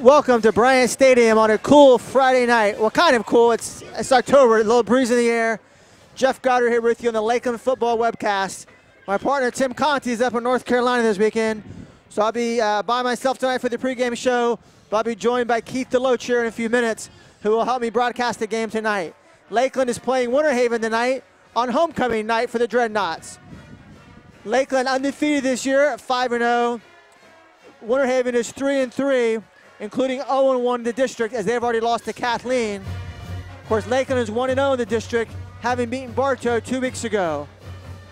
Welcome to Bryant Stadium on a cool Friday night. Well, kind of cool. It's October, a little breeze in the air. Jeff Goddard here with you on the Lakeland football webcast. My partner Tim Conti is up in North Carolina this weekend, so I'll be by myself tonight for the pregame show. But I'll be joined by Keith DeLoach here in a few minutes, who will help me broadcast the game tonight. Lakeland is playing Winter Haven tonight on homecoming night for the Dreadnoughts. Lakeland undefeated this year at 5-0. Winter Haven is 3-3. Including 0-1 in the district, as they've already lost to Kathleen. Of course, Lakeland is 1-0 in the district, having beaten Bartow 2 weeks ago.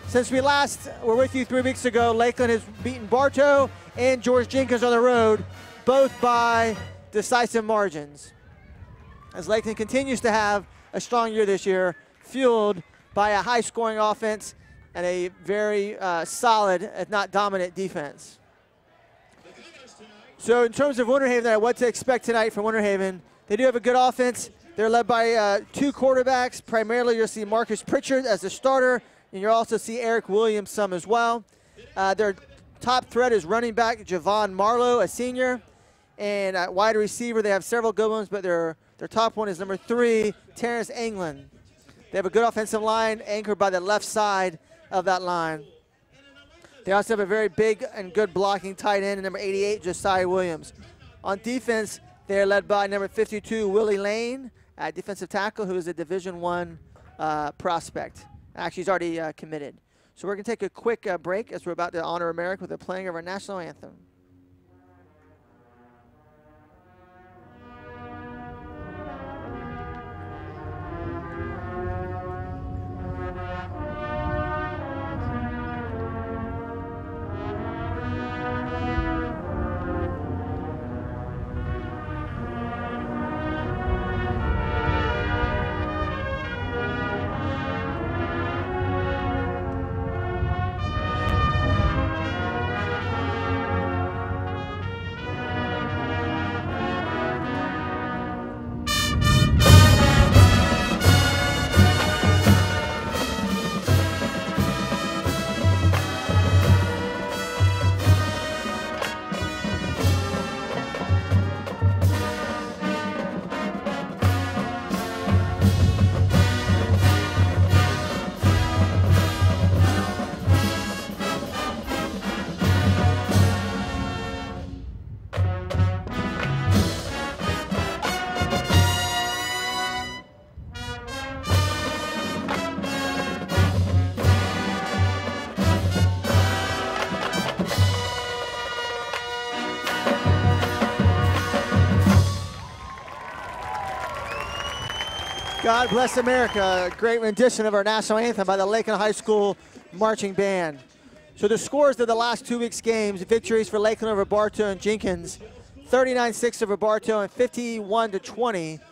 Since we last were with you 3 weeks ago, Lakeland has beaten Bartow and George Jenkins on the road, both by decisive margins. As Lakeland continues to have a strong year this year, fueled by a high-scoring offense and a very solid, if not dominant, defense. So in terms of Winter Haven, what to expect tonight from Winter Haven, they do have a good offense. They're led by two quarterbacks. Primarily, you'll see Marcus Pritchard as the starter, and you'll also see Eric Williams some as well. Their top threat is running back Javon Marlowe, a senior. And at wide receiver, they have several good ones, but their top one is number 3, Terrence England. They have a good offensive line anchored by the left side of that line. They also have a very big and good blocking tight end, number 88, Josiah Williams. On defense, they're led by number 52, Willie Lane, defensive tackle, who is a Division I prospect. Actually, he's already committed. So we're going to take a quick break as we're about to honor America with the playing of our national anthem. God Bless America, a great rendition of our national anthem by the Lakeland High School Marching Band. So the scores of the last 2 weeks' games, victories for Lakeland over Bartow and Jenkins, 39-6 over Bartow and 52-20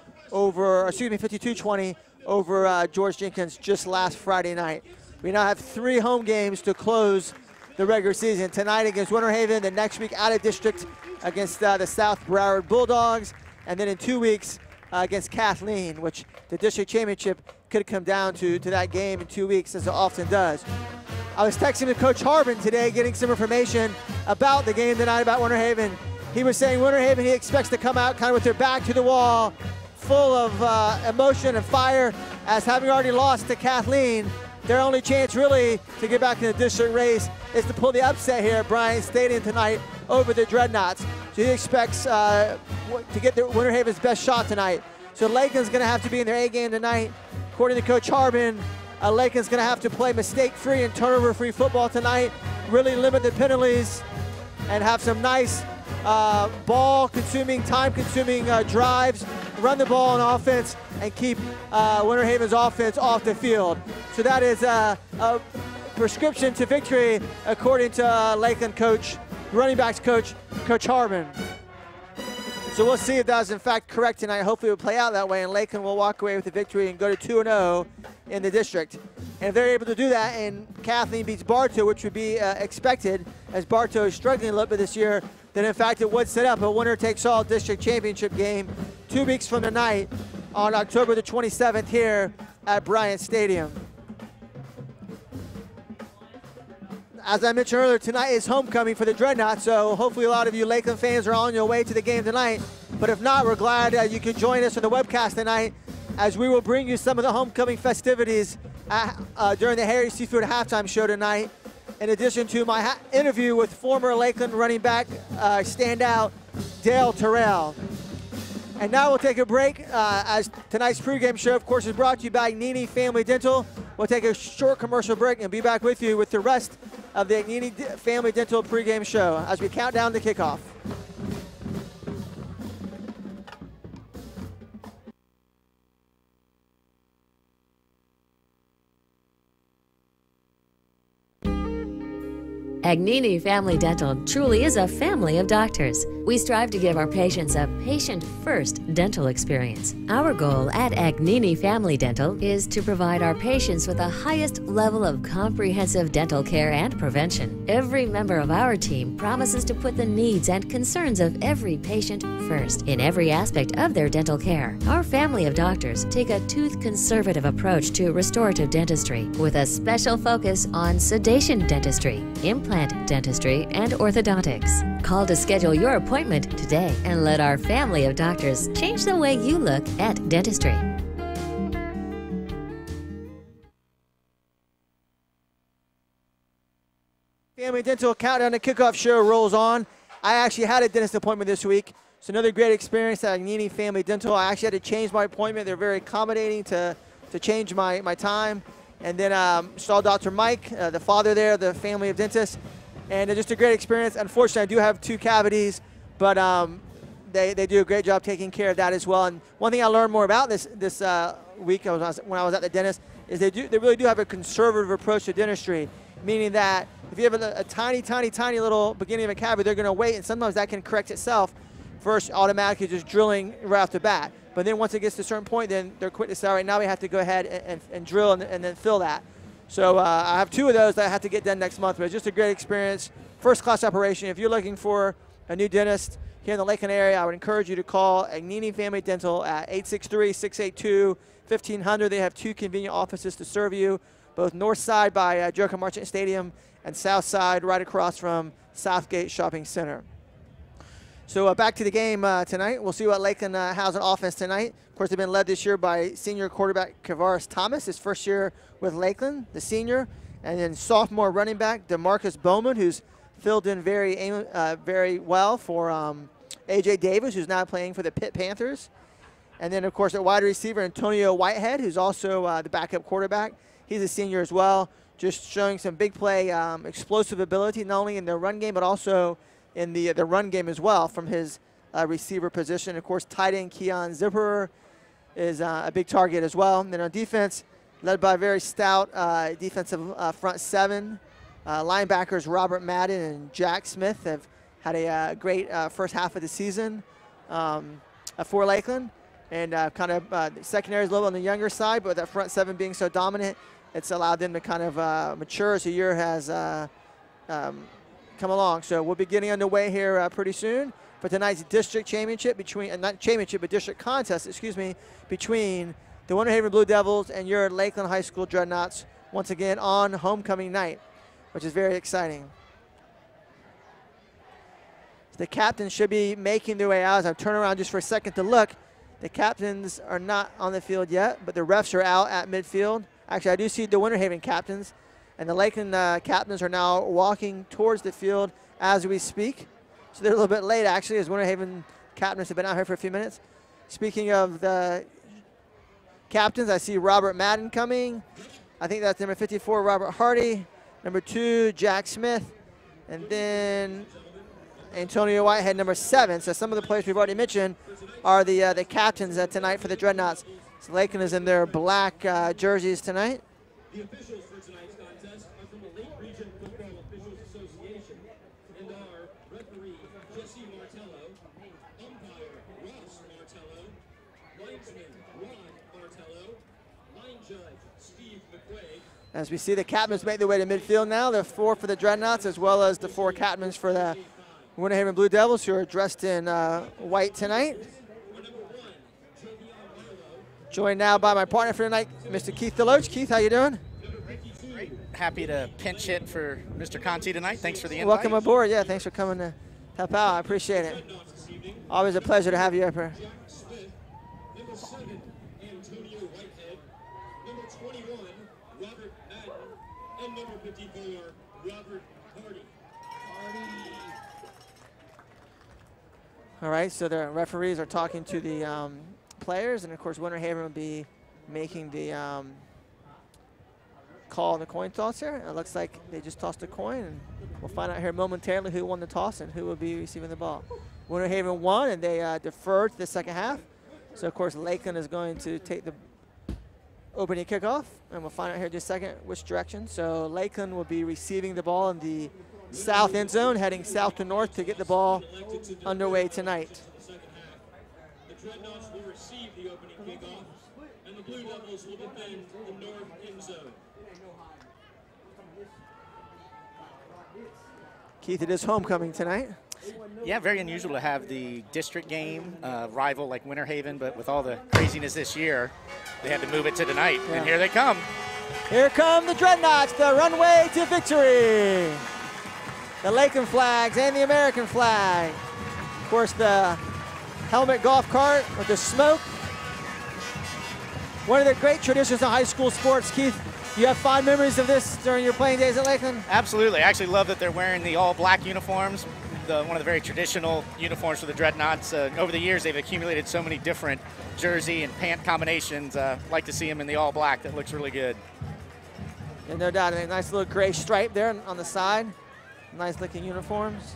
over George Jenkins just last Friday night. We now have 3 home games to close the regular season. Tonight against Winter Haven, the next week out of district against the South Broward Bulldogs, and then in 2 weeks, against Kathleen, which the district championship could come down to that game in 2 weeks, as it often does. I was texting with Coach Harbin today, getting some information about the game tonight, about Winter Haven. He was saying Winter Haven, he expects to come out kind of with their back to the wall, full of emotion and fire, as having already lost to Kathleen, their only chance really to get back in the district race is to pull the upset here at Bryant Stadium tonight over the Dreadnoughts. So he expects to get the Winter Haven's best shot tonight. So Lakeland's going to have to be in their A game tonight. According to Coach Harbin, Lakeland's going to have to play mistake-free and turnover-free football tonight, really limit the penalties, and have some nice ball-consuming, time-consuming drives, run the ball on offense, and keep Winter Haven's offense off the field. So that is a prescription to victory, according to Lakeland coach, running backs coach, Coach Harbin. So we'll see if that is in fact correct tonight. Hopefully it will play out that way, and Lakeland will walk away with the victory and go to 2-0 in the district. And if they're able to do that and Kathleen beats Bartow, which would be expected, as Bartow is struggling a little bit this year, then in fact it would set up a winner-takes-all district championship game 2 weeks from tonight on October the 27th here at Bryant Stadium. As I mentioned earlier, tonight is homecoming for the Dreadnoughts, so hopefully a lot of you Lakeland fans are on your way to the game tonight. But if not, we're glad you could join us on the webcast tonight, as we will bring you some of the homecoming festivities during the Harry Seafood halftime show tonight, in addition to my interview with former Lakeland running back standout Dale Terrell. And now we'll take a break, as tonight's pregame show, of course, is brought to you by Agni Family Dental. We'll take a short commercial break and be back with you with the rest of the Agni Family Dental pregame show as we count down the kickoff. Agni Family Dental truly is a family of doctors. We strive to give our patients a patient-first dental experience. Our goal at Agni Family Dental is to provide our patients with the highest level of comprehensive dental care and prevention. Every member of our team promises to put the needs and concerns of every patient first in every aspect of their dental care. Our family of doctors take a tooth-conservative approach to restorative dentistry with a special focus on sedation dentistry, implant dentistry, and orthodontics. Call to schedule your appointment today and let our family of doctors change the way you look at dentistry. Family Dental Countdown to Kickoff show rolls on. I actually had a dentist appointment this week. It's another great experience at Agni Family Dental. I actually had to change my appointment. They're very accommodating to change my time. And then saw Dr. Mike, the father there, the family of dentists. And just a great experience. Unfortunately, I do have 2 cavities, but they do a great job taking care of that as well. And one thing I learned more about this week when I was at the dentist is they really do have a conservative approach to dentistry, meaning that if you have a tiny little beginning of a cavity, they're going to wait, and sometimes that can correct itself first, automatically just drilling right off the bat. But then once it gets to a certain point, then they're quick to say, all right, now we have to go ahead and drill and then fill that. So I have 2 of those that I have to get done next month, but it's just a great experience, first-class operation. If you're looking for a new dentist here in the Lakeland area, I would encourage you to call Agni Family Dental at 863-682-1500. They have 2 convenient offices to serve you, both north side by Joker Marchant Stadium and south side right across from Southgate Shopping Center. So back to the game tonight. We'll see what Lakeland has on offense tonight. Of course, they've been led this year by senior quarterback Kavaris Thomas, his first year with Lakeland, the senior, and then sophomore running back DeMarcus Bowman, who's filled in very well for A.J. Davis, who's now playing for the Pitt Panthers. And then, of course, at wide receiver, Antonio Whitehead, who's also the backup quarterback. He's a senior as well, just showing some big play explosive ability, not only in the run game, but also in the run game as well from his receiver position. Of course, tight end Keon Zipperer is a big target as well. And then on defense, led by a very stout defensive front 7. Linebackers Robert Madden and Jack Smith have had a great first half of the season for Lakeland. And kind of secondary is a little on the younger side, but with that front 7 being so dominant, it's allowed them to kind of mature as the year has come along. So we'll be getting underway here pretty soon for tonight's district championship not championship, but district contest, excuse me, between the Winter Haven Blue Devils and your Lakeland High School Dreadnoughts once again on homecoming night, which is very exciting. The captains should be making their way out. As I turn around just for a second to look, the captains are not on the field yet, but the refs are out at midfield. Actually, I do see the Winter Haven captains, and the Lakeland captains are now walking towards the field as we speak. So they're a little bit late, actually, as Winter Haven captains have been out here for a few minutes. Speaking of the captains, I see Robert Madden coming. I think that's number 54, Robert Hardy. Number 2, Jack Smith. And then Antonio Whitehead, number 7. So some of the players we've already mentioned are the captains tonight for the Dreadnoughts. So Lakeland is in their black jerseys tonight. The officials for tonight's contest are from the Lake Region Football Officials Association and are referee Jesse Martello, umpire Ross Martello, linesman Ron Martello, line judge Steve McQuaid. As we see the captains make their way to midfield now, there are 4 for the Dreadnoughts as well as the 4 captains for the Winter Haven Blue Devils, who are dressed in white tonight. Joined now by my partner for tonight, Mr. Keith DeLoach. Keith, how you doing? Great. Happy to pinch hit for Mr. Conti tonight. Thanks for the invite. Welcome aboard. Yeah, thanks for coming to help out. I appreciate it. Always a pleasure to have you up here. Jack Smith. Number 7, Antonio Whitehead. Number 21, Robert Madden. And number 54, Robert Hardy. All right, so the referees are talking to the players, and of course Winter Haven will be making the call on the coin toss here. It looks like they just tossed a coin, and we'll find out here momentarily who won the toss and who will be receiving the ball. Winter Haven won, and they deferred to the second half. So of course Lakeland is going to take the opening kickoff, and we'll find out here in just a second which direction. So Lakeland will be receiving the ball in the south end zone, heading south to north to get the ball underway tonight. The Dreadnoughts will receive the opening kickoff, and the Blue Devils will defend the north end zone. Keith, it is homecoming tonight. Yeah, very unusual to have the district game rival like Winter Haven, but with all the craziness this year, they had to move it to tonight, and here they come. Here come the Dreadnoughts, the runway to victory. The Lakeland flags and the American flag. Of course, the helmet golf cart with the smoke. One of the great traditions of high school sports. Keith, you have fond memories of this during your playing days at Lakeland? Absolutely. I actually love that they're wearing the all-black uniforms, one of the very traditional uniforms for the Dreadnoughts. Over the years, they've accumulated so many different jersey and pant combinations. Like to see them in the all-black. That looks really good. And no doubt, a nice little gray stripe there on the side. Nice looking uniforms.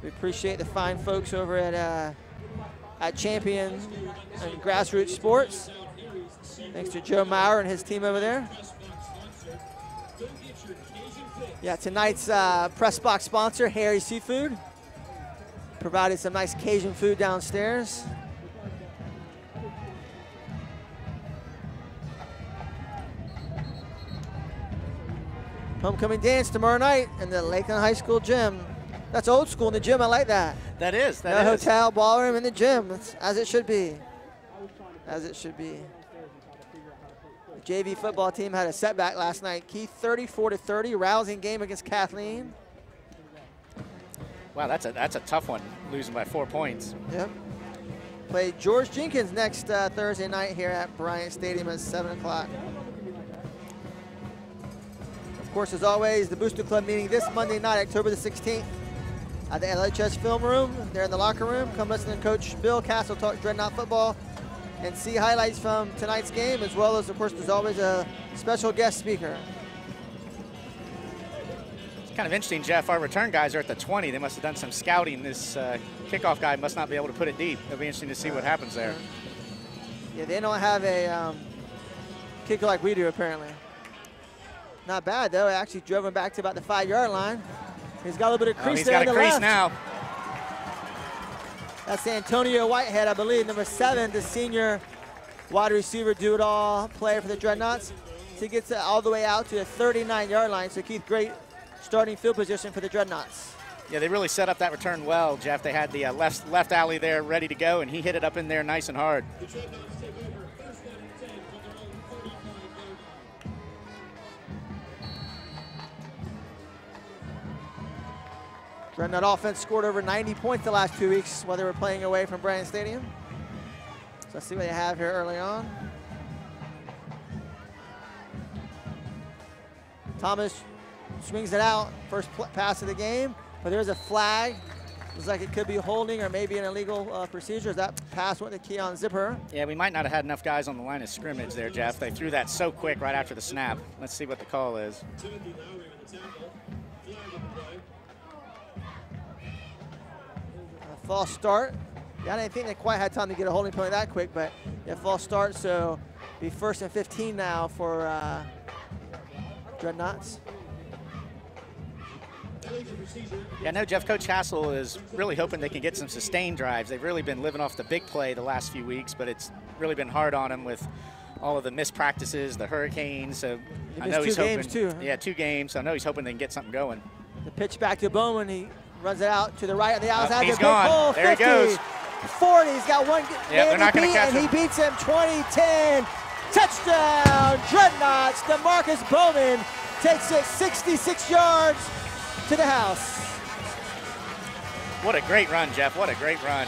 We appreciate the fine folks over at Champion and Grassroots Sports. Thanks to Joe Maurer and his team over there. Yeah, tonight's press box sponsor, Harry Seafood, provided some nice Cajun food downstairs. Homecoming dance tomorrow night in the Lakeland High School gym. That's old school in the gym. I like that. That is. No hotel, ballroom in the gym. That's as it should be. As it should be. The JV football team had a setback last night. Keith, 34-30, rousing game against Kathleen. Wow, that's a tough one, losing by 4 points. Yep. Play George Jenkins next Thursday night here at Bryant Stadium at 7 o'clock. Of course, as always, the Booster Club meeting this Monday night, October the 16th, at the LHS Film Room. They're in the locker room. Come listen to Coach Bill Castle talk Dreadnought football and see highlights from tonight's game, as well as, of course, there's always a special guest speaker. It's kind of interesting, Jeff. Our return guys are at the 20. They must have done some scouting. This kickoff guy must not be able to put it deep. It'll be interesting to see what happens there. Yeah, they don't have a kicker like we do, apparently. Not bad, though. I actually drove him back to about the 5-yard line. He's got a little bit of crease there on the left. He's got a crease now. That's Antonio Whitehead, I believe, number 7, the senior wide receiver, do-it-all player for the Dreadnoughts. So he gets all the way out to the 39-yard line. So Keith, great starting field position for the Dreadnoughts. Yeah, they really set up that return well, Jeff. They had the left alley there ready to go, and he hit it up in there nice and hard. Dreadnought offense scored over 90 points the last 2 weeks while they were playing away from Bryant Stadium. So let's see what they have here early on. Thomas swings it out, first pass of the game, but there's a flag. Looks like it could be holding or maybe an illegal procedure. That pass went to Keon Zipper. Yeah, we might not have had enough guys on the line of scrimmage there, Jeff. They threw that so quick right after the snap. Let's see what the call is. False start. Yeah, I didn't think they quite had time to get a holding penalty that quick, but yeah, false start, so be 1st and 15 now for Dreadnoughts. Yeah, I know Jeff, Coach Castle is really hoping they can get some sustained drives. They've really been living off the big play the last few weeks, but it's really been hard on them with all of the missed practices, the hurricanes. So I know he's hoping. 2 games too. Yeah, 2 games. So I know he's hoping they can get something going. The pitch back to Bowman. He runs it out to the right on the outside. He's gone. There he goes. 40. He's got one yeah, they're not man to gonna beat, catch and him. he beats him 20-10. Touchdown, Dreadnoughts. DeMarcus Bowman takes it 66 yards to the house. What a great run, Jeff. What a great run.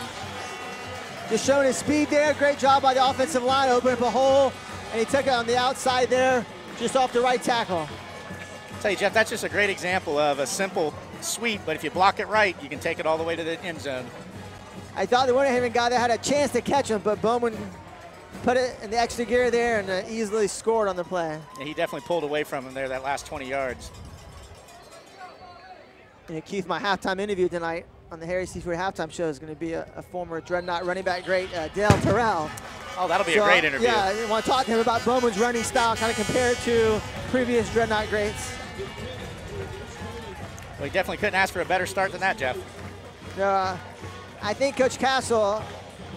Just showing his speed there. Great job by the offensive line. Opened up a hole, and he took it on the outside there, just off the right tackle. I'll tell you, Jeff, that's just a great example of a simple sweep, but if you block it right, you can take it all the way to the end zone. I thought the Winter Haven guy that had a chance to catch him, but Bowman put it in the extra gear there and easily scored on the play. Yeah, he definitely pulled away from him there that last 20 yards. You know, Keith, my halftime interview tonight on the Harry Seaford halftime show is going to be a former Dreadnought running back great, Dale Terrell. Oh, that'll be a great interview. Yeah, I want to talk to him about Bowman's running style, kind of compare it to previous Dreadnought greats. Well, he definitely couldn't ask for a better start than that, Jeff. I think Coach Castle,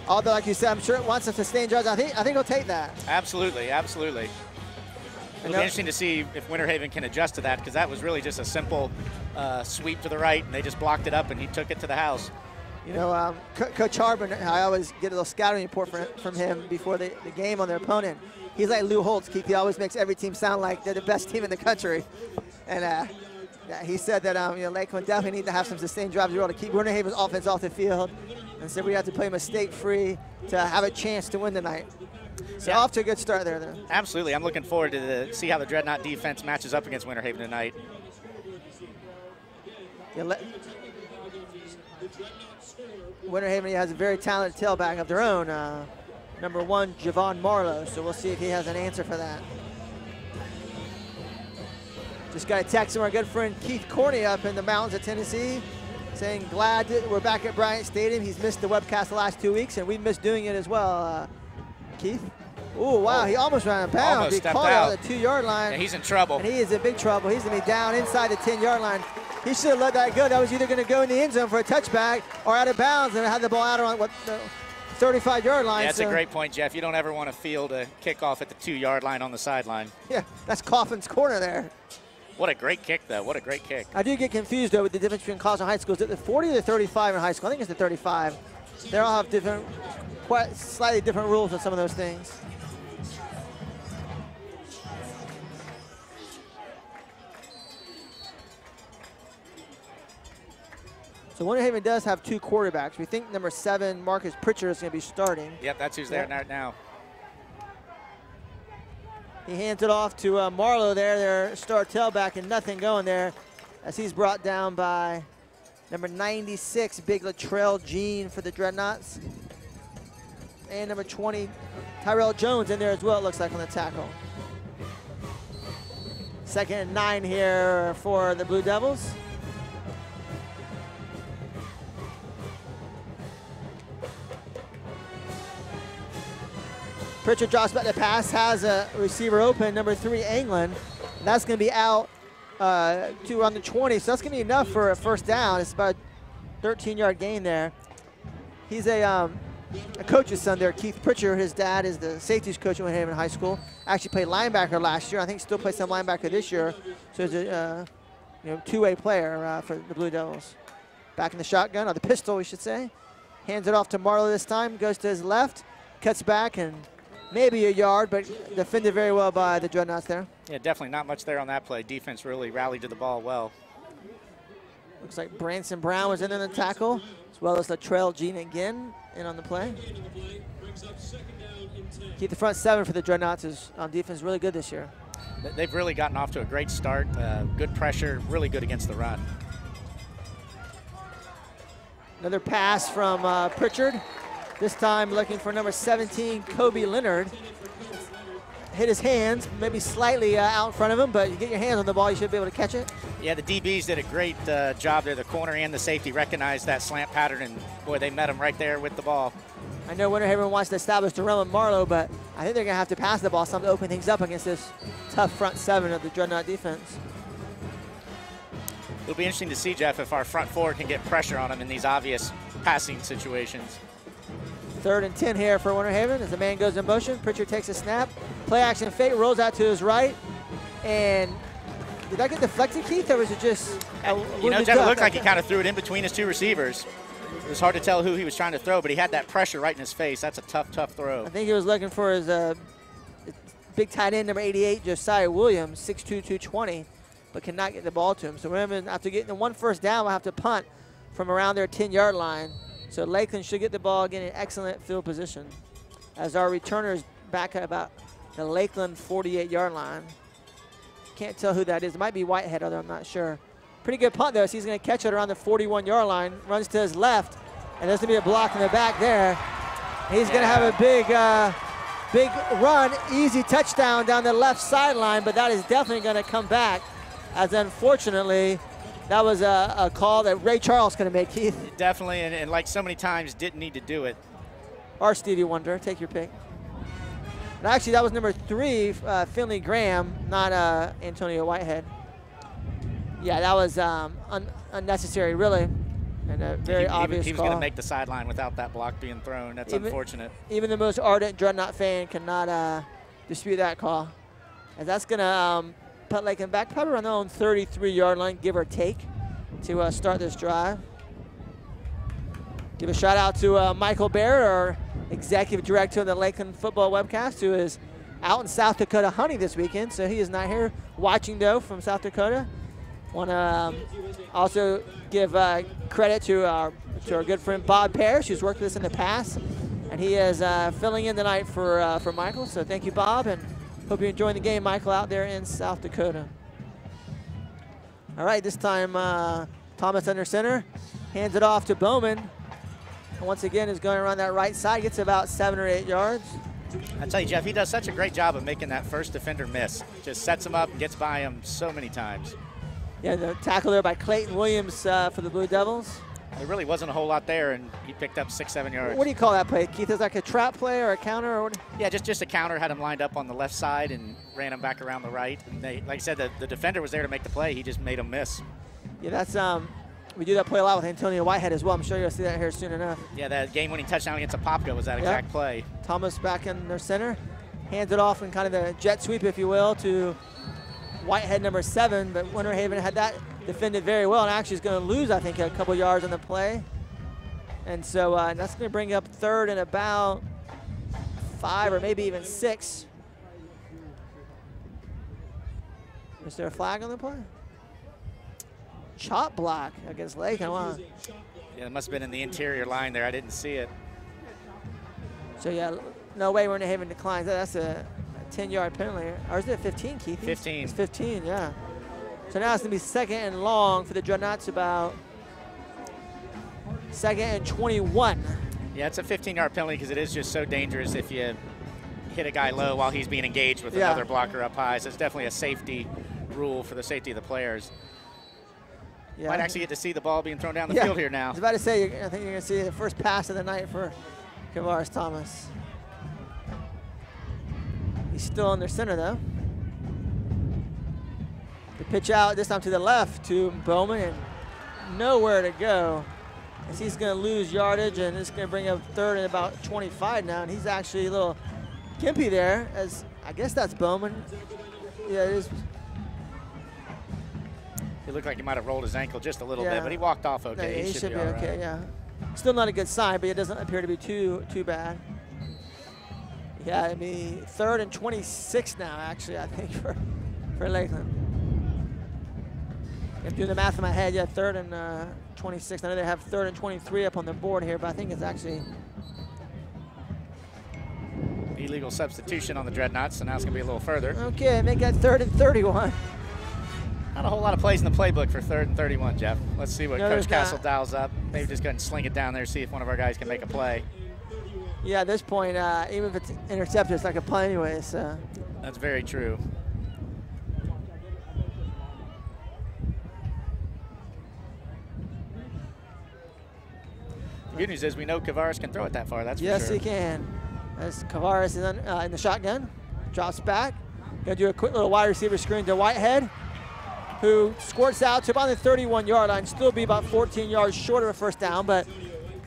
although like you said, I'm sure it wants a sustained drive. I think he'll take that. Absolutely, absolutely. It'll be interesting to see if Winter Haven can adjust to that, because that was really just a simple sweep to the right, and they just blocked it up, and he took it to the house. You know, Coach Harbin, I always get a little scouting report from him before the game on their opponent. He's like Lou Holtz, Keith. He always makes every team sound like they're the best team in the country. And he said that you know, Lakeland definitely need to have some sustained drives to keep Winter Haven's offense off the field, and so we have to play mistake-free to have a chance to win tonight. So off to a good start there, though. Absolutely. I'm looking forward to see how the Dreadnought defense matches up against Winter Haven tonight. Yeah, Winter Haven has a very talented tailback of their own, number 1, Javon Marlowe, so we'll see if he has an answer for that. Just got a text from our good friend Keith Corney up in the mountains of Tennessee, saying glad that we're back at Bryant Stadium. He's missed the webcast the last 2 weeks, and we missed doing it as well. Keith? Oh, wow, he almost ran out of bounds. He caught out at the 2-yard line. Yeah, he's in trouble. And he is in big trouble. He's going to be down inside the 10-yard line. He should have let that go. That was either going to go in the end zone for a touchback or out of bounds and had the ball out on the 35-yard line. Yeah, that's a great point, Jeff. You don't ever want to field a kickoff at the 2-yard line on the sideline. Yeah, that's Coffin's corner there. What a great kick, though. What a great kick. I do get confused, though, with the difference between college and high school. Is it the 40 or the 35 in high school? I think it's the 35. They all have different, slightly different rules on some of those things. So Winter Haven does have 2 quarterbacks. We think number 7, Marcus Pritchard, is going to be starting. Yep, that's who's there now. He hands it off to Marlowe there, their star tailback, and nothing going there as he's brought down by number 96, Big Latrell Jean for the Dreadnoughts. And number 20, Tyrell Jones in there as well, it looks like, on the tackle. 2nd and 9 here for the Blue Devils. Pritchard drops back the pass, has a receiver open, number 3, England. And that's going to be out to on the 20, so that's going to be enough for a first down. It's about a 13-yard gain there. He's a coach's son there, Keith Pritchard. His dad is the safeties coach at Winter Haven High School. Actually played linebacker last year. I think still plays some linebacker this year. So he's a two-way player for the Blue Devils. Back in the shotgun, or the pistol, we should say. Hands it off to Marlowe this time. Goes to his left, cuts back, and maybe a yard, but defended very well by the Dreadnoughts there. Yeah, definitely not much there on that play. Defense really rallied to the ball well. Looks like Branson Brown was in on the tackle, as well as Latrell Jean again in on the play. Keep the front 7 for the Dreadnoughts is on defense really good this year. They've really gotten off to a great start. Good pressure, really good against the run. Another pass from Pritchard. This time looking for number 17, Kobe Leonard. Hit his hands, maybe slightly out in front of him, but you get your hands on the ball, you should be able to catch it. Yeah, the DBs did a great job there. The corner and the safety recognized that slant pattern, and boy, they met him right there with the ball. I know Winter Haven wants to establish the run with Marlowe, but I think they're going to have to pass the ball some to open things up against this tough front 7 of the Dreadnought defense. It'll be interesting to see, Jeff, if our front 4 can get pressure on them in these obvious passing situations. 3rd and 10 here for Winter Haven as the man goes in motion. Pritchard takes a snap. Play action fake, rolls out to his right. And did that get deflected, Keith, or was it just a you know, Jeff, it looked like he kind of threw it in between his 2 receivers. It was hard to tell who he was trying to throw, but he had that pressure right in his face. That's a tough, tough throw. I think he was looking for his big tight end, number 88, Josiah Williams, 6'2", 220, but cannot get the ball to him. So Winter Haven, after getting the 1 first down, will have to punt from around their 10-yard line. So Lakeland should get the ball again in excellent field position as our returners back at about the Lakeland 48-yard line. Can't tell who that is. It might be Whitehead, although I'm not sure. Pretty good punt, though, so he's going to catch it around the 41-yard line, runs to his left, and there's going to be a block in the back there. He's going to have a big run, easy touchdown down the left sideline, but that is definitely going to come back, as unfortunately, that was a call that Ray Charles going to make, Keith. Definitely, and like so many times, didn't need to do it. Or Stevie Wonder, take your pick. And actually, that was number 3, Finley Graham, not Antonio Whitehead. Yeah, that was unnecessary, really, and a very obvious He was call. going to make the sideline without that block being thrown. That's unfortunate. Even the most ardent Dreadnought fan cannot dispute that call. And that's going to put Lakeland back probably around their own 33-yard line, give or take, to start this drive. Give a shout out to Michael Baird, our executive director of the Lakeland football webcast, who is out in South Dakota hunting this weekend, so he is not here watching, though, from South Dakota. Want to also give credit to our good friend Bob Parrish, who's worked with us in the past, and he is filling in tonight for Michael. So thank you, Bob, and hope you're enjoying the game, Michael, out there in South Dakota. All right, this time Thomas under center, hands it off to Bowman. And once again, is going around that right side, gets about 7 or 8 yards. I tell you, Jeff, he does such a great job of making that first defender miss. Just sets him up and gets by him so many times. Yeah, the tackle there by Clayton Williams for the Blue Devils. There really wasn't a whole lot there, and he picked up 6-7 yards. What do you call that play, Keith? Is that like a trap play or a counter? Or what? Yeah, just a counter, had him lined up on the left side and ran him back around the right. And they, like I said, the defender was there to make the play. He just made him miss. Yeah, that's we do that play a lot with Antonio Whitehead as well. I'm sure you'll see that here soon enough. Yeah, that game-winning touchdown against Apopka was that exact play. Thomas back in their center, hands it off in kind of the jet sweep, if you will, to Whitehead number 7, but Winter Haven had that defended very well and actually is going to lose, I think, a couple yards on the play. And so that's going to bring up 3rd and about 5 or maybe even 6. Is there a flag on the play? Chop block against Lakeland. Wow. Yeah, it must have been in the interior line there. I didn't see it. So, yeah, no way Winter Haven declines. That's a 10-yard penalty. Or is it 15, Keith? 15. It's 15, yeah. So now it's going to be 2nd and long for the Dreadnoughts, about 2nd and 21. Yeah, it's a 15-yard penalty because it is just so dangerous if you hit a guy low while he's being engaged with another blocker up high. So it's definitely a safety rule for the safety of the players. Yeah. Might actually get to see the ball being thrown down the field here now. I was about to say, I think you're going to see the first pass of the night for Kavaris Thomas. He's still in their center, though. The pitch out, this time to the left to Bowman, and nowhere to go. As he's going to lose yardage, and it's going to bring up 3rd and about 25 now, and he's actually a little gimpy there, as I guess that's Bowman. Yeah, it is. It looked like he might have rolled his ankle just a little bit, but he walked off okay. Yeah, he should be okay, right. Yeah. Still not a good sign, but it doesn't appear to be too bad. Yeah, I mean, 3rd and 26 now, actually, I think, for Lakeland. I'm doing the math in my head. Yeah, 3rd and 26. I know they have 3rd and 23 up on the board here, but I think it's actually illegal substitution on the Dreadnoughts, so now it's going to be a little further. Okay, make that 3rd and 31. Not a whole lot of plays in the playbook for 3rd and 31, Jeff. Let's see what Coach Castle dials up. Maybe just go ahead and sling it down there, see if one of our guys can make a play. Yeah, at this point, even if it's intercepted, it's like a punt anyway. So. That's very true. The good news is we know Kavaris can throw it that far, that's for sure. Yes, he can. As Kavaris is in the shotgun, drops back. Gonna do a quick little wide receiver screen to Whitehead, who squirts out to about the 31-yard line. Still be about 14 yards short of a first down, but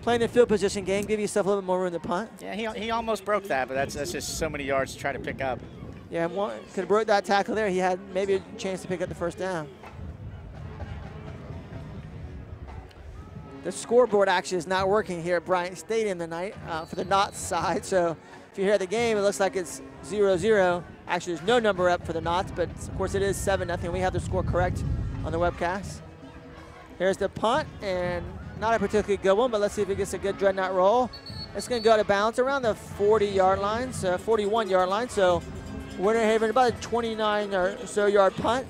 playing the field position game, give yourself a little bit more room to punt. Yeah, he almost broke that, but that's just so many yards to try to pick up. Yeah, could have broke that tackle there. He had maybe a chance to pick up the first down. The scoreboard actually is not working here at Bryant Stadium tonight for the Knots side. So if you hear the game, it looks like it's 0-0. Actually, there's no number up for the Knots, but of course it is 7-0. We have the score correct on the webcast. Here's the punt, and not a particularly good one, but let's see if he gets a good dreadnought roll. It's going to go to bounce around the 40-yard line, 41-yard line. So Winter Haven about a 29 or so yard punt.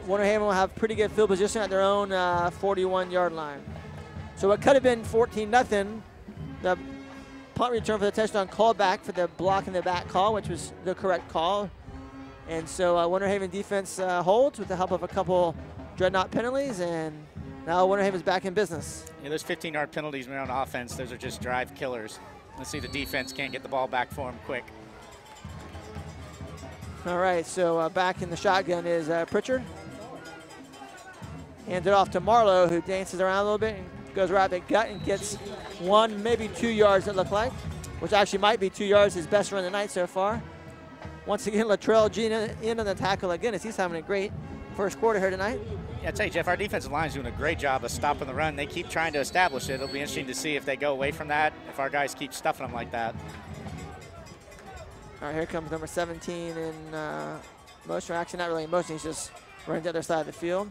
Winter Haven will have pretty good field position at their own 41-yard line. So it could have been 14-0. The punt return for the touchdown called back for the block in the back call, which was the correct call. And so Winter Haven defense holds with the help of a couple dreadnought penalties, and now Winter Haven's back in business. Yeah, those 15-yard penalties when on offense, those are just drive killers. Let's see the defense can't get the ball back for them quick. All right, so back in the shotgun is Pritchard. Hands it off to Marlowe, who dances around a little bit and goes right at the gut and gets 1, maybe 2 yards, it looked like, which actually might be 2 yards, his best run of the night so far. Once again, Latrell Jean in on the tackle again, as he's having a great first quarter here tonight. Yeah, I tell you, Jeff, our defensive line is doing a great job of stopping the run. They keep trying to establish it. It'll be interesting to see if they go away from that, if our guys keep stuffing them like that. All right, here comes number 17 in motion. Actually, not really in motion. He's just running to the other side of the field.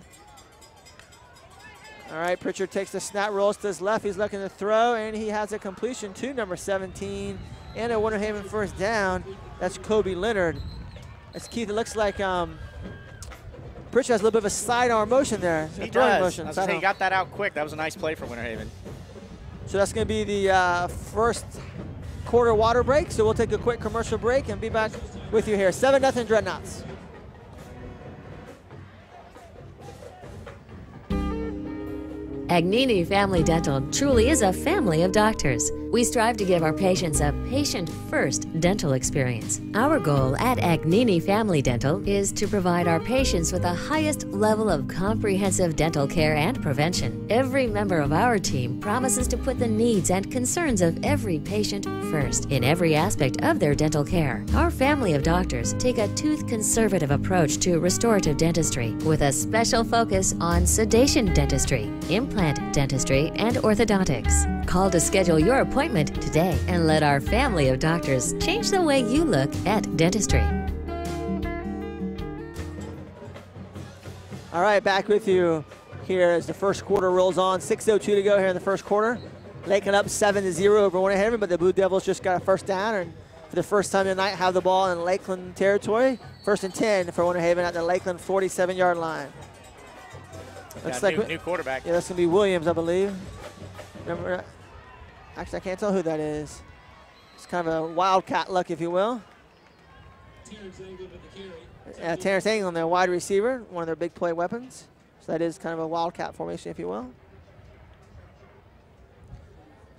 All right, Pritchard takes the snap, rolls to his left. He's looking to throw, and he has a completion to number 17 and a Winter Haven first down. That's Kobe Leonard. As Keith, it looks like Pritchard has a little bit of a sidearm motion there. He does. Motion. I was saying, he got that out quick. That was a nice play for Winter Haven. So that's going to be the first quarter water break. So we'll take a quick commercial break and be back with you here. 7-0 Dreadnoughts. Agni Family Dental truly is a family of doctors. We strive to give our patients a patient-first dental experience. Our goal at Agni Family Dental is to provide our patients with the highest level of comprehensive dental care and prevention. Every member of our team promises to put the needs and concerns of every patient first in every aspect of their dental care. Our family of doctors take a tooth-conservative approach to restorative dentistry with a special focus on sedation dentistry, implant dentistry, and orthodontics. Call to schedule your appointment today and let our family of doctors change the way you look at dentistry. All right, back with you here as the first quarter rolls on. 6:02 to go here in the first quarter. Lakeland up 7-0 over Winter Haven, but the Blue Devils just got a first down and for the first time tonight have the ball in Lakeland territory. 1st and 10 for Winter Haven at the Lakeland 47-yard line. Looks like new quarterback. Yeah, that's going to be Williams, I believe. Remember, actually, I can't tell who that is. It's kind of a wildcat look, if you will. Terrence England, their wide receiver, one of their big play weapons. So that is kind of a wildcat formation, if you will.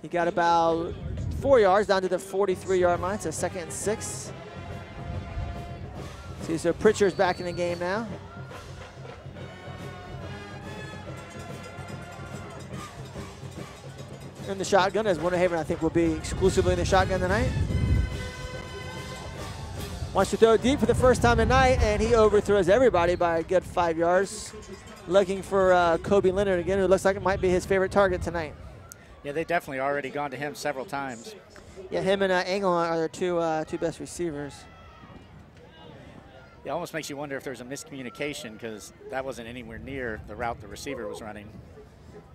He got about 4 yards down to the 43-yard line. It's a 2nd and 6. See, so Pritchard's back in the game now. In the shotgun, as Winter Haven, I think, will be exclusively in the shotgun tonight. Wants to throw deep for the first time tonight, and he overthrows everybody by a good 5 yards. Looking for Kobe Leonard again, who looks like it might be his favorite target tonight. Yeah, they definitely already gone to him several times. Yeah, him and Engel are their two best receivers. It almost makes you wonder if there's a miscommunication because that wasn't anywhere near the route the receiver was running.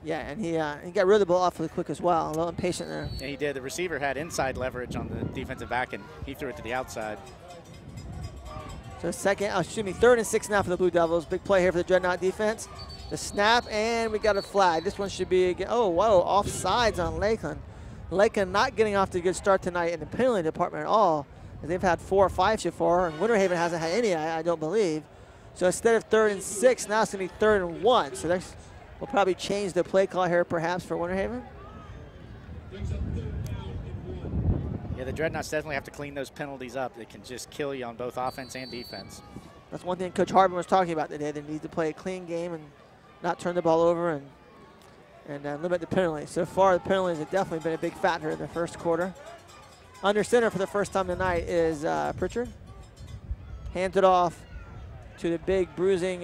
Yeah, and he got rid of the ball awfully quick as well. A little impatient there. Yeah, he did. The receiver had inside leverage on the defensive back, and he threw it to the outside. So 3rd and 6 now for the Blue Devils. Big play here for the Dreadnought defense. The snap, and we got a flag. This one should be, oh, whoa, offsides on Lakeland. Lakeland not getting off to a good start tonight in the penalty department at all. They've had 4 or 5 so far, and Winter Haven hasn't had any, I don't believe. So instead of 3rd and 6, now it's going to be 3rd and 1. So we'll probably change the play call here perhaps for Winter Haven. Yeah, the Dreadnoughts definitely have to clean those penalties up. They can just kill you on both offense and defense. That's one thing Coach Harbin was talking about today. They need to play a clean game and not turn the ball over and limit the penalties. So far, the penalties have definitely been a big factor in the first quarter. Under center for the first time tonight is Pritchard. Hands it off to the big bruising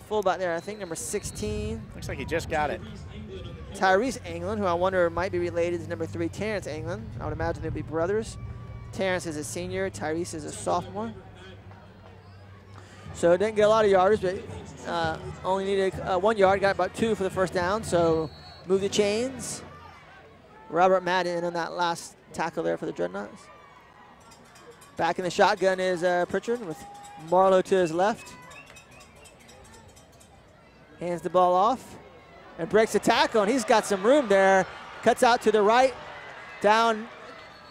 fullback there, I think number 16. Looks like he just got it. Tyrese England, who I wonder might be related to number 3, Terrence England. I would imagine they'd be brothers. Terrence is a senior, Tyrese is a sophomore. So didn't get a lot of yardage, but only needed 1 yard, got about 2 for the first down. So move the chains. Robert Madden in on that last tackle there for the Dreadnoughts. Back in the shotgun is Pritchard with Marlowe to his left. Hands the ball off and breaks the tackle, and he's got some room there. Cuts out to the right, down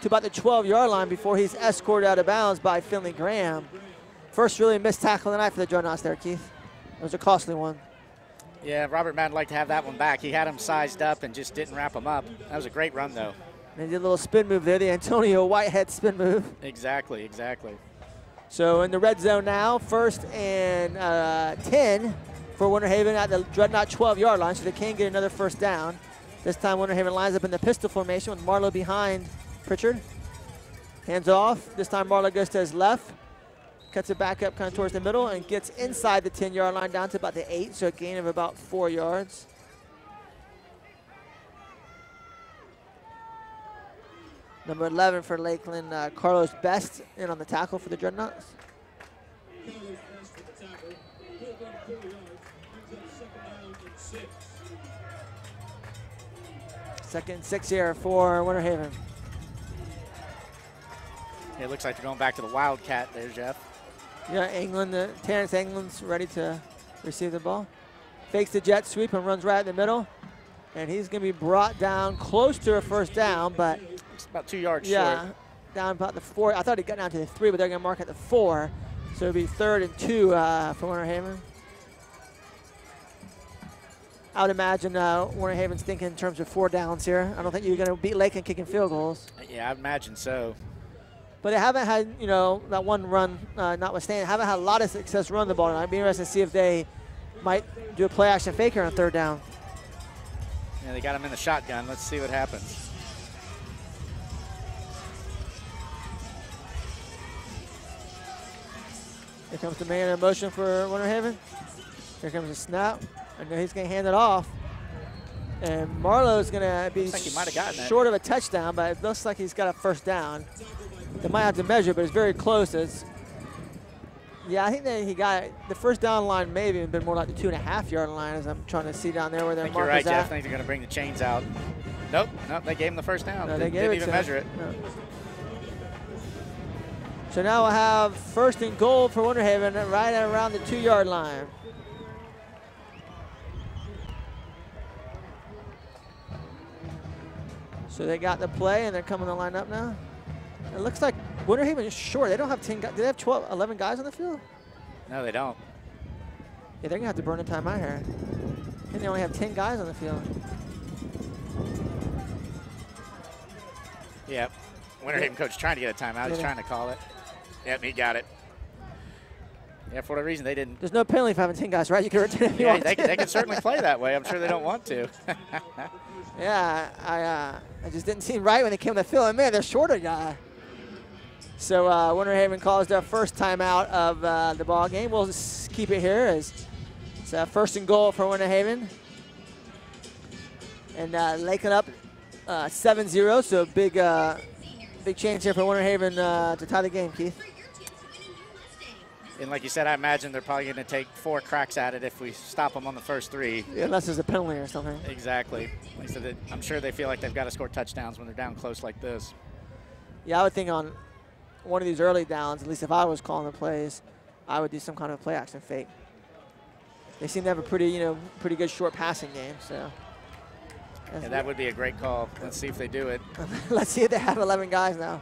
to about the 12-yard line before he's escorted out of bounds by Finley Graham. First really missed tackle of the night for the Dreadnoughts there, Keith. It was a costly one. Yeah, Robert Madden liked to have that one back. He had him sized up and just didn't wrap him up. That was a great run, though. And he did a little spin move there, the Antonio Whitehead spin move. Exactly, exactly. So in the red zone now, 1st and 10 for Winter Haven at the Dreadnought 12-yard line, so they can get another first down. This time Winter Haven lines up in the pistol formation with Marlowe behind Pritchard. Hands off. This time Marlowe goes to his left. Cuts it back up kind of towards the middle and gets inside the 10-yard line down to about the 8, so a gain of about 4 yards. Number 11 for Lakeland, Carlos Best in on the tackle for the Dreadnoughts. Second and 6 here for Winter Haven. It looks like they're going back to the Wildcat there, Jeff. Yeah, England, Terrence England's ready to receive the ball. Fakes the jet sweep and runs right in the middle. And he's going to be brought down close to a first down, but It's about 2 yards yeah, short. down about the 4. I thought he got down to the 3, but they're going to mark at the 4. So it'll be 3rd and 2 for Winter Haven. I would imagine Winter Haven's thinking in terms of 4 downs here. I don't think you're going to beat Lakeland kicking field goals. Yeah, I imagine so. But they haven't had, you know, that one run notwithstanding, haven't had a lot of success running the ball. And I'd be interested to see if they might do a play action faker on 3rd down. Yeah, they got him in the shotgun. Let's see what happens. Here comes the man in motion for Winter Haven. Here comes the snap. And he's going to hand it off. And Marlowe's going to be Looks like he might have gotten it. short of a touchdown, but it looks like he's got a first down. They might have to measure, but it's very close. Yeah, I think that he got it. The first down line maybe been more like the 2.5-yard line as I'm trying to see down there where their I think mark you're right, is at. Jeff. I think they're going to bring the chains out. Nope, they gave him the first down. No, they Didn't gave even to measure him. it. No. So now we'll have 1st and goal for Winter Haven right at around the 2-yard line. So they got the play and they're coming to line up now. It looks like Winter Haven is short. They don't have 10 guys. Do they have 11 guys on the field? No, they don't. Yeah, they're going to have to burn a timeout here. I think they only have 10 guys on the field. Yep. Winter Haven coach trying to get a timeout. He's trying to call it. Yep, he got it. Yeah, for whatever reason, they didn't. There's no penalty for having 10 guys, right? You can return if you want They to. can certainly play that way. I'm sure they don't want to. Yeah, I just didn't seem right when they came on the field. And man, they're short a guy. So Winter Haven calls their first timeout of the ball game. We'll just keep it here as it's 1st and goal for Winter Haven. And Lakeland up 7-0, so big chance here for Winter Haven to tie the game, Keith. And like you said, I imagine they're probably going to take 4 cracks at it if we stop them on the first 3. Yeah, unless there's a penalty or something. Exactly. Like I said, I'm sure they feel like they've got to score touchdowns when they're down close like this. Yeah, I would think on one of these early downs, at least if I was calling the plays, I would do some kind of play action fake. They seem to have a pretty good short passing game. So. Yeah, that would be a great call. Let's see if they do it. Let's see if they have 11 guys now.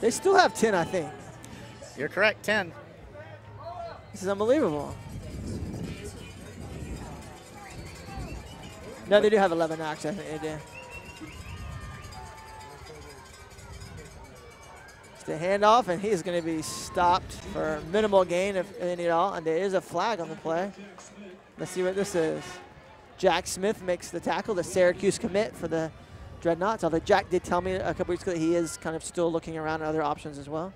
They still have 10, I think. You're correct, 10. This is unbelievable. No, they do have 11 actually. I think they do. It's the handoff, and he's going to be stopped for minimal gain, if any at all. And there is a flag on the play. Let's see what this is. Jack Smith makes the tackle, the Syracuse commit for the Dreadnoughts. Although Jack did tell me a couple weeks ago that he is kind of still looking around at other options as well.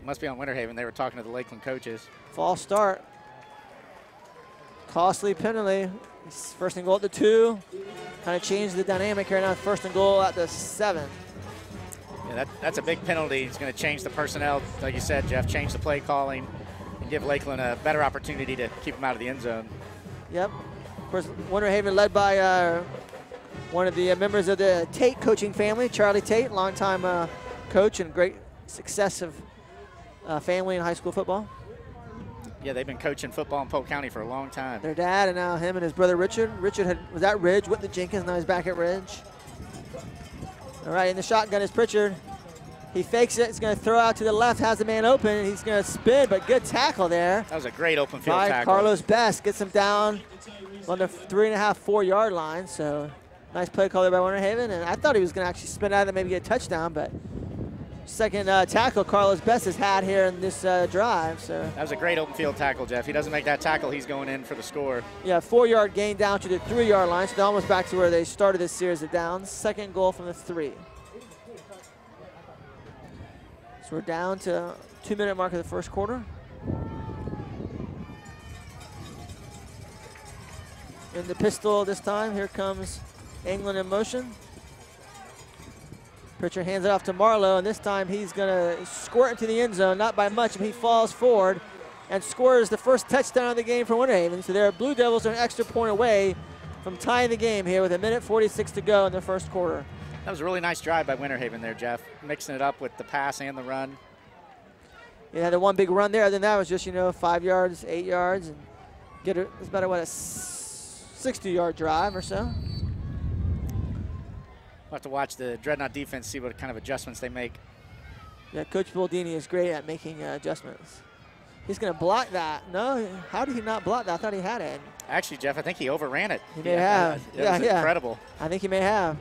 Must be on Winter Haven. They were talking to the Lakeland coaches. False start. Costly penalty. It's 1st and goal at the 2. Kind of changed the dynamic here now. 1st and goal at the 7. Yeah, that's a big penalty. It's going to change the personnel, like you said, Jeff, change the play calling. And give Lakeland a better opportunity to keep them out of the end zone. Yep. Of course, Winter Haven led by one of the members of the Tate coaching family, Charlie Tate, longtime coach and great successive family in high school football. Yeah, they've been coaching football in Polk County for a long time. Their dad and now him and his brother Richard. Richard was at Ridge, went to Jenkins, now he's back at Ridge. All right, in the shotgun is Pritchard. He fakes it, he's gonna throw out to the left, has the man open, and he's gonna spin, but good tackle there. That was a great open field by tackle. Carlos Best, gets him down on the 3.5, 4 yard line, so nice play call there by Winter Haven, and I thought he was gonna actually spin out and maybe get a touchdown, but second tackle Carlos Best has had here in this drive. So that was a great open field tackle, Jeff. He doesn't make that tackle, he's going in for the score. Yeah, 4 yard gain down to the 3 yard line, so they're almost back to where they started this series of downs. Second goal from the 3. So we're down to 2-minute mark of the first quarter. In the pistol this time, here comes England in motion. Pritchard hands it off to Marlowe, and this time he's gonna squirt into the end zone, not by much, but he falls forward and scores the first touchdown of the game for Winter Haven. So their Blue Devils are an extra point away from tying the game here with 1:46 to go in the first quarter. That was a really nice drive by Winter Haven there, Jeff, mixing it up with the pass and the run. Yeah, the one big run there, then that was just, 5 yards, 8 yards, and it's about a 60-yard drive or so. We'll have to watch the Dreadnought defense, see what kind of adjustments they make. Yeah, Coach Baldini is great at making adjustments. He's going to block that. No, how did he not block that? I thought he had it. Actually, Jeff, I think he overran it. He may have. It was incredible. I think he may have.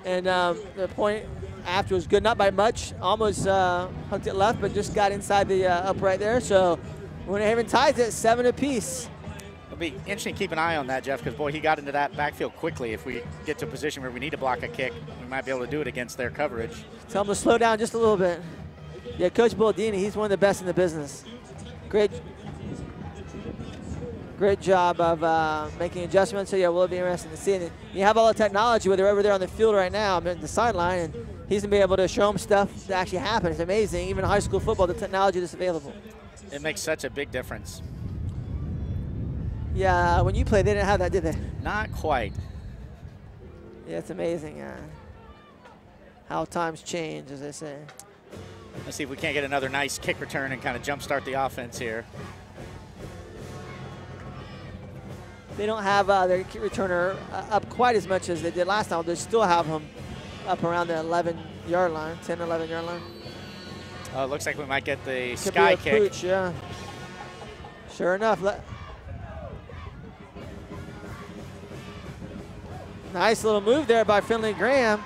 And the point after was good, not by much. Almost hooked it left, but just got inside the upright there. So Winter Haven ties it 7 apiece. It'll be interesting to keep an eye on that, Jeff, because, boy, he got into that backfield quickly. If we get to a position where we need to block a kick, we might be able to do it against their coverage. Tell him to slow down just a little bit. Yeah, Coach Baldini, he's one of the best in the business. Great job of making adjustments. So, yeah, we'll be interested to see it. You have all the technology, whether over there on the field right now, I'm at the sideline, and he's going to be able to show them stuff that actually happens. It's amazing. Even in high school football, the technology that's available. It makes such a big difference. Yeah, when you played, they didn't have that, did they? Not quite. Yeah, it's amazing how times change, as they say. Let's see if we can't get another nice kick return and kind of jumpstart the offense here. They don't have their kick returner up quite as much as they did last time. They still have him up around the 11-yard line, 10, 11-yard line. Oh, it looks like we might get the Could sky be a kick. pooch, yeah. Sure enough. Nice little move there by Finley Graham.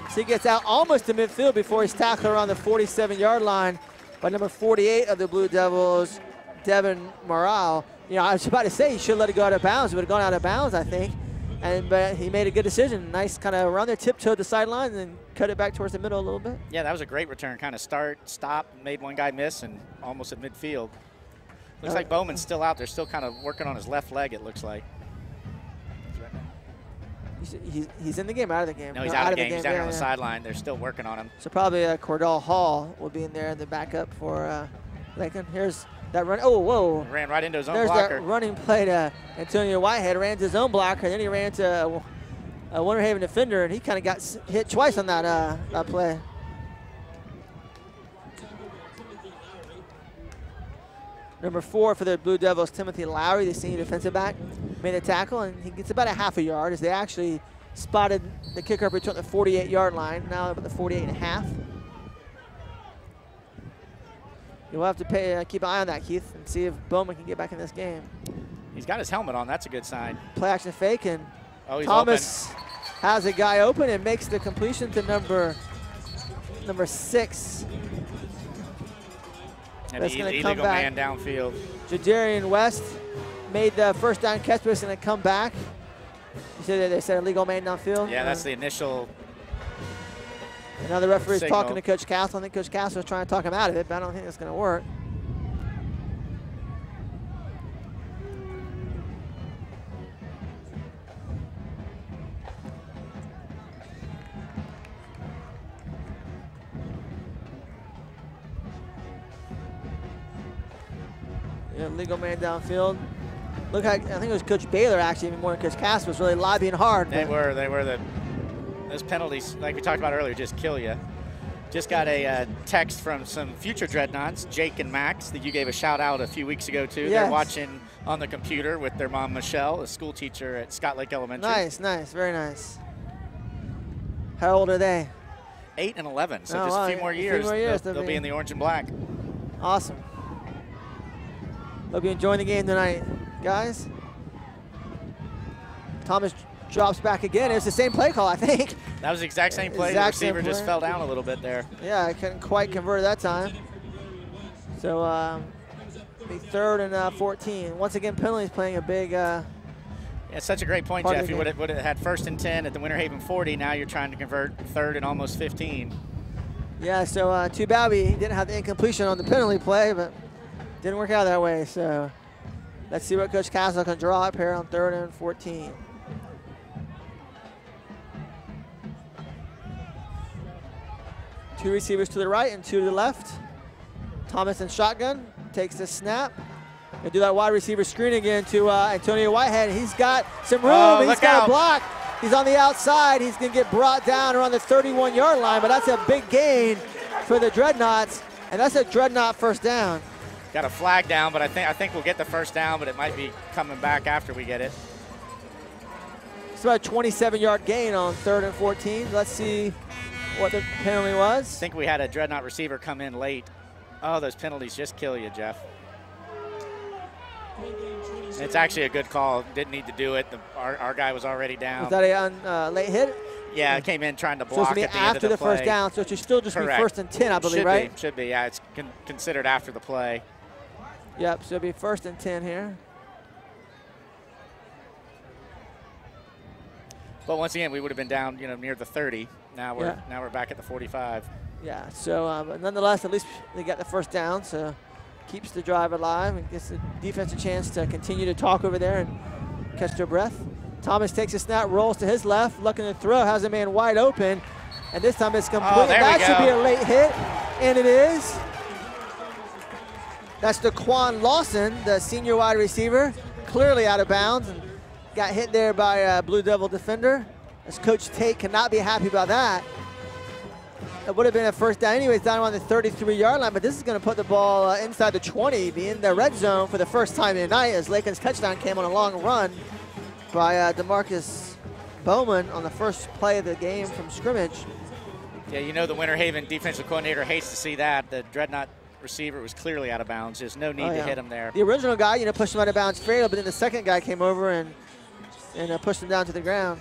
So he gets out almost to midfield before he's tackled around the 47-yard line by number 48 of the Blue Devils, Devin Morale. I was about to say he should let it go out of bounds. It would have gone out of bounds, I think. But he made a good decision. Nice kind of run there, tiptoed the sideline, and then cut it back towards the middle a little bit. Yeah, that was a great return. Kind of start, stop, made one guy miss, and almost at midfield. Looks like Bowman's still out there, still kind of working on his left leg, it looks like. He's in the game, out of the game? No, he's out of the game. He's down here on the sideline. They're still working on him. So probably Cordell Hall will be in there in the backup for Lakeland. Here's that run. Oh, whoa. Ran right into his own blocker. There's that running play to Antonio Whitehead. Ran to his own blocker, and then he ran to a Winter Haven defender, and he kind of got hit twice on that play. Number 4 for the Blue Devils, Timothy Lowry, the senior defensive back, made a tackle, and he gets about a half a yard as they actually spotted the kicker return at the 48-yard line, now about the 48.5. You'll have to keep an eye on that, Keith, and see if Bowman can get back in this game. He's got his helmet on. That's a good sign. Play action fake, and Thomas has a guy open and makes the completion to number 6. And the illegal man downfield. Jadarian West made the first down catch, but it's going to come back. You said they said illegal man downfield? Yeah, that's the initial. And now the referee's signal. talking to Coach Castle. I think Coach Castle is trying to talk him out of it, but I don't think that's going to work. Yeah, legal man downfield. Look, I think it was Coach Baylor actually, even more than Coach Cass, was really lobbying hard. They were. Those penalties, like we talked about earlier, just kill you. Just got a text from some future Dreadnoughts, Jake and Max, that you gave a shout out a few weeks ago too. Yes. They're watching on the computer with their mom Michelle, a school teacher at Scott Lake Elementary. Nice, nice, very nice. How old are they? 8 and 11, so Oh, just wow, a few more years, they'll be be in the orange and black. Awesome. Hope you enjoying the game tonight, guys. Thomas drops back again. It was the same play call, I think. That was the exact same play. Exact The receiver same just play. fell down a little bit there. Yeah, I couldn't quite convert that time. So be 3rd and 14. Once again, penalties playing a big. Yeah, it's such a great point, Part of Jeff. the You would have had 1st and 10 at the Winter Haven 40. Now you're trying to convert 3rd and almost 15. Yeah, so too bad we didn't have the incompletion on the penalty play, but didn't work out that way. So let's see what Coach Castle can draw up here on 3rd and 14. Two receivers to the right and 2 to the left. Thomas in shotgun, takes the snap. They do that wide receiver screen again to Antonio Whitehead. He's got some room, Oh, he's look got out. a block. He's on the outside. He's gonna get brought down around the 31-yard line, but that's a big gain for the Dreadnoughts, and that's a Dreadnought first down. Got a flag down, but I think we'll get the first down, but it might be coming back after we get it. It's about a 27-yard gain on 3rd and 14. Let's see what the penalty I was. think we had a Dreadnought receiver come in late. Oh, those penalties just kill you, Jeff. It's actually a good call. Didn't need to do it. Our guy was already down. Was that a late hit? Yeah, came in trying to So it's block gonna be at the end of after the the play. first down, so it should still just Correct. be 1st and 10, I believe, Should right? Should be, yeah. It's considered after the play. Yep, so it'll be 1st and 10 here. But once again, we would have been down, near the 30. Now we're back at the 45. Yeah, so but nonetheless, at least they got the first down, so keeps the drive alive and gives the defense a chance to continue to talk over there and catch their breath. Thomas takes a snap, rolls to his left, looking to throw, has a man wide open, and this time it's complete. Oh, there that we should go. be a late hit, and it is. That's DeQuan Lawson, the senior wide receiver, clearly out of bounds and got hit there by a Blue Devil defender. As Coach Tate cannot be happy about that. It would have been a first down anyways, down on the 33-yard line, but this is going to put the ball inside the 20, be in the red zone for the first time tonight as Lakeland's touchdown came on a long run by DeMarcus Bowman on the first play of the game from scrimmage. Yeah, the Winter Haven defensive coordinator hates to see that. The Dreadnought receiver was clearly out of bounds. There's no need to hit him there. The original guy, pushed him out of bounds fatal, but then the second guy came over and pushed him down to the ground.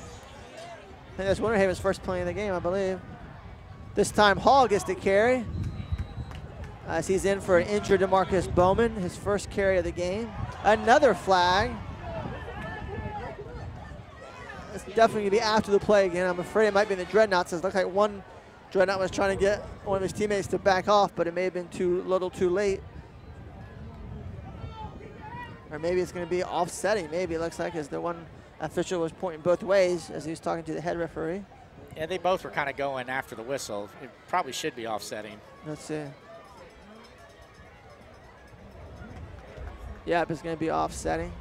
I think that's Winter Haven's first play in the game, I believe. This time Hall gets the carry as he's in for an injured DeMarcus Bowman, his first carry of the game. Another flag. It's definitely going to be after the play again. I'm afraid it might be in the Dreadnoughts. It looked like one Dreadnought was trying to get one of his teammates to back off, but it may have been too little too late. Or maybe it's going to be offsetting. Maybe it looks like as the one official was pointing both ways as he was talking to the head referee. Yeah, they both were kind of going after the whistle. It probably should be offsetting. Let's see. Yep, it's going to be offsetting.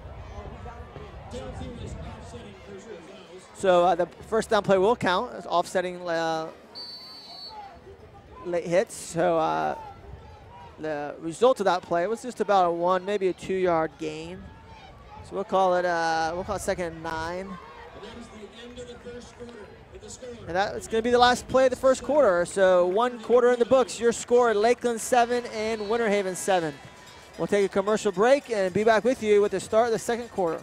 So the first down play will count as offsetting late hits. So the result of that play was just about a 1, maybe a 2-yard gain. So we'll call it 2nd and 9. And it's going to be the last play of the first quarter. So 1 quarter in the books. Your score: Lakeland 7 and Winter Haven 7. We'll take a commercial break and be back with you with the start of the second quarter.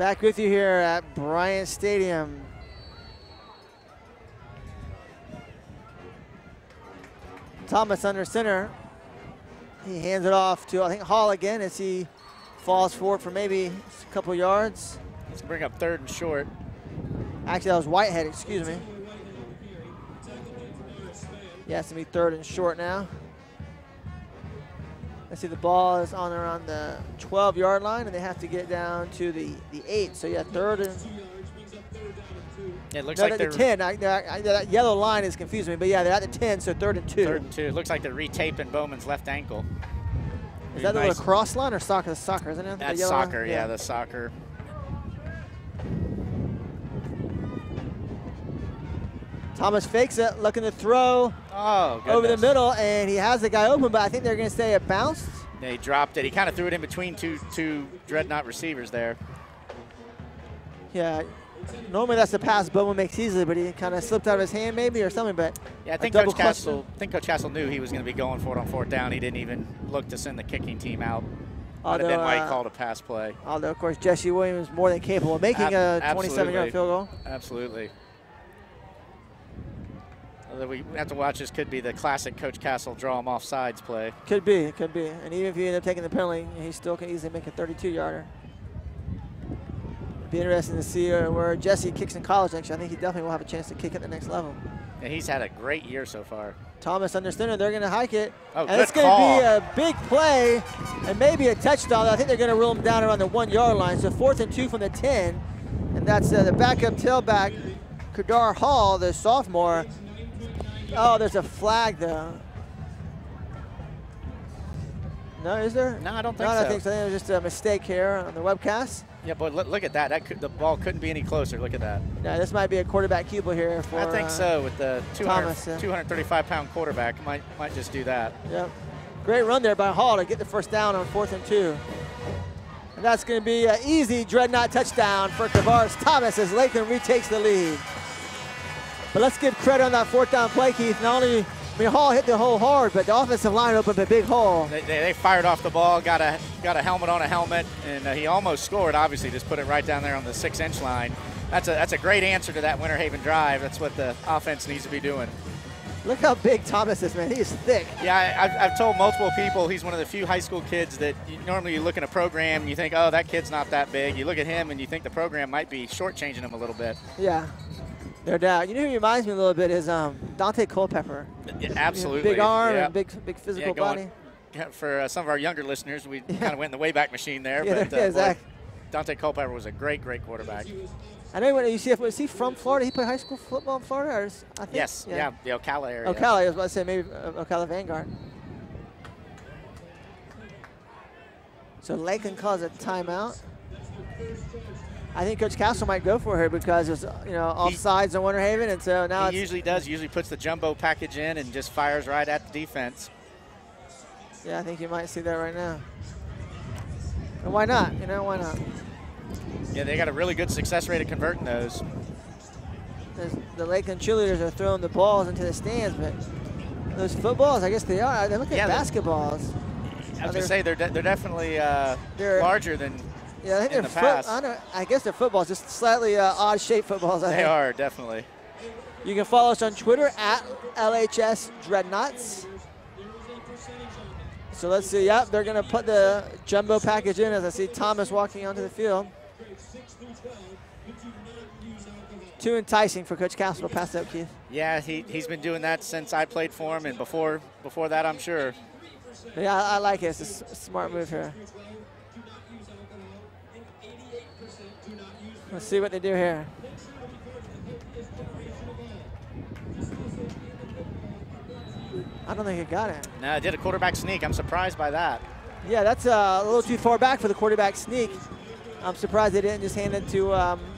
Back with you here at Bryant Stadium. Thomas under center. He hands it off to, I think, Hall again as he falls forward for maybe a couple yards. Let's bring up 3rd and short. Actually, that was Whitehead, excuse me. Yeah, it's going to be 3rd and short now. Let's see, the ball is on around the 12-yard line, and they have to get down to the 8. So, yeah, 3rd and... It looks like they're... the 10. That yellow line is confusing me, but, yeah, they're at the 10, so 3rd and 2. 3rd and 2. It looks like they're retaping Bowman's left ankle. Is that the lacrosse line or soccer? That's soccer, isn't it? That's soccer, yeah, the soccer. Thomas fakes it, looking to throw over the middle, and he has the guy open, but I think they're going to say it bounced. Yeah, he dropped it. He kind of threw it in between two Dreadnought receivers there. Yeah, normally that's the pass Bowman makes easily, but he kind of slipped out of his hand maybe or something. But yeah, I think Coach Castle knew he was going to be going for it on 4th down. He didn't even look to send the kicking team out. Might have been why he called a pass play. Although, of course, Jesse Williams is more than capable of making a 27-yard field goal. Absolutely. Although we have to watch, this could be the classic Coach Castle draw him off sides play. Could be, it could be. And even if you end up taking the penalty, he still can easily make a 32-yarder. Be interesting to see where Jesse kicks in college next year. I think he definitely will have a chance to kick at the next level. And he's had a great year so far. Thomas under center, they're going to hike it. Oh, and it's going to be a big play and maybe a touchdown. I think they're going to rule him down around the 1-yard line. So 4th and 2 from the 10. And that's the backup tailback, Kadar Hall, the sophomore. Oh, there's a flag though. No, is there? No, I don't think so. I think so. I think it was just a mistake here on the webcast. Yeah, but look at that. The ball couldn't be any closer. Look at that. Yeah, this might be a quarterback keeper here for I think so, with the Thomas, 235-pound quarterback. Might just do that. Yep. Great run there by Hall to get the 1st down on 4th and 2. And that's going to be an easy Dreadnought touchdown for Tavares Thomas as Lakeland retakes the lead. But let's give credit on that 4th down play, Keith. Not only, Hall hit the hole hard, but the offensive line opened a big hole. They fired off the ball, got a helmet on a helmet, and he almost scored, obviously, just put it right down there on the 6-inch line. That's a great answer to that Winter Haven drive. That's what the offense needs to be doing. Look how big Thomas is, man. He is thick. Yeah, I've told multiple people he's one of the few high school kids that normally you look at a program and you think, oh, that kid's not that big. You look at him and you think the program might be shortchanging him a little bit. Yeah. No doubt. You know who he reminds me a little bit is Dante Culpepper. Yeah, absolutely. Big arm and big physical body. For some of our younger listeners, we kind of went in the Wayback Machine there. Yeah, but exactly. Dante Culpepper was a great quarterback. I know when UCF, was he from Florida? He played high school football in Florida? Or I think, yes, yeah, the Ocala area. Ocala, I was about to say maybe Ocala Vanguard. So Lakeland calls a timeout. I think Coach Castle might go for her because it's offsides on Winter Haven, and so now he usually does. Usually puts the jumbo package in and just fires right at the defense. Yeah, I think you might see that right now. And why not? Why not? Yeah, they got a really good success rate of converting those. The Lakeland cheerleaders are throwing the balls into the stands, but those footballs, I guess they are. They look like basketballs. I was going to say they're definitely larger than. Yeah, I think they're I guess they're footballs, just slightly odd-shaped footballs. They are, definitely. You can follow us on Twitter at LHS Dreadnoughts. So let's see. Yep, they're going to put the jumbo package in as I see Thomas walking onto the field. Too enticing for Coach Castle to pass up, Keith. Yeah, he's been doing that since I played for him, and before that, I'm sure. Yeah, I like it. It's a smart move here. Let's see what they do here. I don't think it got it. No, it did a quarterback sneak. I'm surprised by that. Yeah, that's a little too far back for the quarterback sneak. I'm surprised they didn't just hand it to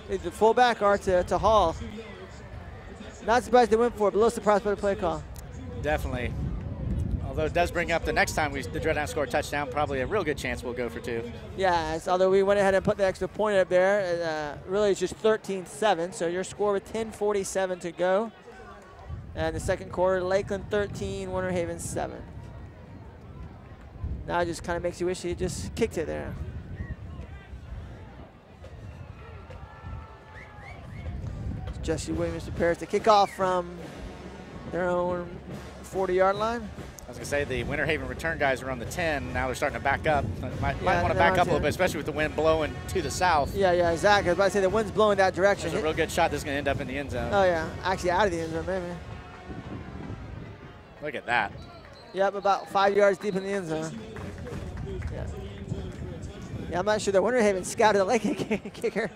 the fullback or to Hall. Not surprised they went for it, but a little surprised by the play call. Definitely. Although it does bring up the next time the Dreadnoughts score a touchdown, probably a real good chance we'll go for 2. Yeah, although we went ahead and put the extra point up there. Really, it's just 13-7, so your score with 10:47 to go. And the second quarter, Lakeland 13, Winter Haven 7. Now it just kind of makes you wish you just kicked it there. Jesse Williams prepares to kick off from their own 40-yard line. I was going to say the Winter Haven return guys are on the 10. Now they're starting to back up. Might want to they're back on up a 10. little bit, especially with the wind blowing to the south. Yeah, exactly. I was about to say the wind's blowing that direction. There's a real good shot that's going to end up in the end zone. Oh, yeah. Actually, out of the end zone, maybe. Look at that. Yep, about 5 yards deep in the end zone. Yeah, I'm not sure that Winter Haven scouted the Lakeland kicker.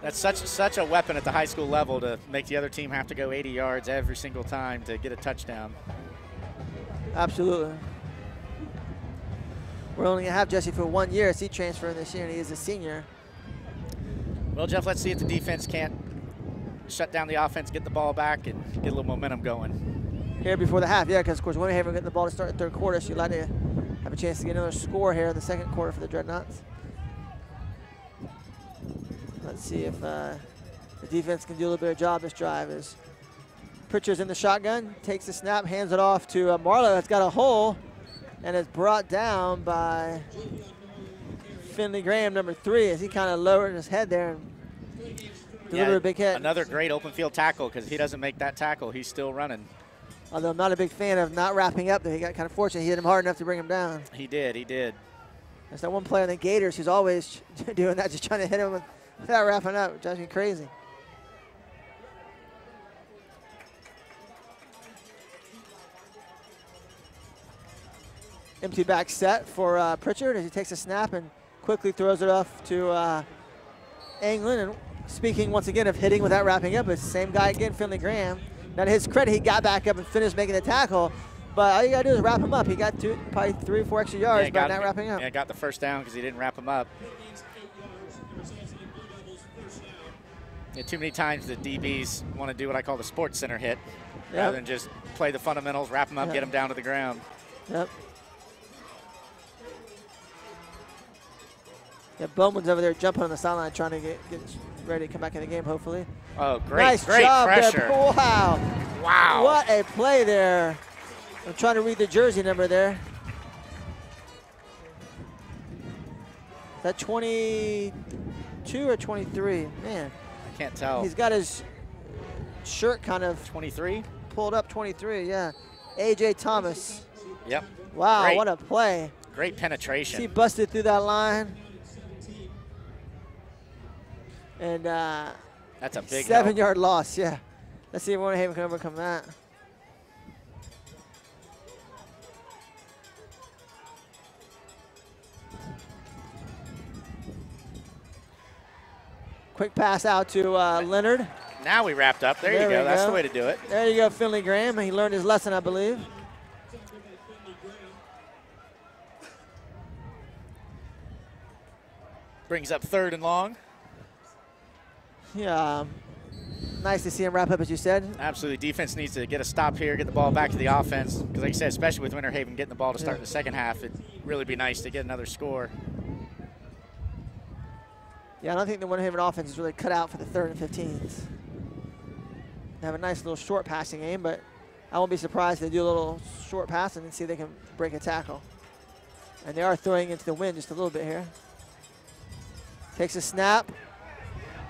That's such a weapon at the high school level to make the other team have to go 80 yards every single time to get a touchdown. Absolutely. We're only going to have Jesse for 1 year as he transferred this year, and he is a senior. Well, Jeff, let's see if the defense can't shut down the offense, get the ball back, and get a little momentum going. Here before the half, yeah, because, of course, Winter Haven getting the ball to start the third quarter, so you'd like to have a chance to get another score here in the second quarter for the Dreadnoughts. Let's see if the defense can do a little bit of job this drive. As Pritchard's in the shotgun, takes the snap, hands it off to Marlowe. That's got a hole, and it's brought down by Finley Graham, number 3, as he kind of lowered his head there and delivered a big hit. Another great open field tackle, because he doesn't make that tackle, he's still running. Although I'm not a big fan of not wrapping up there. He got kind of fortunate. He hit him hard enough to bring him down. He did. There's that one player in the Gators who's always doing that, just trying to hit him without wrapping up. It drives me crazy. Empty back set for Pritchard as he takes a snap and quickly throws it off to England. And speaking once again of hitting without wrapping up, it's the same guy again, Finley Graham. Now, to his credit, he got back up and finished making the tackle, but all you got to do is wrap him up. He got probably 3 or 4 extra yards by not wrapping up. Yeah, got the first down because he didn't wrap him up. Yeah, too many times the DBs want to do what I call the sports center hit, rather than just play the fundamentals, wrap him up, get him down to the ground. Yep. Yeah, Bowman's over there jumping on the sideline trying to get ready to come back in the game, hopefully. Oh, great, nice great job pressure. There. Wow. Wow. What a play there. I'm trying to read the jersey number there. Is that 22 or 23? Man. I can't tell. He's got his shirt kind of 23? Pulled up, 23, yeah. A.J. Thomas. Yep. Wow, great. What a play. Great penetration. He busted through that line. And that's a big 7-yard loss, yeah. Let's see if Winter Haven can overcome that. Quick pass out to Leonard. Now we wrapped up. There you go. That's the way to do it. There you go, Finley Graham. He learned his lesson, I believe. Brings up 3rd and long. Yeah, nice to see him wrap up, as you said. Absolutely. Defense needs to get a stop here, get the ball back to the offense. Because like you said, especially with Winter Haven getting the ball to start the second half, it'd really be nice to get another score. Yeah, I don't think the Winter Haven offense is really cut out for the 3rd and 15s. They have a nice little short passing game, but I won't be surprised if they do a little short passing and see if they can break a tackle. And they are throwing into the wind just a little bit here. Takes a snap.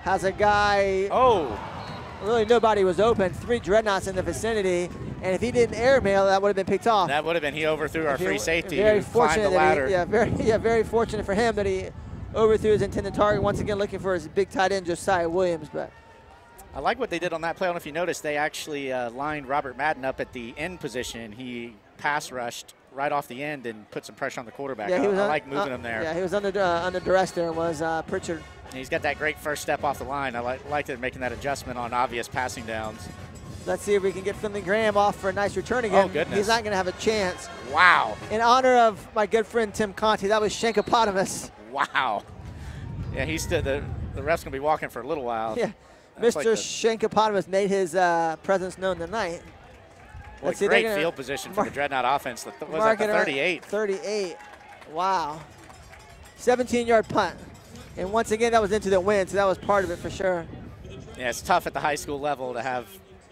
Has a guy. Oh. Really nobody was open. 3 Dreadnoughts in the vicinity. And if he didn't airmail, that would have been picked off. That would have been. He overthrew our free safety. Very who climbed fortunate the ladder. very fortunate for him that he overthrew his intended target. Once again, looking for his big tight end, Josiah Williams. But I like what they did on that play. I don't know if you noticed, they actually lined Robert Madden up at the end position. He pass rushed right off the end and put some pressure on the quarterback. Yeah, I like moving him there. Yeah, he was under duress there, was Pritchard. And he's got that great first step off the line. I like that making that adjustment on obvious passing downs. Let's see if we can get Finley Graham off for a nice return again. Oh, goodness. He's not going to have a chance. Wow. In honor of my good friend Tim Conti, that was Shankopotamus. Wow. Yeah, he's still, the ref's going to be walking for a little while. Yeah. That's Mr. Shankopotamus made his presence known tonight. What a great field position for the Dreadnought offense. Was that the 38? 38. Wow. 17-yard punt. And once again, that was into the wind, so that was part of it for sure. Yeah, it's tough at the high school level to have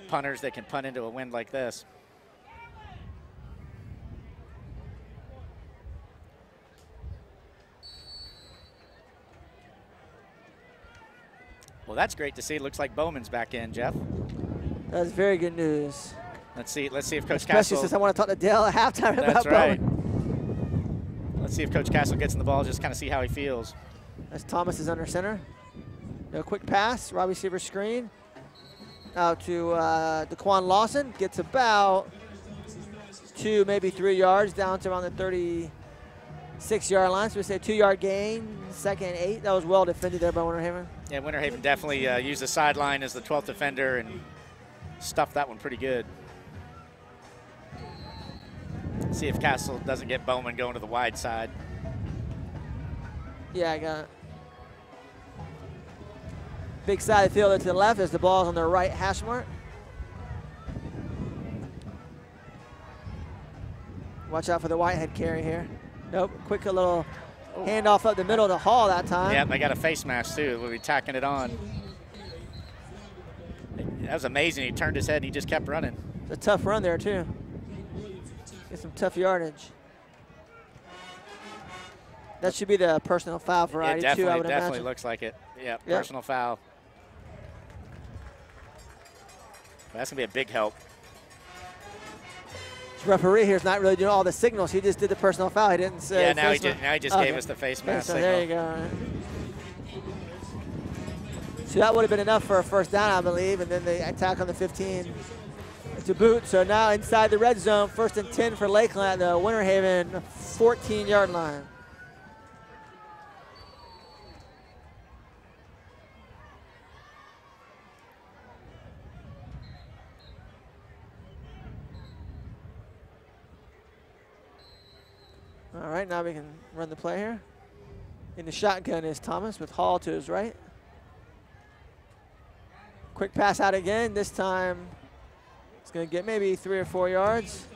punters that can punt into a wind like this. Well, that's great to see. Looks like Bowman's back in, Jeff. That's very good news. Let's see if Coach Especially Castle. since I want to talk to Dale at halftime about That's right. Bowman. Let's see if Coach Castle gets in the ball, just kind of see how he feels. As Thomas is under center. No quick pass, wide receiver screen. Out to Daquan Lawson. Gets about 2, maybe 3 yards, down to around the 36-yard line. So we say 2-yard gain, 2nd and 8. That was well defended there by Winter Haven. Yeah, Winter Haven definitely used the sideline as the 12th defender and stuffed that one pretty good. See if Castle doesn't get Bowman going to the wide side. Yeah, I got it. Big side of the field to the left as the ball's on the right hash mark. Watch out for the Whitehead carry here. Nope, quick little handoff up the middle to Hall that time. Yeah, they got a face mask too. We'll be tacking it on. That was amazing. He turned his head and he just kept running. It's a tough run there too. Get some tough yardage. That should be the personal foul variety too, I would imagine. It definitely looks like it. Yeah, yep. Personal foul. That's going to be a big help. This referee here is not really doing all the signals. He just did the personal foul. He didn't say. Yeah, now he just gave us the face mask so signal. there you go. So that would have been enough for a first down, I believe, and then the attack on the 15 to boot. So now inside the red zone, 1st and 10 for Lakeland at the Winter Haven 14-yard line. All right, now we can run the play here. In the shotgun is Thomas with Hall to his right. Quick pass out again. This time it's going to get maybe 3 or 4 yards.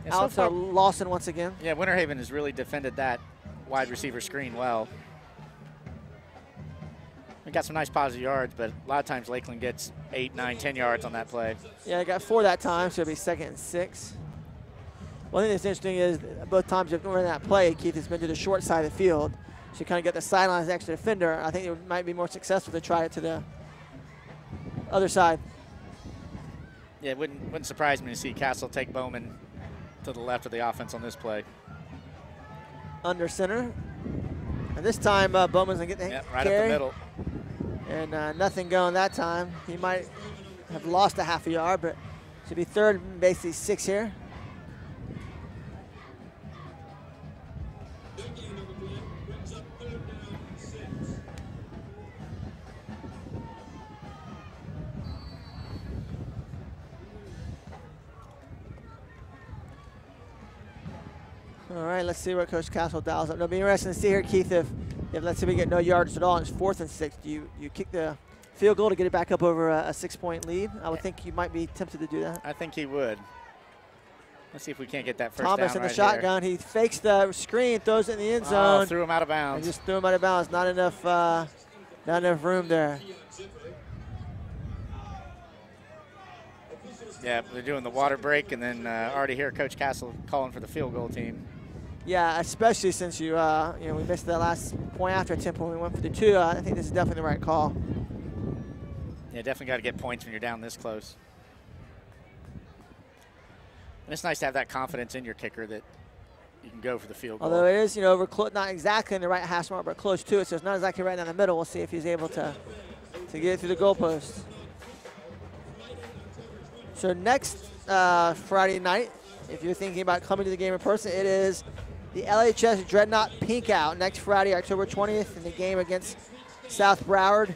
Yeah, out to Lawson once again. Yeah, Winter Haven has really defended that wide receiver screen well. We got some nice positive yards, but a lot of times Lakeland gets 8, 9, 10 yards on that play. Yeah, I got 4 that time, so it'll be 2nd and 6. One thing that's interesting is both times you've run that play, Keith has been to the short side of the field. So you kind of get the sideline as an extra defender. I think it might be more successful to try it to the other side. Yeah, it wouldn't surprise me to see Castle take Bowman to the left of the offense on this play. Under center. And this time Bowman's going to get the right carry. up the middle. And nothing going that time. He might have lost a half a yard, but should be 3rd and basically 6 here. All right, let's see what Coach Castle dials up. It'll be interesting to see here, Keith, if let's say we get no yards at all and it's 4th and 6, do you kick the field goal to get it back up over a 6-point lead? I would think you might be tempted to do that. I think he would. Let's see if we can't get that first down Thomas in the right shotgun. here. He fakes the screen, throws it in the end zone. Threw him out of bounds. And just threw him out of bounds. Not enough room there. Yeah, they're doing the water break, and then already hear Coach Castle calling for the field goal team. Yeah, especially since we missed that last point after attempt when we went for the 2. I think this is definitely the right call. Yeah, definitely got to get points when you're down this close. And it's nice to have that confidence in your kicker that you can go for the field goal. Although it is, not exactly in the right hash mark, but close to it, so it's not exactly right down the middle. We'll see if he's able to get it through the goalpost. So next Friday night, if you're thinking about coming to the game in person, it is the LHS Dreadnought Pink Out next Friday, October 20th, in the game against South Broward.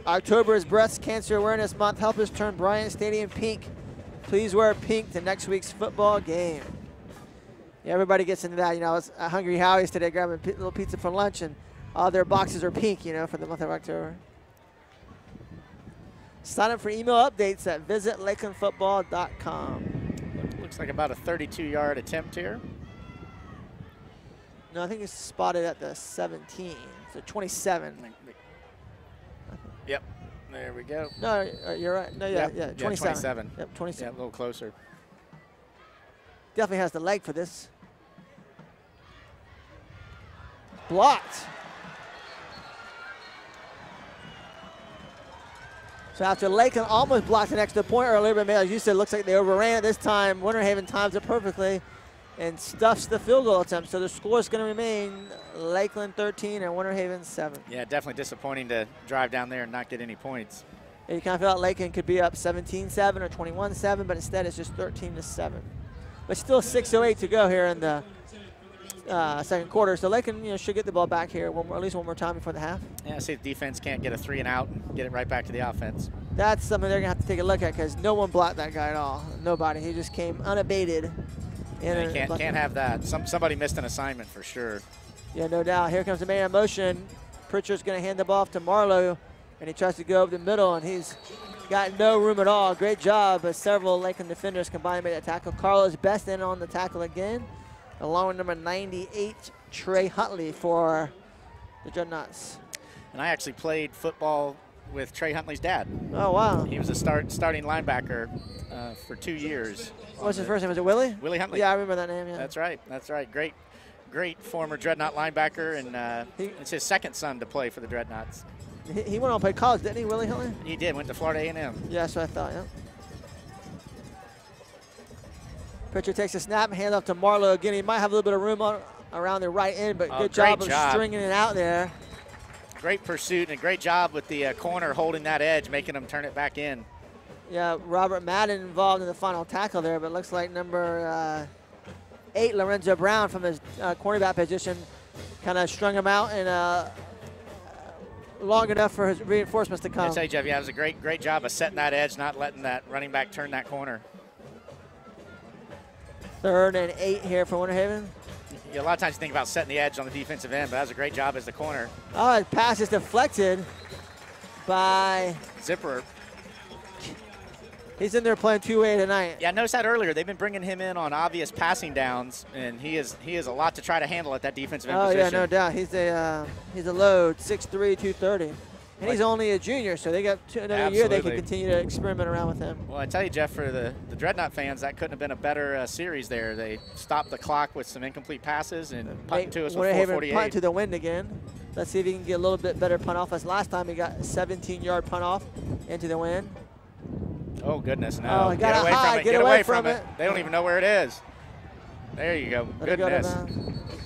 October is Breast Cancer Awareness Month. Help us turn Bryant Stadium pink. Please wear pink to next week's football game. Yeah, everybody gets into that. I was at Hungry Howie's today grabbing a little pizza for lunch, and all their boxes are pink, for the month of October. Sign up for email updates at visitlakelandfootball.com. Looks like about a 32-yard attempt here. No, I think it's spotted at the 17, so 27. Yep, there we go. No, you're right. No, yeah, 27. 27. Yep, 27. Yeah, a little closer. Definitely has the leg for this. Blocked. So after Lakeland almost blocked an extra point earlier, but as you said, it looks like they overran it this time. Winter Haven times it perfectly and stuffs the field goal attempt. So the score is going to remain Lakeland 13 and Winter Haven 7. Yeah, definitely disappointing to drive down there and not get any points. Yeah, you kind of feel like Lakeland could be up 17-7 or 21-7, but instead it's just 13-7. But still 6:08 to go here in the second quarter. So Lakeland, should get the ball back here at least one more time before the half. Yeah, see if the defense can't get a 3 and out and get it right back to the offense. That's something they're going to have to take a look at because no one blocked that guy at all. Nobody. He just came unabated. Yeah, can't have that. Somebody missed an assignment for sure. Yeah, no doubt. Here comes the man in motion. Pritchard's going to hand the ball off to Marlowe, and he tries to go up the middle, and he's got no room at all. Great job, but several Lakeland defenders combined to make that tackle. Carlos Best in on the tackle again, along with number 98, Trey Huntley for the Dreadnoughts. And I actually played football with Trey Huntley's dad. Oh, wow. He was a starting linebacker for 2 years. What's his first name? Was it Willie? Willie Huntley. Yeah, I remember that name, yeah. That's right. That's right. Great former Dreadnought linebacker, and it's his second son to play for the Dreadnoughts. He went on to play college, didn't he, Willie Huntley? He did. Went to Florida A&M. Yeah, that's what I thought, yeah. Pritchard takes a snap and hand off to Marlowe again. He might have a little bit of room around the right end, but good job of stringing it out there. Great pursuit and a great job with the corner holding that edge, making him turn it back in. Yeah, Robert Madden involved in the final tackle there, but it looks like number 8, Lorenzo Brown, from his cornerback position, kind of strung him out and long enough for his reinforcements to come. I tell you, Jeff, yeah, it was a great job of setting that edge, not letting that running back turn that corner. 3rd and 8 here for Winter Haven. Yeah, a lot of times you think about setting the edge on the defensive end, but that was a great job as the corner. Oh, the pass is deflected by Zipper. He's in there playing two-way tonight. Yeah, I noticed that earlier. They've been bringing him in on obvious passing downs, and he is a lot to try to handle at that defensive end position. Oh, yeah, no doubt. He's a load, 6'3", 230. And he's only a junior, so they got another year they can continue to experiment around with him. Well, I tell you, Jeff, for the Dreadnought fans, that couldn't have been a better series there. They stopped the clock with some incomplete passes and punting to us with 4:48. Punt to the wind again. Let's see if he can get a little bit better punt off. As last time he got a 17-yard punt off into the wind. Oh, goodness, no. Oh, get away from it. Get away from it. They don't even know where it is. There you go. Goodness.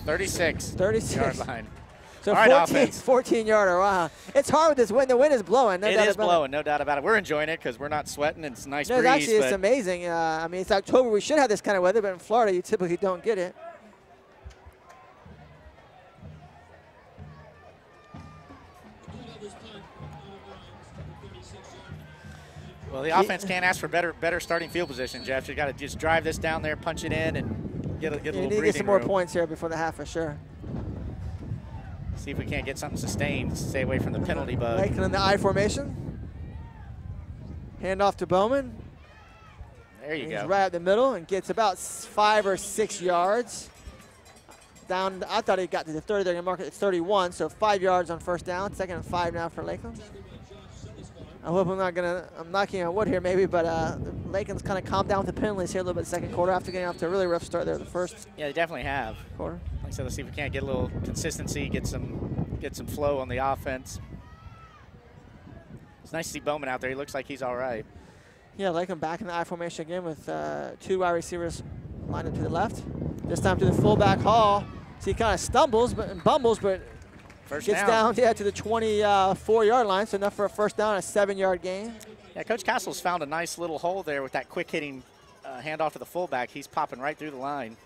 36. 36. Yard line. So all right, 14-yarder, wow. It's hard with this wind. The wind is blowing. It is blowing, no doubt about it. We're enjoying it because we're not sweating. It's a nice breeze. Actually, it's amazing. I mean, it's October. We should have this kind of weather, but in Florida, you typically don't get it. Well, the offense can't ask for better starting field position, Jeff. You got to just drive this down there, punch it in, and get a little breathing room. You need to get some more points here before the half for sure. See if we can't get something sustained. Stay away from the penalty bug. Lakeland in the I formation. Hand off to Bowman. There you go. He's right up the middle and gets about 5 or 6 yards. Down, I thought he got to the 30. They're going to mark it at 31, so 5 yards on first down. 2nd and 5 now for Lakeland. I hope I'm knocking on wood here maybe, but Lakeland's kind of calmed down with the penalties here a little bit second quarter after getting off to a really rough start there the first. Yeah, they definitely have. Quarter. Like I said, let's see if we can't get a little consistency, get some flow on the offense. It's nice to see Bowman out there. He looks like he's all right. Yeah, Lakeland back in the I formation again with 2 wide receivers lined up to the left. This time to the fullback Hall. So he kind of stumbles and bumbles, but gets down to the 24-yard line, so enough for a first down, a 7-yard gain. Yeah, Coach Castle's found a nice little hole there with that quick-hitting handoff to the fullback. He's popping right through the line.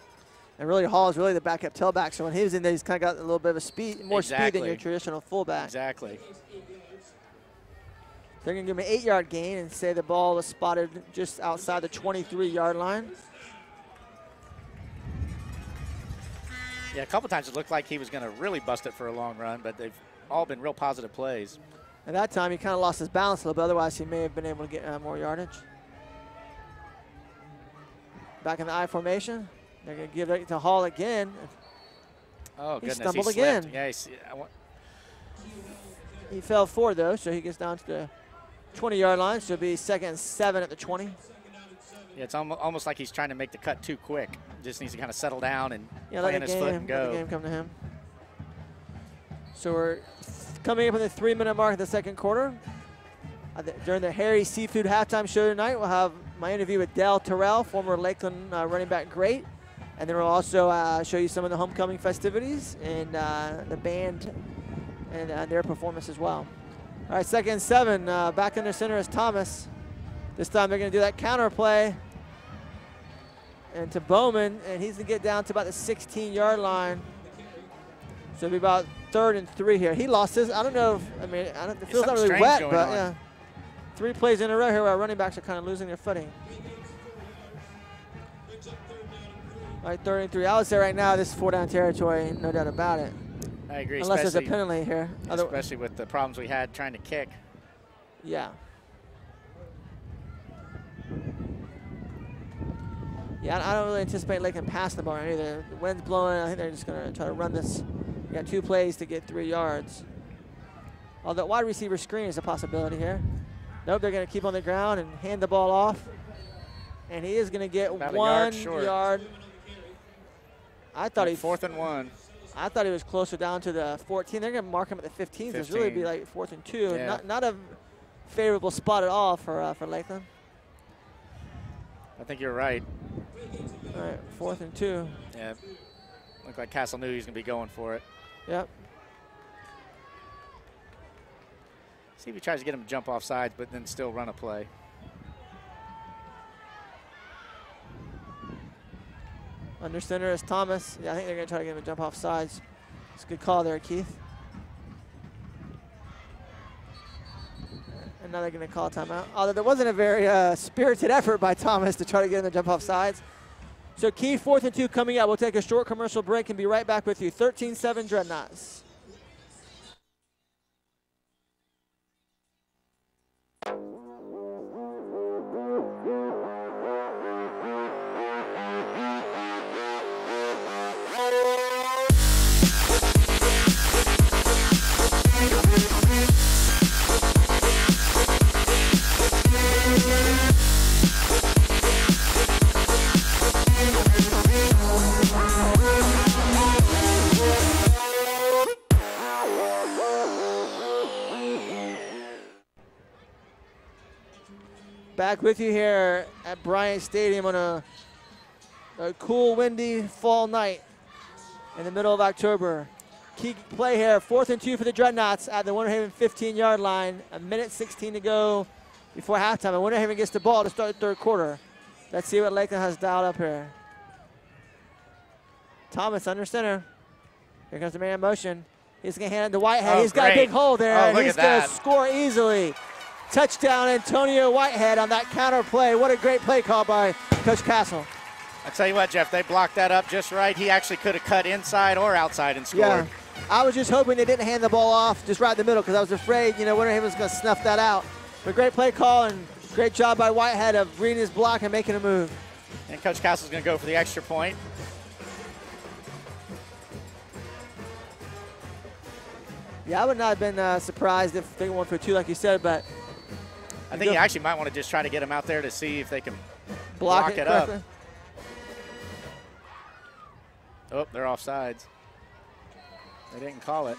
And really, Hall is really the backup tailback, so when he was in there, he's kind of got a little bit of a speed, more speed than your traditional fullback. Exactly. They're going to give him an 8-yard gain and say the ball was spotted just outside the 23-yard line. Yeah, a couple times it looked like he was going to really bust it for a long run, but they've all been real positive plays. At that time, he kind of lost his balance a little bit. Otherwise, he may have been able to get more yardage. Back in the I formation. They're going to give it to Hall again. Oh, he goodness. Stumbled again. Yeah, he fell forward, though, so he gets down to the 20-yard line. So it'll be 2nd and 7 at the 20. Yeah, it's almost like he's trying to make the cut too quick. Just needs to kind of settle down and plant his foot and go. Let the game come to him. So we're coming up on the 3-minute mark of the second quarter. During the Harry Seafood halftime show tonight, we'll have my interview with Dale Terrell, former Lakeland running back great. And then we'll also show you some of the homecoming festivities and the band and their performance as well. All right, 2nd and 7. Back in the center is Thomas. This time they're going to do that counter play. And to Bowman, and he's going to get down to about the 16-yard line. So it'll be about 3rd and 3 here. He lost his, I don't know if, I mean, it feels not really wet, but yeah. 3 plays in a row here where our running backs are kind of losing their footing. All right, 3rd and 3. I would say right now this is 4-down territory, no doubt about it. I agree. Unless there's a penalty here. Especially with the problems we had trying to kick. Yeah. Yeah, I don't really anticipate Lakeland passing the ball either. The wind's blowing. I think they're just going to try to run this. We got 2 plays to get 3 yards. Although wide receiver screen is a possibility here. Nope, they're going to keep on the ground and hand the ball off. And he is going to get about 1 yard. yard. I thought he 4th and 1. I thought he was closer down to the 14. They're going to mark him at the 15. It's really be like 4th and 2. Yeah. Not a favorable spot at all for Lakeland. I think you're right. All right, 4th and 2. Yeah, looked like Castle knew he was going to be going for it. Yep. See if he tries to get him to jump off sides, but then still run a play. Under center is Thomas. Yeah, I think they're going to try to get him to jump off sides. It's a good call there, Keith. And now they're going to call a timeout. Although there wasn't a very spirited effort by Thomas to try to get him to jump off sides. So Keith, 4th and 2 coming up. We'll take a short commercial break and be right back with you. 13-7 Dreadnoughts. Back with you here at Bryant Stadium on a cool, windy fall night in the middle of October. Key play here, 4th and 2 for the Dreadnoughts at the Winter Haven 15-yard line. 1:16 to go before halftime. And Winter Haven gets the ball to start the 3rd quarter. Let's see what Lakeland has dialed up here. Thomas under center. Here comes the man in motion. He's going to hand it to Whitehead. He's got a big hole there. Oh, He's going to score easily. Touchdown, Antonio Whitehead on that counter play. What a great play call by Coach Castle. I tell you what, Jeff, they blocked that up just right. He actually could have cut inside or outside and scored. Yeah, I was just hoping they didn't hand the ball off just right in the middle because I was afraid, Winter Haven was going to snuff that out. But great play call and great job by Whitehead of reading his block and making a move. And Coach Castle's going to go for the extra point. Yeah, I would not have been surprised if they went for 2 like you said, but I think you actually might want to just try to get him out there to see if they can block it correctly. up. Oh, they're offsides. They didn't call it.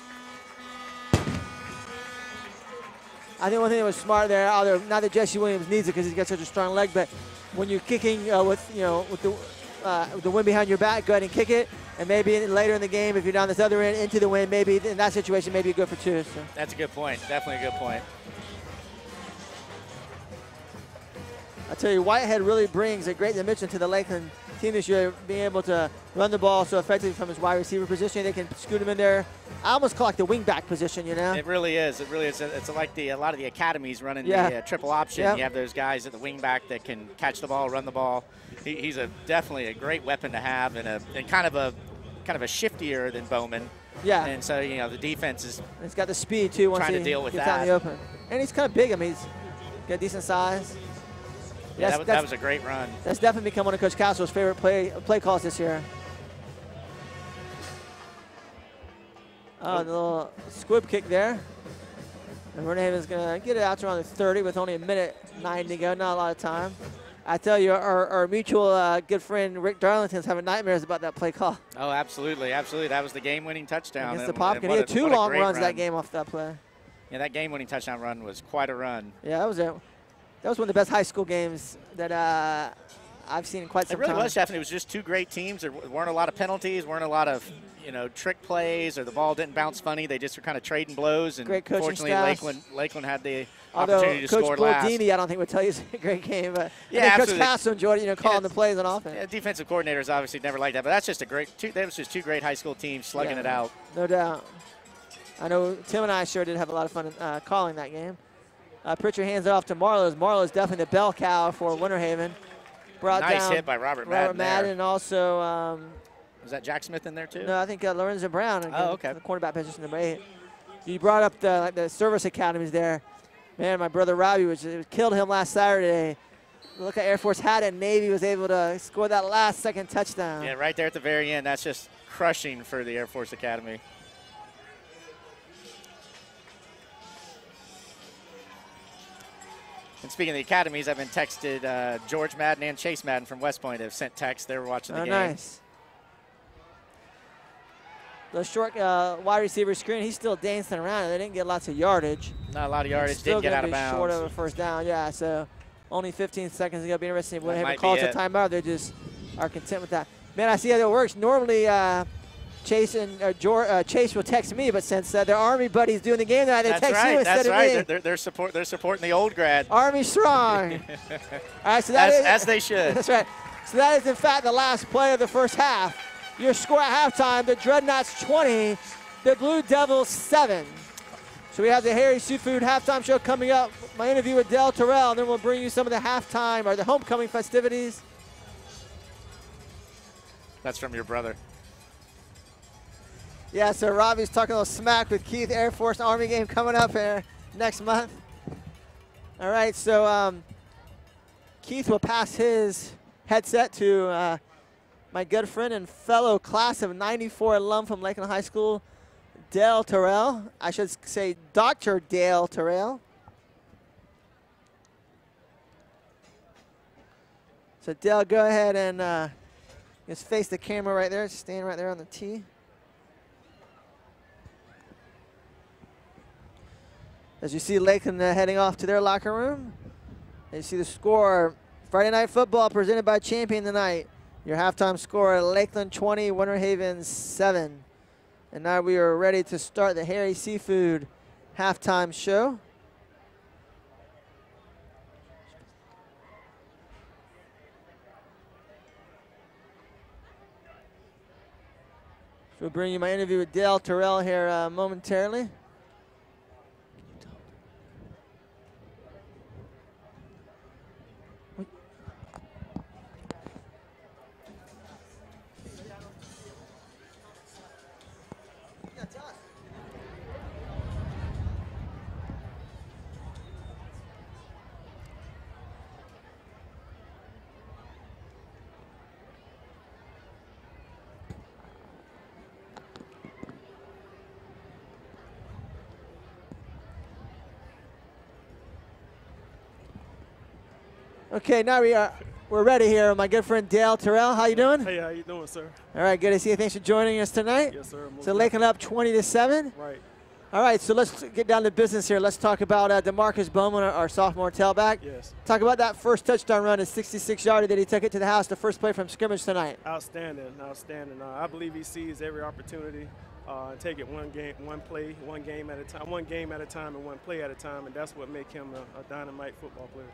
I think one thing that was smart there, not that Jesse Williams needs it because he's got such a strong leg, but when you're kicking with the wind behind your back, go ahead and kick it. And maybe later in the game, if you're down this other end into the wind, maybe in that situation, maybe good for 2. So. That's a good point. Definitely a good point. I tell you, Whitehead really brings a great dimension to the Lakeland team this year, being able to run the ball so effectively from his wide receiver position. They can scoot him in there. I almost call it the wing back position, It really is. It really is. It's like a lot of the academies running the triple option. Yep. You have those guys at the wing back that can catch the ball, run the ball. He's definitely a great weapon to have, and kind of a shiftier than Bowman. Yeah. And so the defense is. He's got the speed too. Once trying he to deal with gets that. out in the open, and he's kind of big. I mean, he's got decent size. Yeah, that was a great run. That's definitely become one of Coach Castle's favorite play calls this year. Oh, the little squib kick there. And Winter Haven's going to get it out to around the 30 with only 1:09 to go. Not a lot of time. I tell you, our mutual good friend Rick Darlington's having nightmares about that play call. Oh, absolutely, absolutely. That was the game-winning touchdown. Against the Popkin. He had 2 long runs that game off that play. Yeah, that game-winning touchdown run was quite a run. Yeah, that was one of the best high school games that I've seen in quite some time. It really was, Jeff, and it was just two great teams. There weren't a lot of penalties, weren't a lot of trick plays, or the ball didn't bounce funny. They just were kind of trading blows. And great coaching fortunately, Lakeland had the opportunity to score last. Coach Buldini, I don't think would tell you it's a great game, but yeah, Coach Castro enjoyed it, calling the plays on offense. Yeah, defensive coordinators obviously never liked that, but that's just that was just two great high school teams slugging it out. No doubt. I know Tim and I sure did have a lot of fun calling that game. Pritchard hands it off to Marlowe's. Marlowe's definitely the bell cow for Winter Haven. Nice hit by Robert Madden. And also. Was that Jack Smith in there too? No, I think Lorenzo Brown. Again, okay. The cornerback position, number 8. You brought up the service academies there. Man, my brother Robbie killed him last Saturday. Look at Air Force had it. Navy was able to score that last-second touchdown. Yeah, right there at the very end. That's just crushing for the Air Force Academy. And speaking of the academies, I've been texted George Madden and Chase Madden from West Point have sent texts. They were watching the game. Nice. The short wide receiver screen, he's still dancing around. They didn't get lots of yardage. Not a lot of yardage. Didn't get out of bounds. Short of a first down, yeah. So only 15 seconds ago. Be interesting if Winter Haven calls a timeout. They just are content with that. Man, I see how that works. Normally, Chase will text me, but since their Army buddies doing the game tonight, they text you instead of me. They're supporting the old grad. Army strong. All right, so as they should. That's right. So that is in fact the last play of the first half. Your score at halftime: the Dreadnoughts 20, the Blue Devils 7. So we have the Harry Seafood halftime show coming up. My interview with Dale Terrell, and then we'll bring you some of the halftime or the homecoming festivities. That's from your brother. Yeah, so Robbie's talking a little smack with Keith. Air Force Army game coming up here next month. All right, so Keith will pass his headset to my good friend and fellow class of '94 alum from Lakeland High School, Dale Terrell. I should say Dr. Dale Terrell. So Dale, go ahead and just face the camera right there. Stand right there on the tee. As you see Lakeland heading off to their locker room. And you see the score. Friday Night Football presented by Champion tonight. Your halftime score, Lakeland 20, Winter Haven 7. And now we are ready to start the Harry Seafood halftime show. So we'll bring you my interview with Dale Terrell here momentarily. Okay, now we're ready here. My good friend Dale Terrell, how you doing? Hey, how you doing, sir? All right, good to see you. Thanks for joining us tonight. Yes, sir. So Lakeland up 20-7. Right. All right, so let's get down to business here. Let's talk about DeMarcus Bowman, our sophomore tailback. Yes. Talk about that first touchdown run, a 66-yarder that he took it to the house, the first play from scrimmage tonight. Outstanding, outstanding. I believe he sees every opportunity. Take it one game at a time, and one play at a time, and that's what makes him a dynamite football player.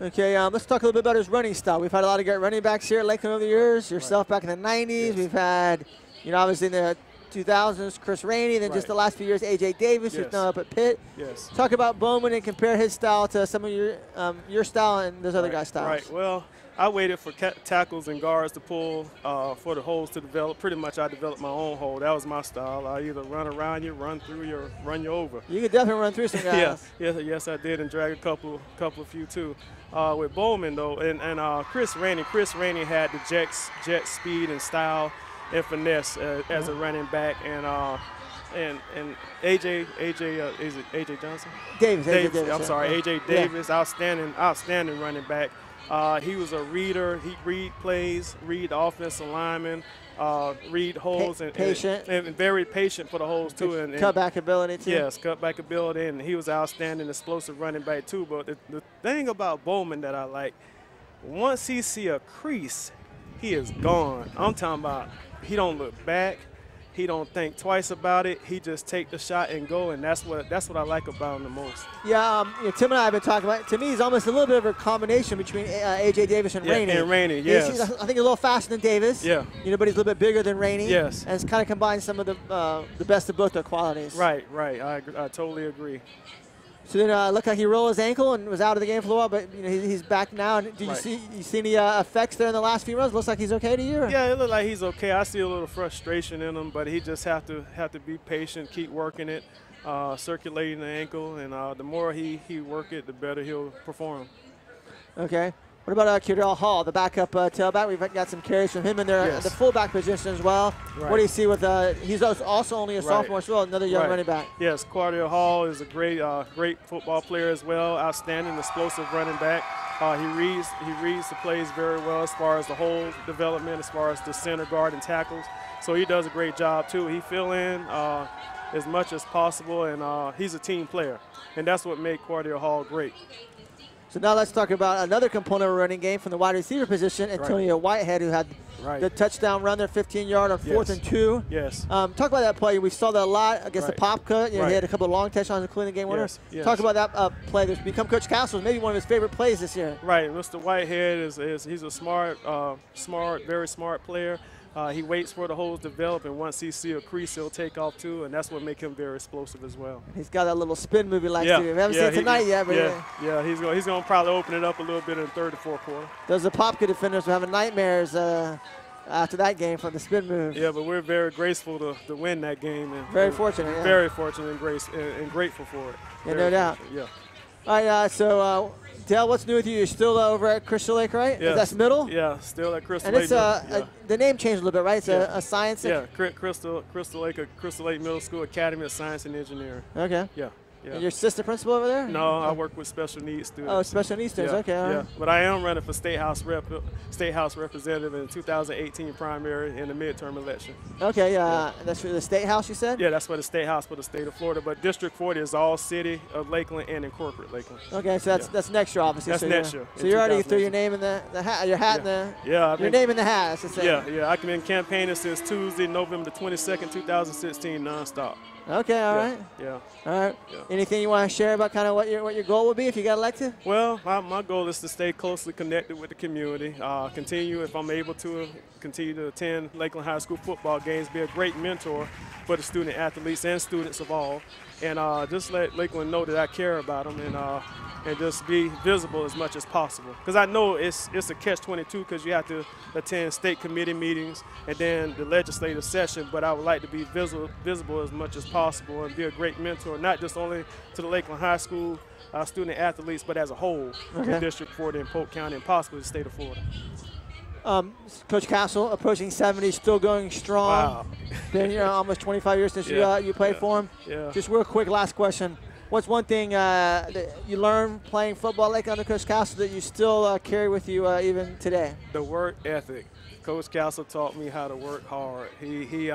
Okay, let's talk a little bit about his running style. We've had a lot of great running backs here at Lakeland over the years. Yourself back in the 90s. Yes. We've had, obviously in the 2000s, Chris Rainey. Then just the last few years, A.J. Davis, who's now up at Pitt. Yes. Talk about Bowman and compare his style to some of your style and those other guys' styles. Right. Well, I waited for tackles and guards to pull for the holes to develop. Pretty much I developed my own hole. That was my style. I either run around you, run through you, or run you over. You could definitely run through some guys. Yes, I did, and drag a few too. With Bowman though, and Chris Rainey had the jet speed and style and finesse as a running back, and AJ is it AJ Johnson? Davis. I'm sorry, AJ Davis, outstanding running back. He was a reader. He read plays, read the offensive lineman, read holes and patient. And very patient for the holes too. And cutback ability too. Yes, cutback ability, and he was outstanding, explosive running back too. But the thing about Bowman that I like, once he see a crease, he is gone. I'm talking about he don't look back. He don't think twice about it. He just take the shot and go, and that's what I like about him the most. Yeah, Tim and I have been talking about. To me, he's almost a little bit of a combination between A.J. Davis and Rainey. And Rainey, yes. I think he's a little faster than Davis. Yeah. But he's a little bit bigger than Rainey. Yes. And it's kind of combined some of the best of both their qualities. Right. I totally agree. So then looked like he rolled his ankle and was out of the game for a while, but he's back now. And did you see any effects there in the last few runs? Looks like he's okay to you? Yeah, it looks like he's okay. I see a little frustration in him, but he just have to be patient, keep working it, circulating the ankle, and the more he work it, the better he'll perform. Okay. What about Kudell Hall, the backup tailback? We've got some carries from him in there at the fullback position as well. Right. What do you see with he's also only a sophomore as well, another young running back. Yes, Kudell Hall is a great football player as well, outstanding, explosive running back. He reads the plays very well as far as the whole development, as far as the center guard and tackles. So he does a great job too. He fill in as much as possible, and he's a team player, and that's what made Kudell Hall great. So now let's talk about another component of running game from the wide receiver position, Antonio Whitehead, who had the touchdown run there, 15-yard on 4th and 2. Yes. Talk about that play. We saw that a lot against the pop cut. He had a couple of long touchdowns, including the game winner. Yes. Talk about that play that's become Coach Castle's maybe one of his favorite plays this year. Right. Mr. Whitehead he's a smart, very smart player. He waits for the holes to develop, and once he see a crease, he'll take off too, and that's what makes him very explosive as well. He's got that little spin move he likes to do. We haven't seen it tonight yet, but he's going to probably open it up a little bit in the third or fourth quarter. Those Apopka defenders were having nightmares after that game from the spin move. Yeah, but we're very graceful to win that game. And very fortunate. Yeah. Very fortunate and grateful for it. Yeah, no doubt. Yeah. All right, so Dale, what's new with you? You're still over at Crystal Lake, right? Yeah. That's middle? Yeah, still at Crystal Lake. And it's the name changed a little bit, right? It's a science. Yeah, Crystal Lake Middle School Academy of Science and Engineering. Okay. Yeah. And your assistant principal over there? No, I work with special needs students. Oh, special needs students. Okay. All right. But I am running for State House representative in 2018 primary in the midterm election. Okay. That's for the State House, you said? Yeah, that's for the State House for the state of Florida. But District 40 is all city of Lakeland and in corporate Lakeland. Okay, so that's next year, obviously. That's next year. So you already threw your name in the hat, your hat in the. Yeah. Your name in the hat. Yeah. I've been campaigning since Tuesday, November the 22nd, 2016, nonstop. Okay, all right. Yeah. All right. Yeah. Anything you want to share about kind of what your goal would be if you got elected? Well, my goal is to stay closely connected with the community, continue, if I'm able to, continue to attend Lakeland High School football games, be a great mentor for the student athletes and students of all, and just let Lakeland know that I care about them and just be visible as much as possible. Because I know it's a catch-22 because you have to attend state committee meetings and then the legislative session, but I would like to be visible as much as possible and be a great mentor, not just only to the Lakeland High School student athletes, but as a whole in District 40 and Polk County and possibly the state of Florida. Coach Castle, approaching 70, still going strong. Wow. Been almost 25 years since you played for him. Yeah. Just real quick, last question. What's one thing that you learned playing football like under Coach Castle that you still carry with you even today? The work ethic. Coach Castle taught me how to work hard. He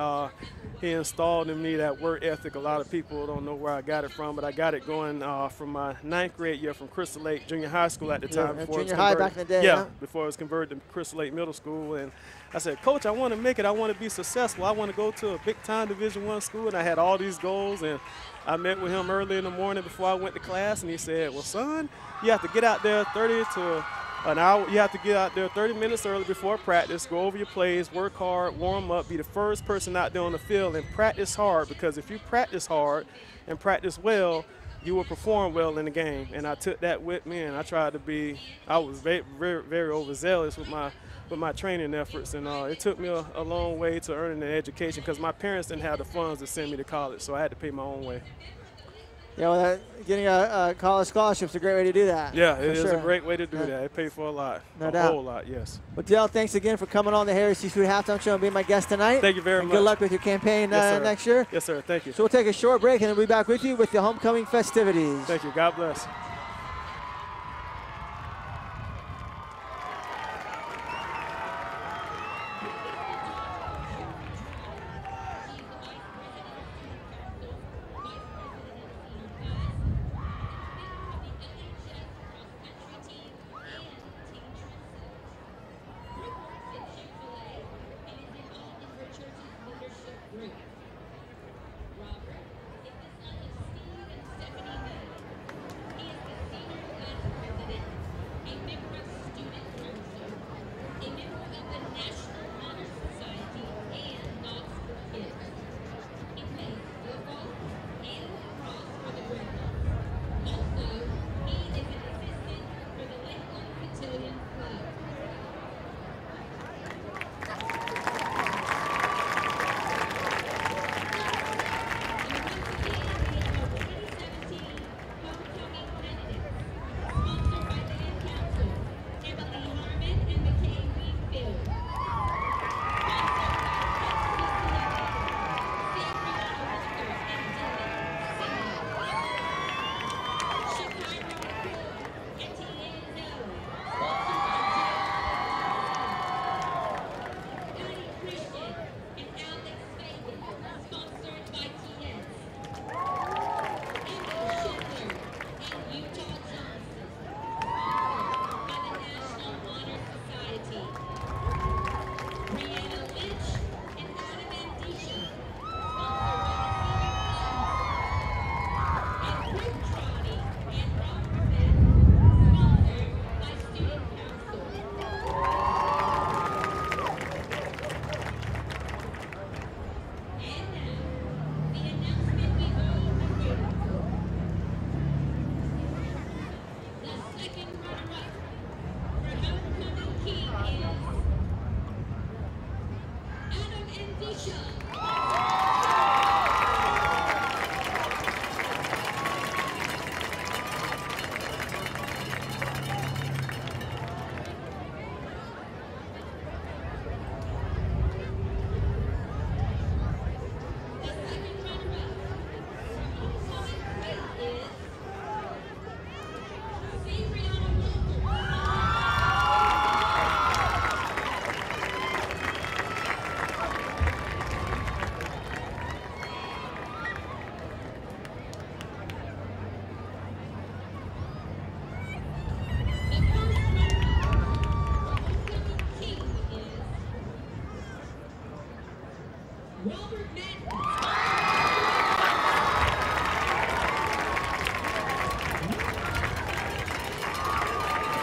installed in me that work ethic. A lot of people don't know where I got it from, but I got it going from my 9th grade year from Crystal Lake Junior High School at the time. Before junior high back in the day. Yeah, before it was converted to Crystal Lake Middle School. And I said, Coach, I want to make it. I want to be successful. I want to go to a big-time Division I school. And I had all these goals. And I met with him early in the morning before I went to class. And he said, well, son, you have to get out there 30 to an hour. You have to get out there 30 minutes early before practice, go over your plays, work hard, warm up, be the first person out there on the field, and practice hard, because if you practice hard and practice well, you will perform well in the game. And I took that with me, and I tried to be, I was very, very, very overzealous with my training efforts, and it took me a long way to earning an education because my parents didn't have the funds to send me to college, so I had to pay my own way. Yeah, well, getting a college scholarship is a great way to do that. Yeah, it is a great way to do that. It paid for a lot, a whole lot, yes. Well, Dale, thanks again for coming on the Harry Seafood Halftime Show and being my guest tonight. Thank you very much. Good luck with your campaign next year. Yes, sir. Thank you. So we'll take a short break and then we'll be back with you with the homecoming festivities. Thank you. God bless.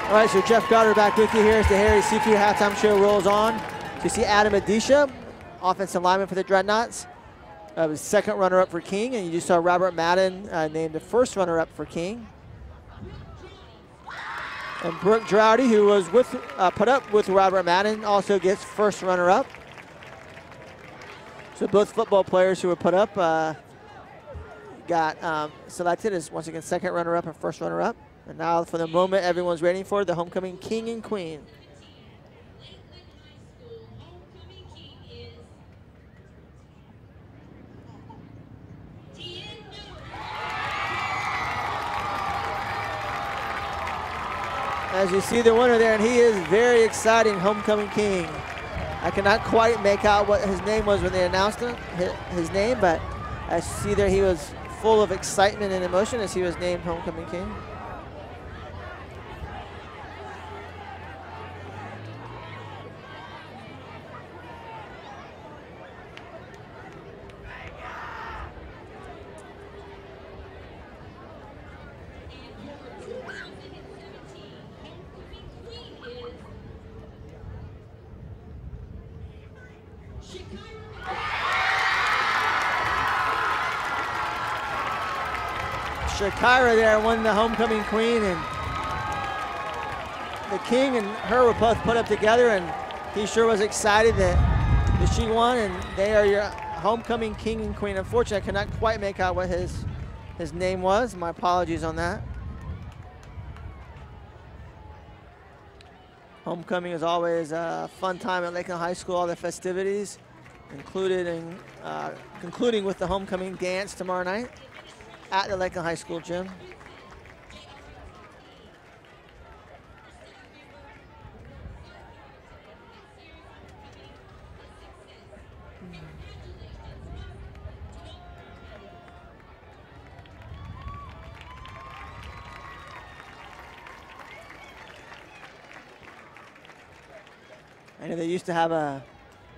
All right, so Jeff Goddard back with you here as the Harry Seafood halftime show rolls on. So you see Adam Adisha, offensive lineman for the Dreadnoughts, was second runner-up for King, and you just saw Robert Madden named the first runner-up for King. And Brooke Droughty, who was put up with Robert Madden, also gets first runner-up. So both football players who were put up got selected as, once again, second runner-up and first runner-up. And now for the moment everyone's waiting for, the homecoming king and queen. As you see the winner there, and he is very exciting, homecoming king. I cannot quite make out what his name was when they announced his name, but as you see there, he was full of excitement and emotion as he was named homecoming king. Shakira there won the homecoming queen, and the king and her were both put up together, and he sure was excited that she won, and they are your homecoming king and queen. Unfortunately, I cannot quite make out what his name was. My apologies on that. Homecoming is always a fun time at Lakeland High School, all the festivities, concluding with the homecoming dance tomorrow night at the Lakeland High School gym. I know they used to have a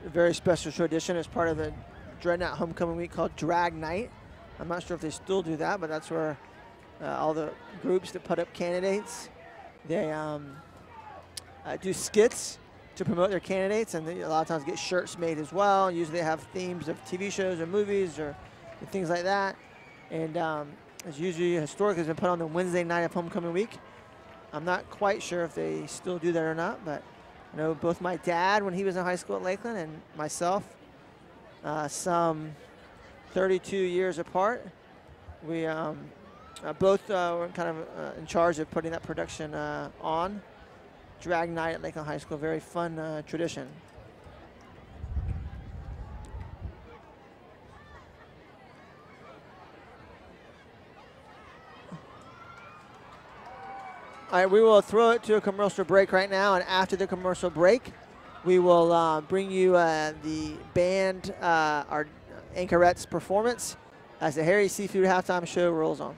very special tradition as part of the Dreadnought Homecoming Week called Drag Night. I'm not sure if they still do that, but that's where all the groups that put up candidates, they do skits to promote their candidates, and they a lot of times get shirts made as well. Usually they have themes of TV shows or movies or things like that. And it's usually historically has been put on the Wednesday night of Homecoming Week. I'm not quite sure if they still do that or not, but I know both my dad when he was in high school at Lakeland and myself, some 32 years apart, we both were kind of in charge of putting that production on. Drag Night at Lakeland High School, very fun tradition. All right, we will throw it to a commercial break right now, and after the commercial break, we will bring you the band, our Anchorette's performance as the Harry Seafood halftime show rolls on.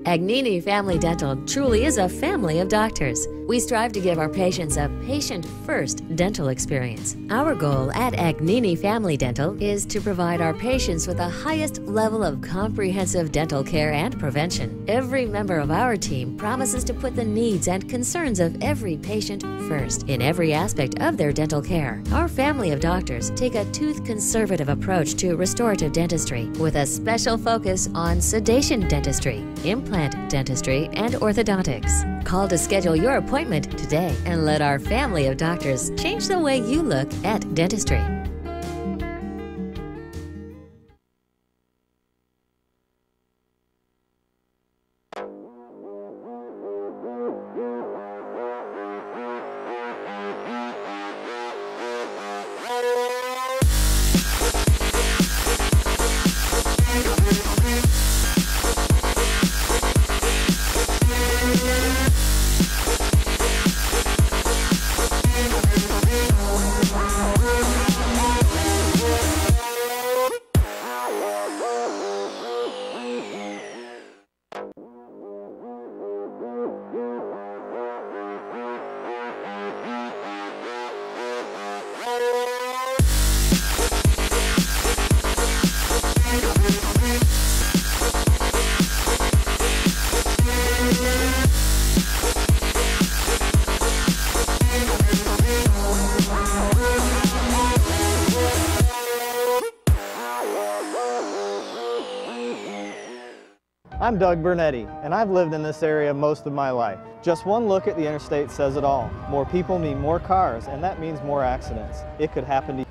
Agni Family Dental truly is a family of doctors. We strive to give our patients a patient-first dental experience. Our goal at Agni Family Dental is to provide our patients with the highest level of comprehensive dental care and prevention. Every member of our team promises to put the needs and concerns of every patient first in every aspect of their dental care. Our family of doctors take a tooth-conservative approach to restorative dentistry with a special focus on sedation dentistry, implant dentistry, and orthodontics. Call to schedule your appointment today and let our family of doctors change the way you look at dentistry. I'm Doug Bernetti, and I've lived in this area most of my life. Just one look at the interstate says it all. More people mean more cars, and that means more accidents. It could happen to you.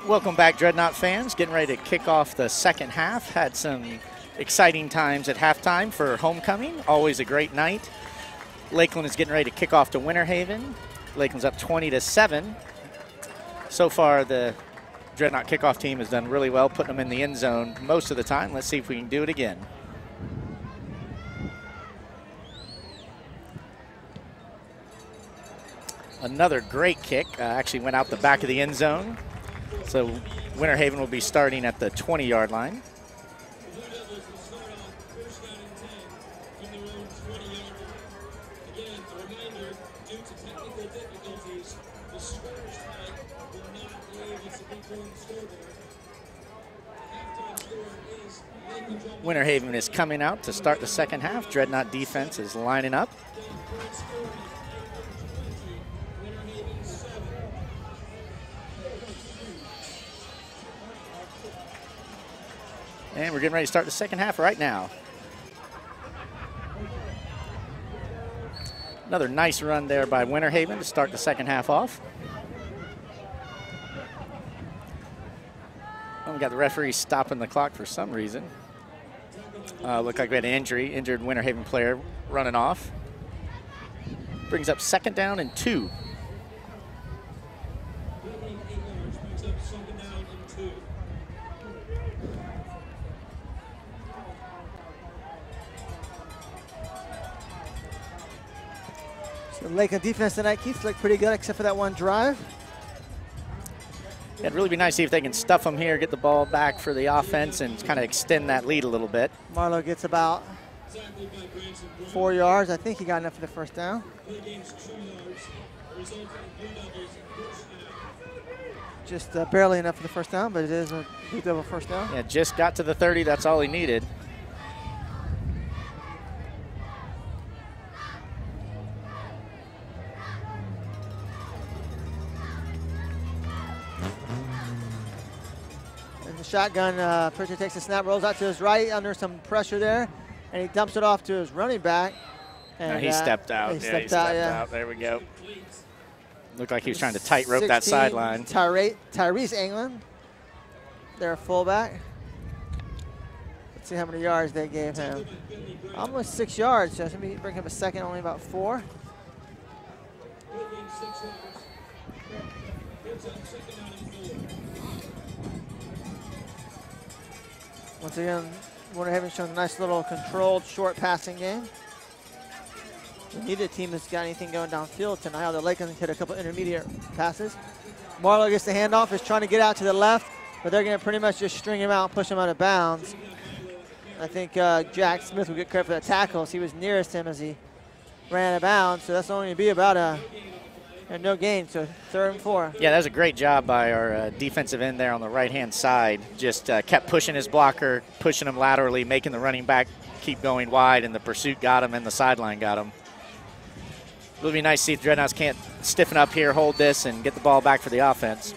Welcome back, Dreadnought fans. Getting ready to kick off the second half. Had some exciting times at halftime for homecoming. Always a great night. Lakeland is getting ready to kick off to Winter Haven. Lakeland's up 20-7. So far, the Dreadnought kickoff team has done really well, putting them in the end zone most of the time. Let's see if we can do it again. Another great kick. Actually went out the back of the end zone. So Winter Haven will be starting at the 20-yard line. Winter Haven is coming out to start the second half. Dreadnought defense is lining up. And we're getting ready to start the second half right now. Another nice run there by Winter Haven to start the second half off. Oh, we got the referee stopping the clock for some reason. Looked like we had an injured Winter Haven player running off. Brings up second down and 2. So Lakeland defense tonight, Keith, looked pretty good except for that one drive. Yeah, it'd really be nice to see if they can stuff them here, get the ball back for the offense, and kind of extend that lead a little bit. Marlowe gets about 4 yards. I think he got enough for the first down. Just barely enough for the first down, but it is a Blue Devil first down. Yeah, just got to the 30. That's all he needed. Shotgun, Pritchard takes a snap, rolls out to his right under some pressure there, and he dumps it off to his running back. And he stepped out. He stepped out. There we go. Looked like he was trying to tightrope that sideline. Tyrese England, their fullback. Let's see how many yards they gave him. Almost 6 yards. So let me bring him a second, only about 4. Once again, Winter Haven showing a nice little controlled short passing game. Neither team has got anything going downfield tonight, although Lakeland hit a couple intermediate passes. Marlowe gets the handoff, is trying to get out to the left, but they're going to pretty much just string him out and push him out of bounds. I think Jack Smith will get credit for that tackle, as he was nearest him as he ran out of bounds, so that's only going to be about a no gain, so 3rd and 4. Yeah, that was a great job by our defensive end there on the right-hand side. Just kept pushing his blocker, pushing him laterally, making the running back keep going wide, and the pursuit got him and the sideline got him. It'll be nice to see if Dreadnoughts can't stiffen up here, hold this, and get the ball back for the offense.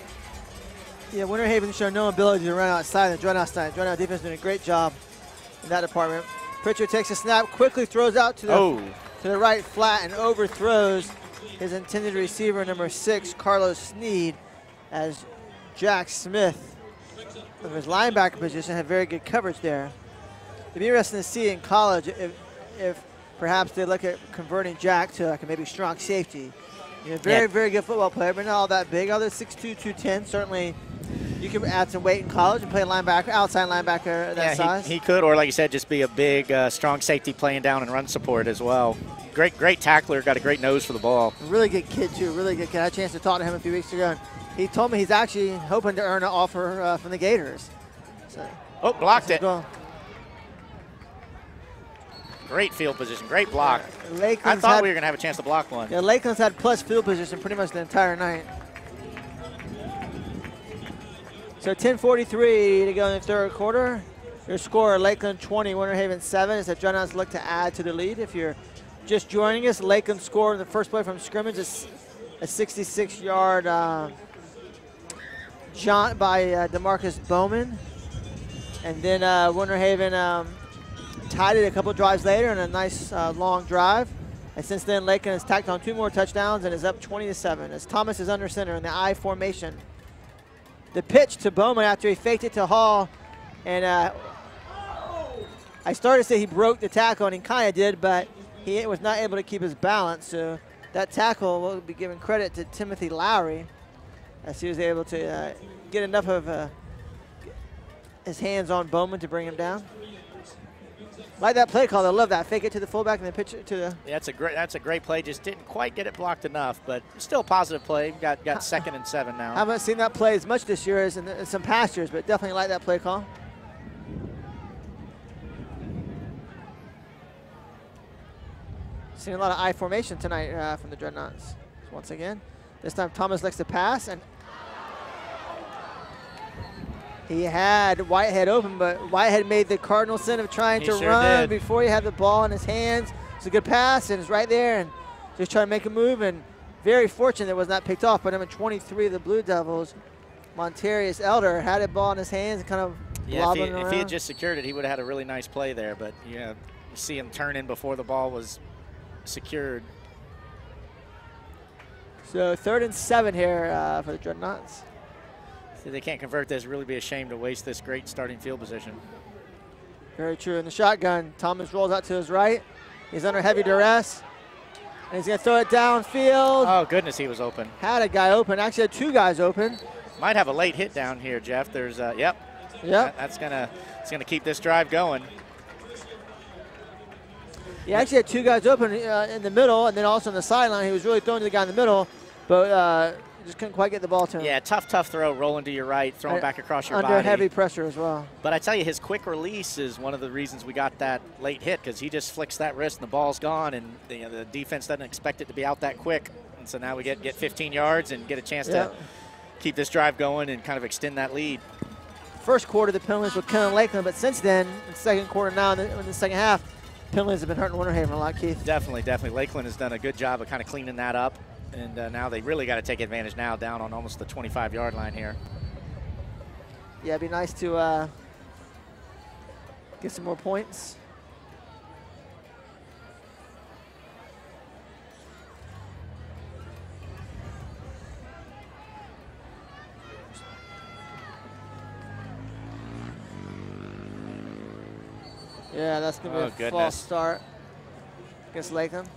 Yeah, Winter Haven showed no ability to run outside the Dreadnought side. Dreadnought defense doing a great job in that department. Pritchard takes a snap, quickly throws out to the right flat and overthrows his intended receiver, number 6, Carlos Sneed, as Jack Smith of his linebacker position had very good coverage there. It'd be interesting to see in college if perhaps they look at converting Jack to like a maybe strong safety. You know, very good football player, but not all that big. Although 6'2", 210, certainly you can add some weight in college and play linebacker, outside linebacker that size. He could, or like you said, just be a big, strong safety playing down and run support as well. Great tackler, got a great nose for the ball. Really good kid, too, really good kid. I had a chance to talk to him a few weeks ago. He told me he's actually hoping to earn an offer from the Gators. So, blocked it. Great field position, great block. I thought we were going to have a chance to block one. Yeah, Lakeland's had plus field position pretty much the entire night. So 10:43 to go in the 3rd quarter. Your score, Lakeland 20, Winter Haven 7, as the Dreadnoughts look to add to the lead. If you're just joining us, Lakeland scored the first play from scrimmage, a 66-yard jaunt by DeMarcus Bowman. And then Winter Haven tied it a couple drives later in a nice long drive. And since then, Lakeland has tacked on 2 more touchdowns and is up 20-7 as Thomas is under center in the I formation. the pitch to Bowman after he faked it to Hall. And I started to say he broke the tackle, and he kind of did, but he was not able to keep his balance. So that tackle will be giving credit to Timothy Lowry, as he was able to get enough of his hands on Bowman to bring him down. Like that play call, I love that. Fake it to the fullback and then pitch it to the. Yeah, that's a great play. Just didn't quite get it blocked enough, but still a positive play. Got 2nd and 7 now. I haven't seen that play as much this year as in some past years, but definitely like that play call. Seeing a lot of I formation tonight from the Dreadnoughts. Once again, this time Thomas likes to pass, and he had Whitehead open, but Whitehead made the cardinal sin of trying to run before he had the ball in his hands. It's a good pass, and it's right there, and just trying to make a move, and very fortunate it was not picked off. But number 23 of the Blue Devils, Montarius Elder, had a ball in his hands and kind of lobbing around. If he had just secured it, he would have had a really nice play there, but you see him turn in before the ball was secured. So 3rd and 7 here for the Dreadnoughts. If they can't convert this, really be a shame to waste this great starting field position. Very true. In the shotgun, Thomas rolls out to his right. He's under heavy duress. And he's going to throw it downfield. Oh, goodness, he was open. Had a guy open. Actually had 2 guys open. Might have a late hit down here, Jeff. There's, yep. That's gonna keep this drive going. He actually had 2 guys open in the middle, and then also on the sideline. He was really throwing to the guy in the middle, but just couldn't quite get the ball to him. Yeah, tough throw, rolling to your right, throwing back across your body. Under heavy pressure as well. But I tell you, his quick release is one of the reasons we got that late hit, because he just flicks that wrist and the ball's gone, and the defense doesn't expect it to be out that quick. And so now we get 15 yards and get a chance to keep this drive going and kind of extend that lead. First quarter, the penalties were killing Lakeland, but since then, in the second quarter now, in the second half, penalties have been hurting Winter Haven a lot, Keith. Definitely. Lakeland has done a good job of kind of cleaning that up. And now they really got to take advantage now, down on almost the 25-yard line here. Yeah, it'd be nice to get some more points. Yeah, that's going to be a false start against Lakeland.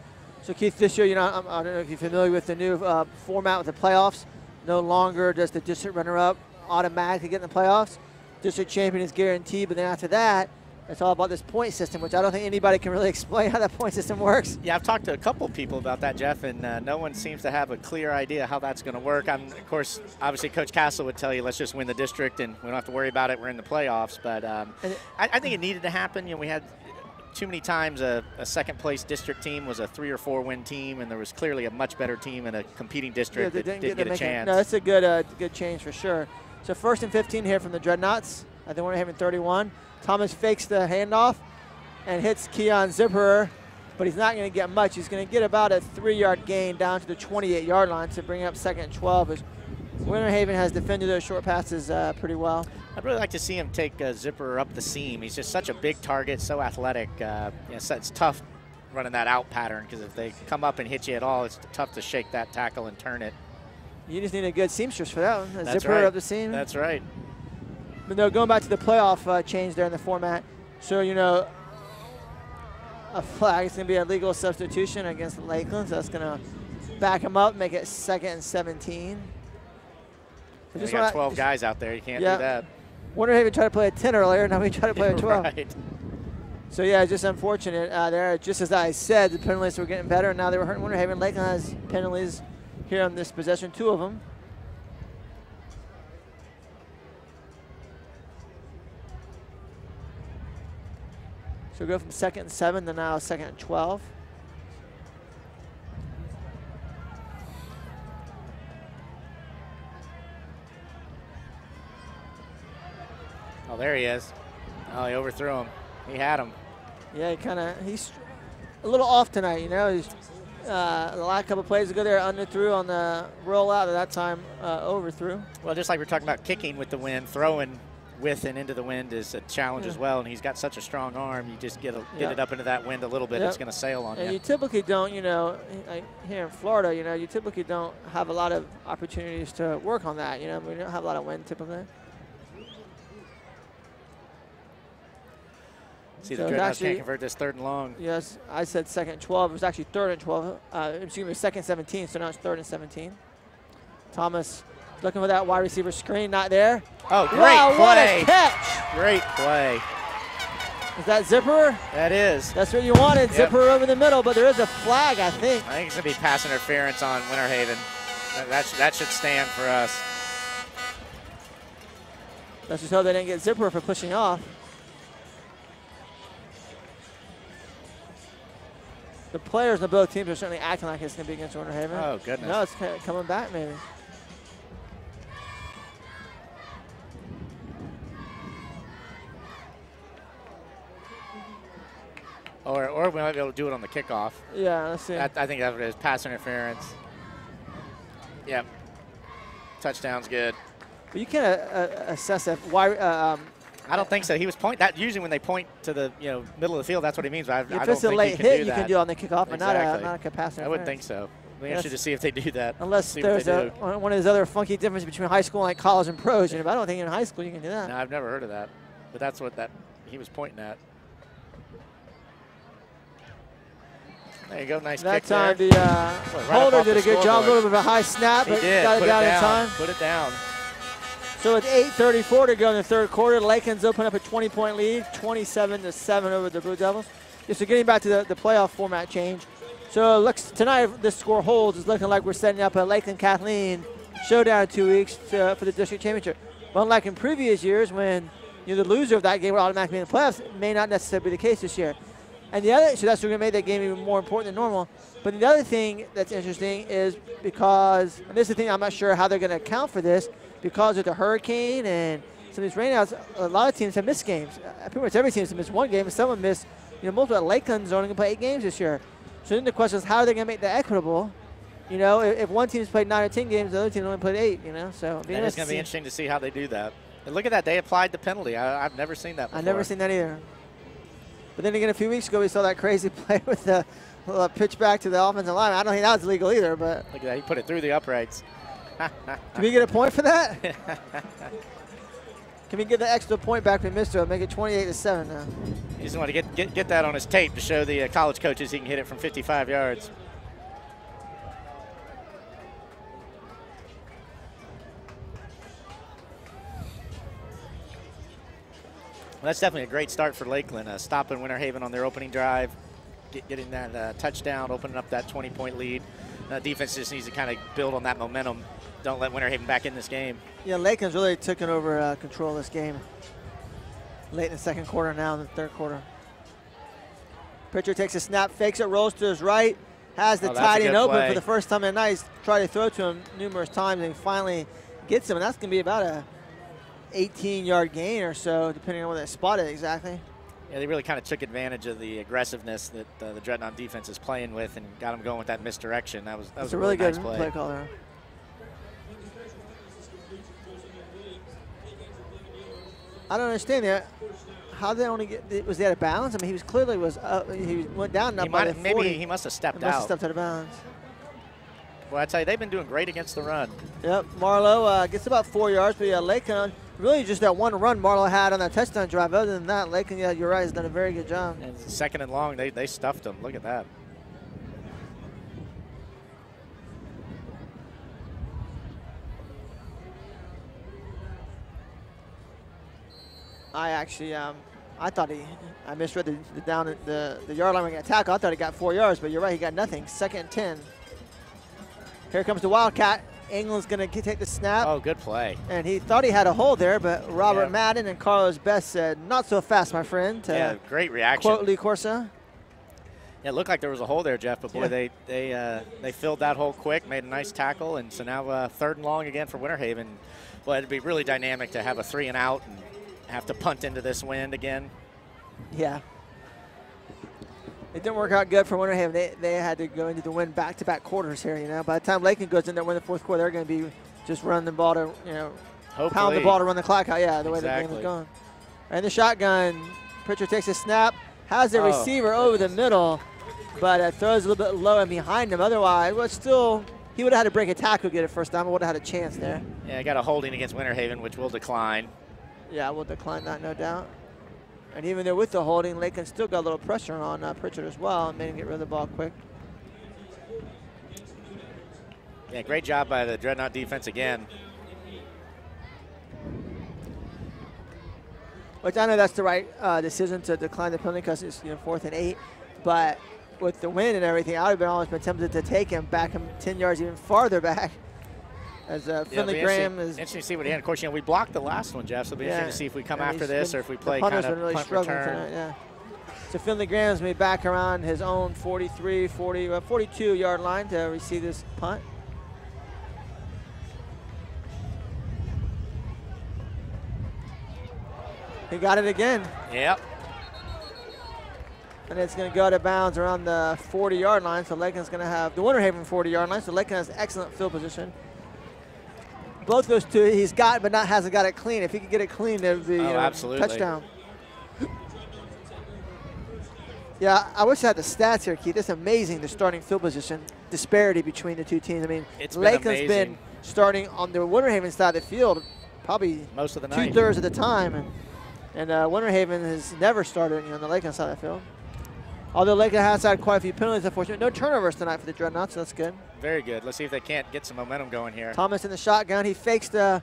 So, Keith, this year, I don't know if you're familiar with the new format with the playoffs. No longer does the district runner-up automatically get in the playoffs. District champion is guaranteed, but then after that, it's all about this point system, which I don't think anybody can really explain how that point system works. Yeah, I've talked to a couple people about that, Jeff, and no one seems to have a clear idea how that's going to work. Of course, obviously, Coach Castle would tell you, let's just win the district, and we don't have to worry about it. We're in the playoffs. But I think it needed to happen. We had too many times a second-place district team was a 3 or 4 win team, and there was clearly a much better team in a competing district that didn't get a chance. No, that's a good change for sure. So 1st and 15 here from the Dreadnoughts. I think we're having 31. Thomas fakes the handoff and hits Keon Zipperer, but he's not going to get much. He's going to get about a 3-yard gain down to the 28-yard line to bring up 2nd and 12. As Winter Haven has defended those short passes pretty well. I'd really like to see him take Zipperer up the seam. He's just such a big target, so athletic. So it's tough running that out pattern, because if they come up and hit you at all, it's tough to shake that tackle and turn it. You just need a good seamstress for that one. A Zipperer up the seam. That's right. But no, going back to the playoff change there in the format. So, a flag is going to be a legal substitution against Lakeland. So that's going to back him up, make it 2nd and 17. So just got 12 guys out there. You can't do that. Winter Haven tried to play a 10 earlier. Now we try to play a 12. Right. So, yeah, just unfortunate there. Just as I said, the penalties were getting better. And now they were hurting Winter Haven. Lakeland has penalties here on this possession, 2 of them. So we go from 2nd and 7 to now 2nd and 12. Oh, there he is. Oh, he overthrew him. He had him. Yeah, he's a little off tonight, He's the last couple of plays ago there, underthrew on the rollout, at that time overthrew. Well, just like we're talking about kicking with the wind, throwing with and into the wind is a challenge as well, and he's got such a strong arm. You just get it up into that wind a little bit, it's going to sail on you. And you typically don't, you know, here in Florida, you know, you typically don't have a lot of opportunities to work on that. You know, we don't have a lot of wind typically. See, the Dreadnoughts can't convert this 3rd and long. Yes, I said 2nd and 12. It was actually 3rd and 12. Excuse me, 2nd and 17, so now it's 3rd and 17. Thomas looking for that wide receiver screen, not there. Oh, great play. What a catch. Great play. Is that Zipper? That is. That's what you wanted, yep. Zipper over the middle, but there is a flag, I think. I think it's going to be pass interference on Winter Haven. That should stand for us. Let's just hope they didn't get Zipper for pushing off. The players on both teams are certainly acting like it's going to be against Winter Haven. Oh, goodness. No, it's coming back maybe. Or we might be able to do it on the kickoff. Yeah, let's see. I think that is pass interference. Yep. Touchdown's good. But you can't assess that. Why? I don't think so. He was pointing that usually when they point to the middle of the field, that's what he means. But I if don't it's a think late hit, you can do it on the kickoff, but not a pass interference. I wouldn't think so. Be interested to see if they do that. Unless there's one of those other funky differences between high school and like college and pros. You know, but I don't think in high school you can do that. No, I've never heard of that. But that's what he was pointing at. There you go, nice kick there. That time the holder did a good job. A little bit of a high snap, but got it down in time. Put it down. So with 8:34 to go in the 3rd quarter, Lakeland's open up a 20-point lead, 27-7 over the Blue Devils. Yeah, so getting back to the playoff format change. So looks tonight, if this score holds, it's looking like we're setting up a Lakeland-Kathleen showdown in 2 weeks for the district championship. But unlike in previous years, when the loser of that game would automatically be in the playoffs, it may not necessarily be the case this year. And the other, so that's going to make that game even more important than normal. But the other thing that's interesting is because, and this is the thing I'm not sure how they're going to account for this, because of the hurricane and some of these rainouts, a lot of teams have missed games. Pretty much every team has missed one game, and some have missed, multiple. Lakeland's only going to play 8 games this year. So then the question is, how are they going to make that equitable? If one team's played 9 or 10 games, the other team only played 8, So it's going to be interesting to see how they do that. And look at that, they applied the penalty. I've never seen that before. I've never seen that either. But then again, a few weeks ago, we saw that crazy play with the pitch back to the offensive line. I don't think that was legal either, but. Look at that, he put it through the uprights. Can we get a point for that? Can we get the extra point back we missed to make it 28-7 now? You just want to get that on his tape to show the college coaches he can hit it from 55 yards. Well, that's definitely a great start for Lakeland, stopping Winter Haven on their opening drive, getting that touchdown, opening up that 20-point lead. Defense just needs to kind of build on that momentum. Don't let Winter Haven back in this game. Yeah, Lakeland's really taken over control of this game. Late in the 2nd quarter, now in the 3rd quarter. Pitcher takes a snap, fakes it, rolls to his right, has the tight end open for the first time in the night. He's tried to throw to him numerous times, and he finally gets him, and that's going to be about a 18-yard gain or so, depending on where they spot it exactly. Yeah, they really kind of took advantage of the aggressiveness that the Dreadnought defense is playing with and got them going with that misdirection. That was a really good nice play. Play call there. I don't understand that. How they only get? Was he out of bounds? I mean, he was clearly he went down. Maybe he must have stepped out. Must have stepped out of bounds. Well, I tell you, they've been doing great against the run. Yep, Marlowe gets about 4 yards, but Lakeland really just that one run Marlowe had on that touchdown drive. Other than that, Lakeland, you're right, has done a very good job. And 2nd and long, they stuffed him. Look at that. I actually, I thought I misread the yard line when he got tackled. I thought he got 4 yards, but you're right, he got nothing. 2nd and 10. Here comes the Wildcat. England's going to take the snap. Oh, good play. And he thought he had a hole there, but Robert Madden and Carlos Best said, not so fast, my friend. Great reaction. Quote Lee Corsa. Yeah, it looked like there was a hole there, Jeff, but boy, they filled that hole quick, made a nice tackle, and so now 3rd and long again for Winter Haven. Well, it'd be really dynamic to have a 3 and out and have to punt into this wind again. Yeah. It didn't work out good for Winter Haven. They had to go into the wind back-to-back quarters here, By the time Lakeland goes in there win the 4th quarter, they're going to be just running the ball to, pound the ball to run the clock out. Yeah, the way the game Exactly. is going. And the shotgun, Pritchard takes a snap, has the receiver over the middle, but throws a little bit low and behind him. Otherwise, well, still, he would have had to break a tackle to get it first down, but would have had a chance there. Yeah, got a holding against Winter Haven, which will decline. Yeah, we'll decline that, no doubt. And even there with the holding, Lakeland still got a little pressure on Pritchard as well and made him get rid of the ball quick. Yeah, great job by the Dreadnought defense again. Which I know that's the right decision to decline the penalty because it's 4th and 8. But with the wind and everything, I would have almost been tempted to take him back him 10 yards even farther back. As Finley Graham is interesting to see what he had. Of course, we blocked the last one, Jeff. So it'll be interesting to see if we come after this or if we play kind of really punt struggling return. tonight, yeah. So Finley Graham's going to be back around his own 43, 40, 42-yard line to receive this punt. He got it again. Yep. And it's going to go out of bounds around the 40-yard line. So Lakeland's going to have the Winter Haven 40-yard line. So Lakeland has excellent field position. Both those two he's got, but hasn't got it clean. If he could get it clean, it would be absolutely. Touchdown. Yeah, I wish I had the stats here, Keith. It's amazing the starting field position disparity between the two teams. I mean, Lakeland's been starting on the Winter Haven side of the field probably most of the night, 2/3 of the time, and Winter Haven has never started on the Lakeland side of the field. Although Lakeland has had quite a few penalties, unfortunately. No turnovers tonight for the Dreadnoughts, so that's good. Very good. Let's see if they can't get some momentum going here. Thomas in the shotgun. He fakes the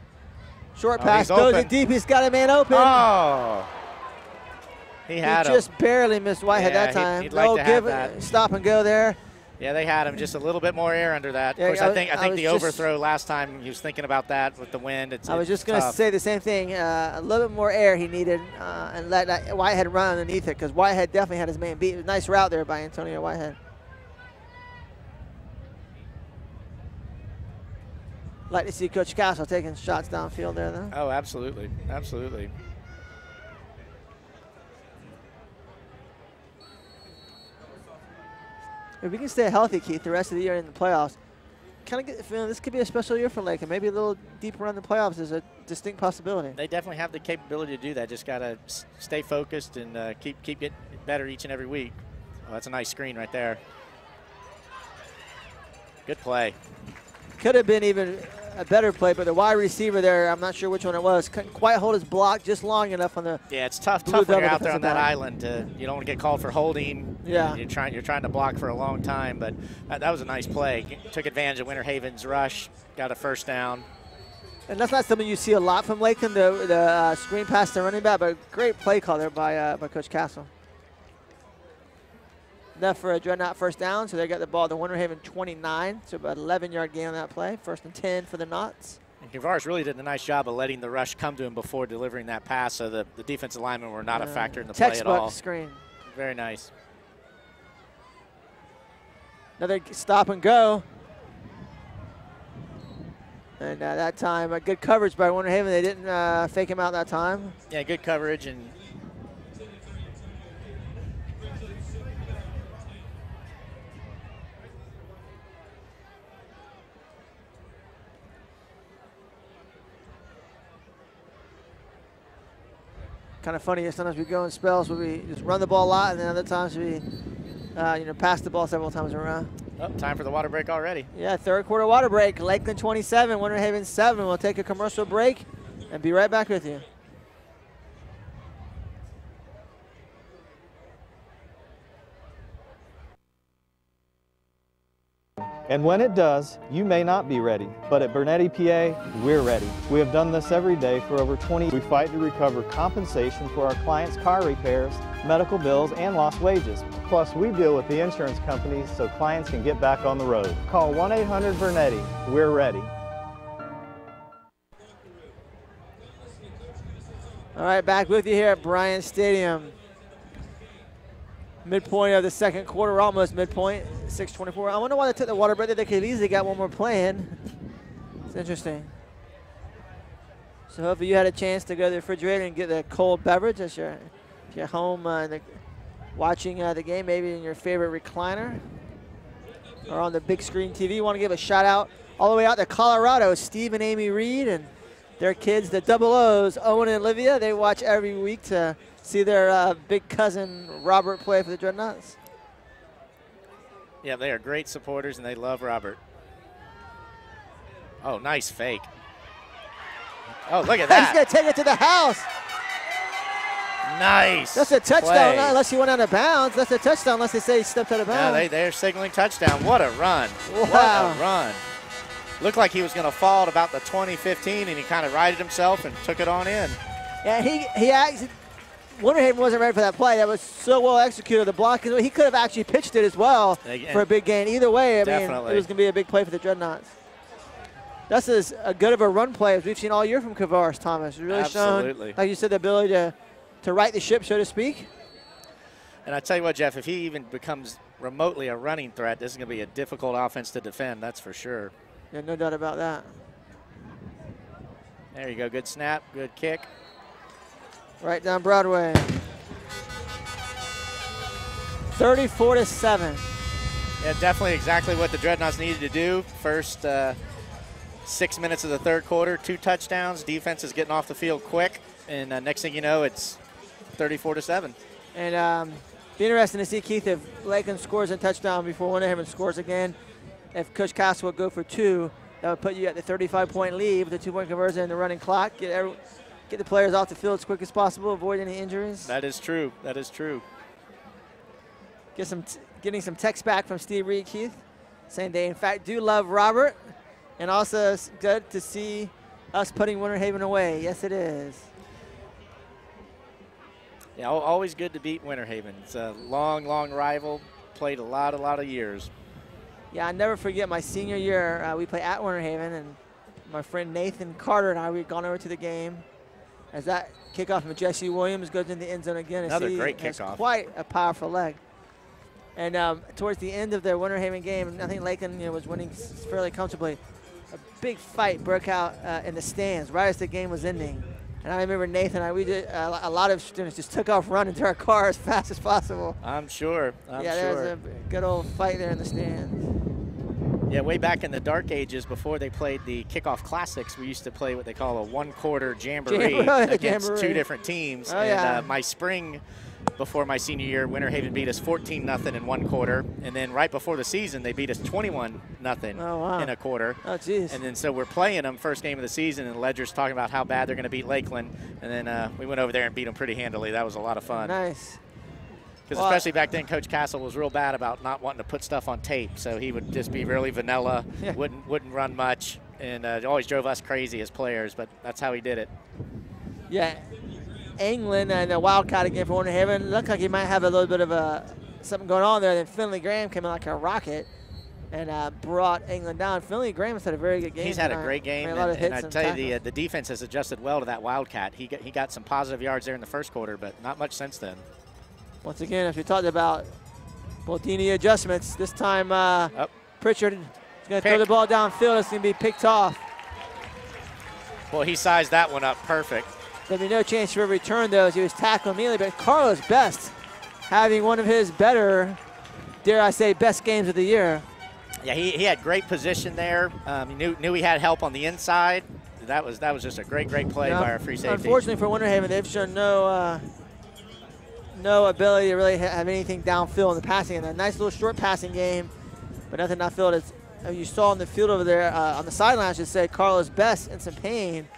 short pass, throws it deep. He's got a man open. Oh! He had him. Just barely missed Whitehead that time. He'd like to have that. Stop and go there. Yeah, they had him just a little bit more air under that. Yeah, of course, I think the overthrow last time, he was thinking about that with the wind. I was just going to say the same thing. A little bit more air he needed and let Whitehead run underneath it because Whitehead definitely had his man beat. It was a nice route there by Antonio Whitehead. Like to see Coach Castle taking shots downfield there, though. Oh, absolutely. Absolutely. If we can stay healthy, Keith, the rest of the year in the playoffs, kind of get the feeling this could be a special year for Lakeland. Maybe a little deeper in the playoffs is a distinct possibility. They definitely have the capability to do that. Just got to stay focused and keep getting better each and every week. Oh, that's a nice screen right there. Good play. Could have been even a better play, but the wide receiver there, I'm not sure which one it was, couldn't quite hold his block just long enough on the Yeah, it's tough when you're out there on that island. You don't want to get called for holding. Yeah. You're trying to block for a long time, but that was a nice play. Took advantage of Winter Haven's rush, got a first down. And that's not something you see a lot from Lakeland, the screen pass to running back, but great play call there by Coach Castle. Enough for a Dreadnought first down, so they got the ball at the Winter Haven 29, so about 11-yard gain on that play. 1st and 10 for the Knots. And Guevars really did a nice job of letting the rush come to him before delivering that pass, so the defensive linemen were not a factor in the play at all. Textbook screen. Very nice. Another stop and go. And that time, a good coverage by Winter Haven. They didn't fake him out that time. Yeah, good coverage and kind of funny. Sometimes we go in spells where we just run the ball a lot, and then other times we, pass the ball several times around. Oh, time for the water break already. Yeah, 3rd quarter water break. Lakeland 27, Winter Haven 7. We'll take a commercial break and be right back with you. And when it does, you may not be ready. But at Bernetti PA, we're ready. We have done this every day for over 20 years. We fight to recover compensation for our clients' car repairs, medical bills, and lost wages. Plus, we deal with the insurance companies so clients can get back on the road. Call 1-800-BERNETTI. We're ready. All right, back with you here at Bryant Stadium. Midpoint of the 2nd quarter, we're almost midpoint, 6:24. I wonder why they took the water break. They could have easily got one more play in. It's interesting. So hopefully you had a chance to go to the refrigerator and get the cold beverage as you're home watching the game, maybe in your favorite recliner or on the big screen TV. Want to give a shout out all the way out to Colorado, Steve and Amy Reed and their kids, the double O's, Owen and Olivia, they watch every week to see their big cousin Robert play for the Dreadnoughts. Yeah, they are great supporters, and they love Robert. Oh, nice fake. Oh, look at that. He's going to take it to the house. Nice. That's a touchdown, play. unless he went out of bounds. That's a touchdown unless they say he stepped out of bounds. Yeah, they're signaling touchdown. What a run. Wow. What a run. Looked like he was going to fall at about the 20-15, and he kind of righted himself and took it on in. Yeah, he actually, Winter Haven wasn't ready for that play. That was so well executed. The block, he could have actually pitched it as well for a big gain. Either way, I mean, it was going to be a big play for the Dreadnoughts. That's as good of a run play as we've seen all year from Kavaris Thomas. He's really shown, like you said, the ability to right the ship, so to speak. And I tell you what, Jeff, if he even becomes remotely a running threat, this is going to be a difficult offense to defend, that's for sure. Yeah, no doubt about that. There you go, good snap, good kick. Right down Broadway. 34-7. Yeah, definitely exactly what the Dreadnoughts needed to do. First 6 minutes of the third quarter, 2 touchdowns. Defense is getting off the field quick, and next thing you know, it's 34-7. And be interesting to see, Keith, if Lakeland scores a touchdown before Winter Haven scores again. If Coach Castle would go for 2, that would put you at the 35-point lead with the 2-point conversion and the running clock. Get the players off the field as quick as possible, avoid any injuries. That is true. That is true. Getting some text back from Steve Reed, Keith, saying they, in fact, do love Robert. And also it's good to see us putting Winter Haven away. Yes, it is. Yeah, always good to beat Winter Haven. It's a long, long rival. Played a lot of years. Yeah, I never forget my senior year. We played at Winter Haven, and my friend Nathan Carter and I, we'd gone over to the game. As that kickoff from Jesse Williams goes in the end zone again. Another great kickoff. Quite a powerful leg. And towards the end of their Winter Haven game, I think Lakeland was winning fairly comfortably. A big fight broke out in the stands right as the game was ending. And I remember Nathan and I, we did a lot of students just took off running to our car as fast as possible. I'm sure. Yeah, there was a good old fight there in the stands. Yeah, way back in the dark ages before they played the kickoff classics, we used to play what they call a one-quarter jamboree against 2 different teams. And my spring before my senior year, Winter Haven beat us 14-0 in 1 quarter. And then right before the season, they beat us 21-0 in a quarter. Oh, geez. And then so we're playing them first game of the season, and Ledger's talking about how bad they're going to beat Lakeland. And then we went over there and beat them pretty handily. That was a lot of fun. Nice. Because especially back then, Coach Castle was real bad about not wanting to put stuff on tape. So he would just be really vanilla, wouldn't run much, and always drove us crazy as players, but that's how he did it. Yeah. England and a Wildcat again for Winter Haven. Looked like he might have a little bit of something going on there. Then Finley Graham came in like a rocket and brought England down. Finley Graham has had a very good game. He's had a great game, and I tell you, the defense has adjusted well to that Wildcat. He got some positive yards there in the first quarter, but not much since then. Once again, as we talked about Baldini adjustments, this time Pritchard is going to throw the ball downfield. It's going to be picked off. Well, he sized that one up perfect. There'll be no chance for a return, though, as he was tackled immediately. But Carlos Best having one of his better, dare I say, best games of the year. Yeah, he had great position there. He knew he had help on the inside. That was just a great play by our free safety. Unfortunately for Winter Haven, they've shown no ability to really have anything downfield in the passing. And a nice little short passing game, but nothing downfield. As you saw on the field over there, on the sideline, I should say, Carlos Best in some pain.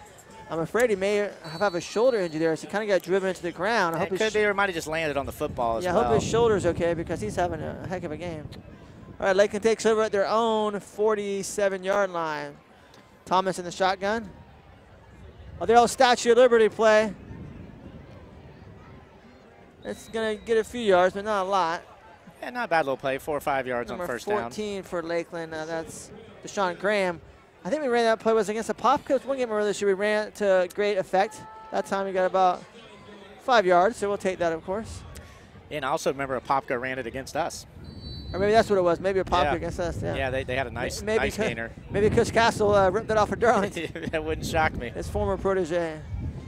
I'm afraid he may have a shoulder injury there, so he kind of got driven into the ground. I hope it could be, or might have just landed on the football as well. Yeah, I hope his shoulder's okay because he's having a heck of a game. All right, Lakeland takes over at their own 47-yard line. Thomas in the shotgun. Oh, their old Statue of Liberty play. It's going to get a few yards, but not a lot. Yeah, not a bad little play, 4 or 5 yards on first down. Number 14 for Lakeland. That's Deshaun Graham. I think we ran that play was against the Popcos. One game earlier this year, we ran it to great effect. That time we got about 5 yards, so we'll take that, of course. And I also remember a Popco ran it against us. Or maybe that's what it was. Maybe a Popco against us. Yeah, they had a nice gainer. Maybe Coach Castle ripped it off for Darlington. That wouldn't shock me. His former protege.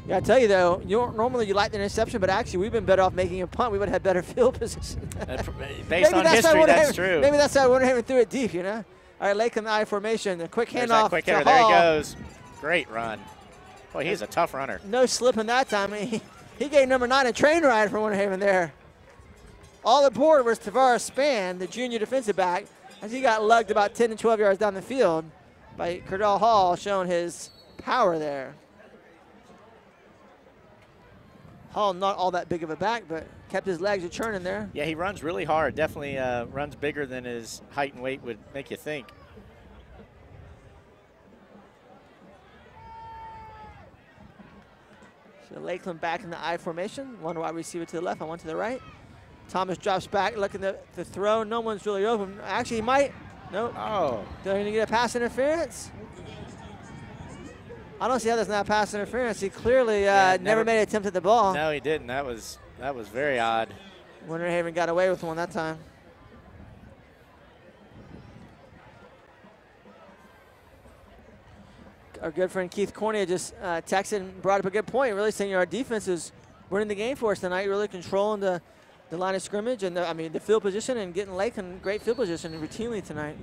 Yeah, I tell you though, normally you like the interception, but actually we've been better off making a punt. We would have had better field position. Based on history, that's true. Maybe that's why Winter Haven threw it deep, All right, Lakeland I formation. A quick handoff. There he goes. Great run. Boy, he's a tough runner. No slipping that time. He gave number 9 a train ride for Winter Haven there. All aboard was Tavares Spann, the junior defensive back, as he got lugged about 10 to 12 yards down the field by Cordell Hall, showing his power there. Hall not all that big of a back, but kept his legs a-churning there. Yeah, he runs really hard. Definitely runs bigger than his height and weight would make you think. So Lakeland back in the I formation. One wide receiver to the left and one to the right. Thomas drops back, looking to throw. No one's really open. Actually, he might. Nope. Oh. They're going to get a pass interference. I don't see how that's not pass interference. He clearly never made an attempt at the ball. No, he didn't. That was very odd. Winter Haven got away with one that time. Our good friend Keith Cornea just texted and brought up a good point, really saying our defense is winning the game for us tonight, really controlling the line of scrimmage and the field position and getting Lakeland great field position routinely tonight.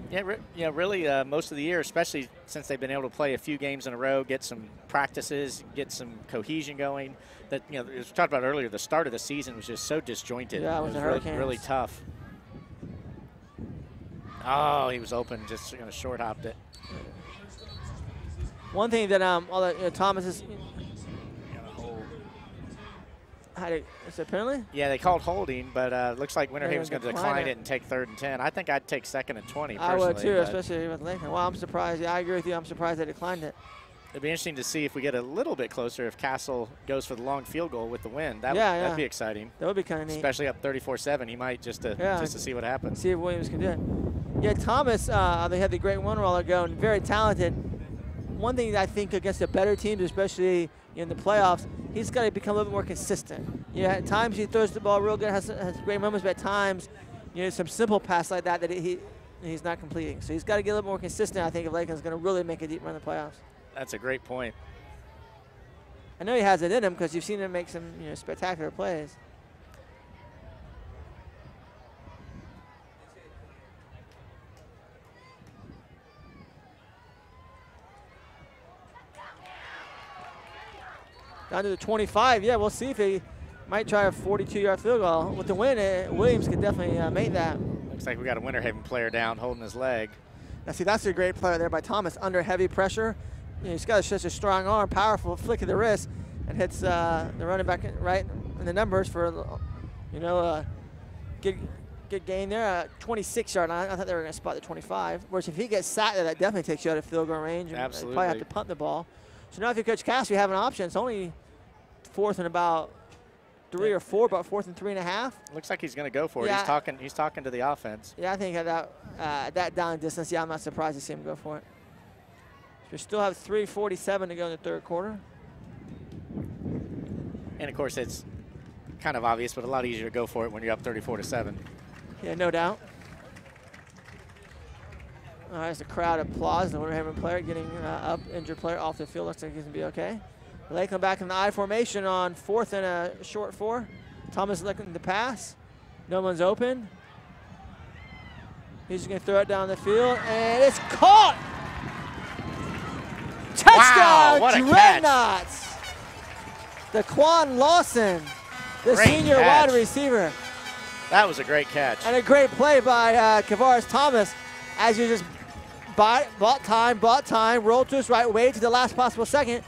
Yeah, really most of the year, especially since they've been able to play a few games in a row, get some practices, get some cohesion going. That, as we talked about earlier, the start of the season was just so disjointed. Yeah, it was really tough. Oh, he was open, just kind of short hopped it. One thing that Thomas is. Is it a penalty? Yeah, they called holding, but looks like Winter Haven's going to decline it and take 3rd and 10. I think I'd take 2nd and 20 personally. I would too, especially with Lakeland. Well, I'm surprised. Yeah, I agree with you. I'm surprised they declined it. It'd be interesting to see if we get a little bit closer if Castle goes for the long field goal with the win. That'd be exciting. That would be kind of neat. Especially up 34-7. He might just to see what happens. See if Williams can do it. Yeah, Thomas, they had the great one roller going, very talented. One thing that I think against the better teams, especially in the playoffs, he's got to become a little bit more consistent. Yeah, at times he throws the ball real good, has great moments, but at times, some simple pass like that he's not completing. So he's got to get a little more consistent, I think, if Lakeland's going to really make a deep run in the playoffs. That's a great point. I know he has it in him because you've seen him make some spectacular plays. Down to the 25. Yeah, we'll see if he might try a 42-yard field goal. With the win, Williams could definitely make that. Looks like we got a Winter Haven player down holding his leg. Now, see, that's a great play there by Thomas under heavy pressure. He's got such a strong arm, powerful flick of the wrist, and hits the running back right in the numbers for, good gain there. 26-yard line. I thought they were going to spot the 25. Whereas if he gets sacked there, that definitely takes you out of field goal range. And absolutely. Probably have to punt the ball. So now if you coach Cass, you have an option. It's only 4th and about 3 or 4, about 4th and 3.5. Looks like he's going to go for it. Yeah. He's talking to the offense. Yeah, I think at that down distance, I'm not surprised to see him go for it. We still have 3:47 to go in the 3rd quarter. And of course, it's kind of obvious, but a lot easier to go for it when you're up 34-7. Yeah, no doubt. All right, it's a crowd applause. The Winter Haven player getting up, injured player off the field. Looks like he's going to be okay. Lakeland back in the I formation on 4th and a short 4. Thomas looking to pass. No one's open. He's just going to throw it down the field, and it's caught! Touchdown, wow, what a Dreadnoughts! Daquan Lawson, the great senior catch. wide receiver. That was a great catch. And a great play by Kavaris Thomas as you just bought time, rolled to his right, waited to the last possible second.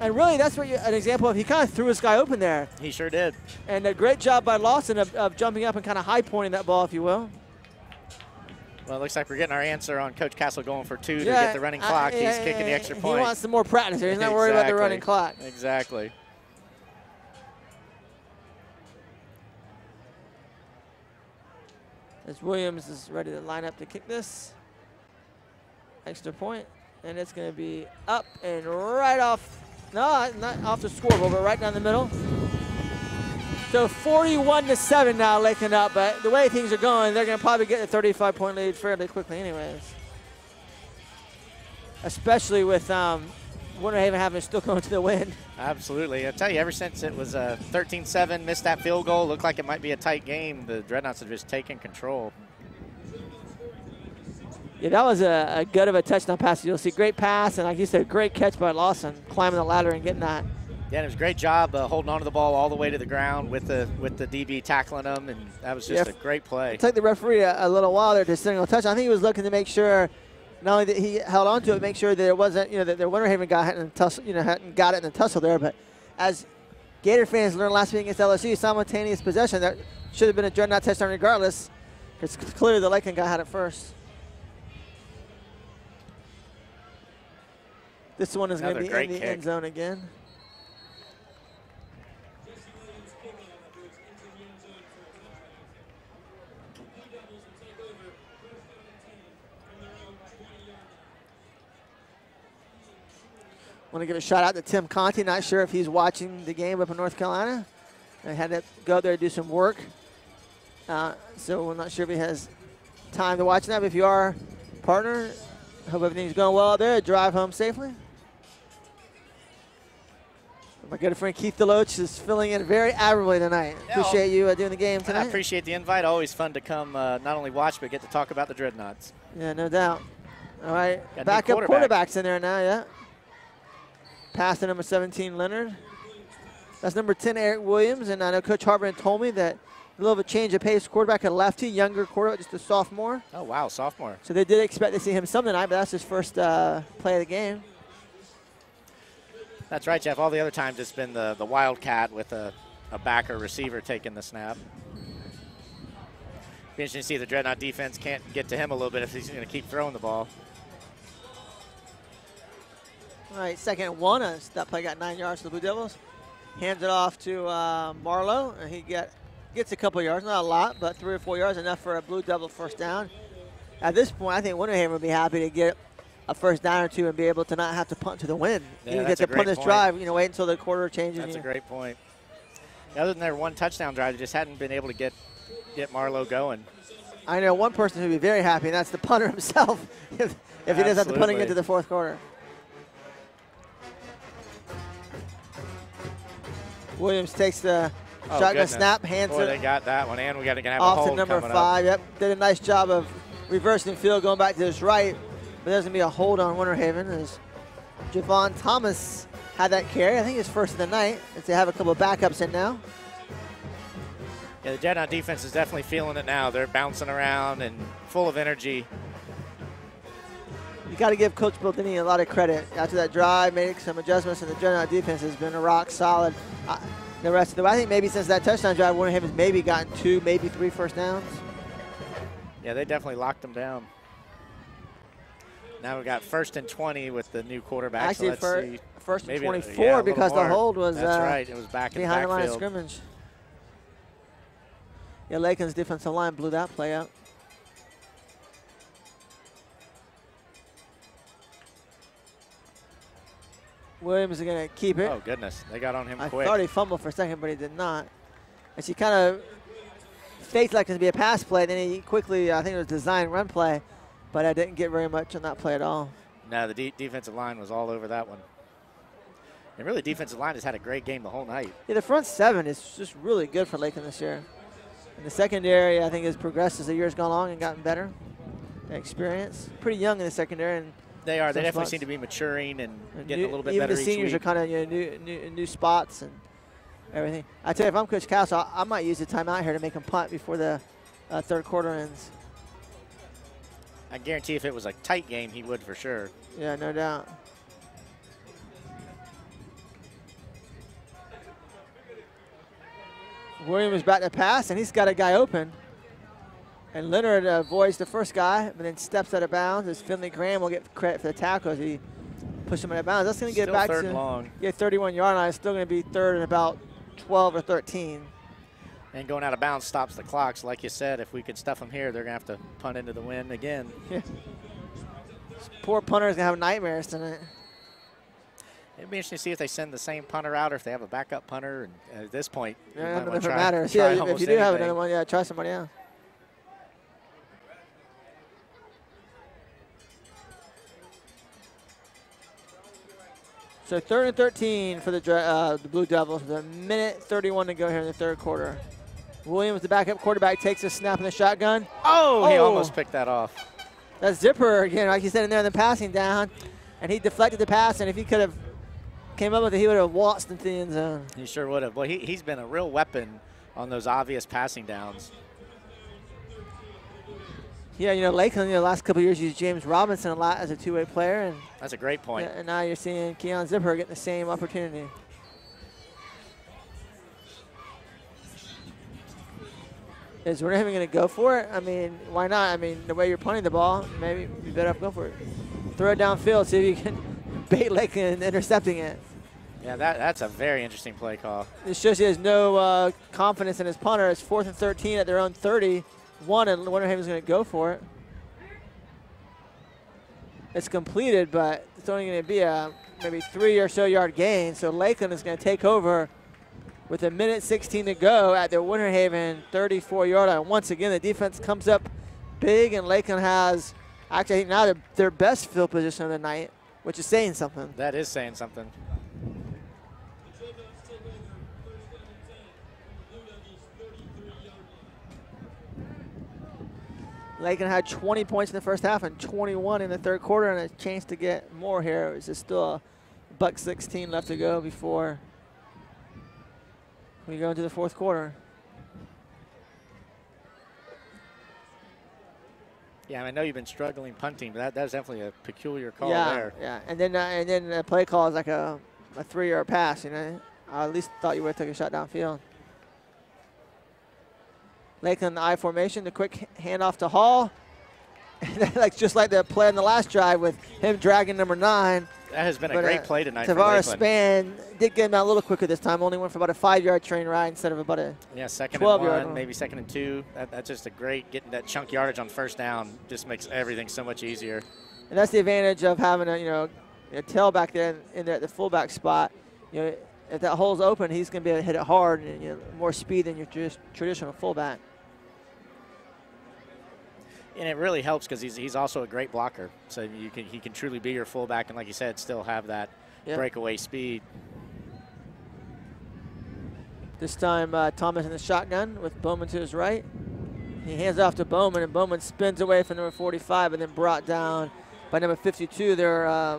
And really, that's what an example of he kind of threw his guy open there. He sure did. And a great job by Lawson of jumping up and kind of high pointing that ball, if you will. Well, it looks like we're getting our answer on Coach Castle going for 2 to get the running clock. He's kicking the extra point. He wants some more practice here. He's not worried about the running clock. Exactly. As Williams is ready to line up to kick this. Extra point. And it's going to be up and right off. No, not off the scoreboard, but right down the middle. So 41-7 now, Lakeland up. But the way things are going, they're going to probably get a 35-point lead fairly quickly anyways. Especially with Winter Haven still going to the win. Absolutely. I tell you, ever since it was 13-7, missed that field goal, looked like it might be a tight game, the Dreadnoughts have just taken control. Yeah, that was a good of a touchdown pass. You'll see great pass, and like you said, great catch by Lawson, climbing the ladder and getting that. Yeah, and it was a great job holding on to the ball all the way to the ground with the DB tackling him, and that was just a great play. It took the referee a little while there to signal a touchdown. I think he was looking to make sure not only that he held on to it, make sure that it wasn't, that the Winter Haven guy hadn't got it in the tussle there. But as Gator fans learned last week against LSU, simultaneous possession, that should have been a dreadnought touchdown regardless, because clearly the Lakeland guy had it first. This one is going to be in the end zone again. Want to give a shout out to Tim Conti. Not sure if he's watching the game up in North Carolina. I had to go there to do some work. So we're not sure if he has time to watch that. But if you are, partner, hope everything's going well out there. Drive home safely. My good friend Keith Deloach is filling in very admirably tonight. Yeah, appreciate you doing the game tonight. I appreciate the invite. Always fun to come not only watch, but get to talk about the Dreadnoughts. Yeah, no doubt. All right, backup quarterbacks in there now, yeah. Pass to number 17, Leonard. That's number 10, Eric Williams. And I know Coach Hartman told me that a little bit of change of pace. Quarterback, a lefty, younger quarterback, just a sophomore. Oh, wow, sophomore. So they did expect to see him some tonight, but that's his first play of the game. That's right, Jeff. All the other times it's been the Wildcat with a backer receiver taking the snap. Be interesting to see if the Dreadnought defense can't get to him a little bit if he's going to keep throwing the ball. All right, second and 1. That play got 9 yards to the Blue Devils. Hands it off to Marlowe, and he gets a couple yards, not a lot, but 3 or 4 yards, enough for a Blue Devil first down. At this point, I think Winter Haven would be happy to get a first down or two and be able to not have to punt to the wind. Yeah, you get to punt this drive, wait until the quarter changes. That's a great point. Other than their one touchdown drive, they just hadn't been able to get Marlowe going. I know one person who'd be very happy, and that's the punter himself, if he doesn't have to punting into the fourth quarter. Williams takes the shotgun snap, hands it. They got that one, and we got to have a off hold to number coming 5. up. Yep, did a nice job of reversing field, going back to his right. But there's going to be a hold on Winter Haven as Javon Thomas had that carry. I think it's first of the night as they have a couple of backups in now. Yeah, the Dreadnought defense is definitely feeling it now. They're bouncing around and full of energy. You got to give Coach Bildini a lot of credit. After that drive, made some adjustments, and the Dreadnought defense has been a rock solid. The rest of the way, I think maybe since that touchdown drive, Winter Haven's maybe gotten 2, maybe 3 first downs. Yeah, they definitely locked them down. Now we've got 1st and 20 with the new quarterback. Actually, so first and 24 because the hold was that's right. It was back in the behind the line of backfield. scrimmage. Yeah, Lakeland's defensive line blew that play out. Williams is going to keep it. Oh, goodness. They got on him I quick. I thought he fumbled for a second, but he did not. And she kind of faked like it to be a pass play. Then he quickly, I think it was a design run play, but I didn't get very much on that play at all. No, the defensive line was all over that one. And really, defensive line has had a great game the whole night. Yeah, the front 7 is just really good for Lakeland this year. And the secondary, I think, has progressed as the year's gone along and gotten better. Experience. Pretty young in the secondary. And they are. They definitely seem to be maturing and getting a little bit better each week. Even the seniors are kind of new spots and everything. I tell you, if I'm Coach Castle, I might use the timeout here to make him punt before the third quarter ends. I guarantee if it was a tight game, he would for sure. Yeah, no doubt. Williams back to pass, and he's got a guy open. And Leonard avoids the first guy, but then steps out of bounds. As Finley Graham will get credit for the tackle as he pushed him out of bounds. That's going to get back to 31-yard line. It's still going to be third and about 12 or 13. And going out of bounds stops the clock. So like you said, if we could stuff them here, they're going to have to punt into the wind again. Yeah. This poor punter is going to have nightmares tonight. It'd be interesting to see if they send the same punter out or if they have a backup punter. And at this point, yeah, none of it matters. Yeah, if you do have another one, yeah, try somebody else. So 3rd and 13 for the Blue Devils with 1:31 to go here in the third quarter. Williams, the backup quarterback, takes a snap in the shotgun. Oh, he almost picked that off. That's Zipper again, like you said in there, the passing down, and he deflected the pass, and if he could have came up with it, he would have waltzed into the end zone. He sure would have. Well, he's been a real weapon on those obvious passing downs. Yeah, you know, Lakeland, the last couple of years used James Robinson a lot as a two-way player, and that's a great point. Yeah, and now you're seeing Keon Zipper getting the same opportunity. Is Winter Haven going to go for it? I mean, why not? I mean, the way you're punting the ball, maybe you better have to go for it. Throw it downfield, see if you can bait Lakeland intercepting it. Yeah, that's a very interesting play call. This shows he has no confidence in his punter. It's 4th and 13 at their own 31, and Winter Haven's going to go for it. It's completed, but it's only going to be a maybe 3 or so yard gain. So Lakeland is going to take over with 1:16 to go at their Winter Haven 34-yard line. Once again, the defense comes up big, and Lakeland has actually I think now their best field position of the night, which is saying something. That is saying something. Lakeland had 20 points in the first half and 21 in the third quarter, and a chance to get more here. It's just still $1:16 left to go before we go into the fourth quarter. Yeah, I know you've been struggling punting, but that was definitely a peculiar call there. Yeah, and then the play call is like a 3-yard pass. You know, I at least thought you would have taken a shot downfield. Lakeland in the I formation, the quick handoff to Hall. Like just like the play in the last drive with him dragging number 9. That has been a great play tonight. Tavares Span did get him out a little quicker this time. Only went for about a 5-yard train ride instead of about a 12-yard. And 1, maybe 2nd and 2. That's just a great getting that chunk yardage on first down. Just makes everything so much easier. And that's the advantage of having a tailback there in there at the fullback spot. You know, if that hole's open, he's going to be able to hit it hard and more speed than your traditional fullback. And it really helps because he's also a great blocker. So he can truly be your fullback, and like you said, still have that breakaway speed. This time Thomas in the shotgun with Bowman to his right. He hands off to Bowman, and Bowman spins away from number 45 and then brought down by number 52, their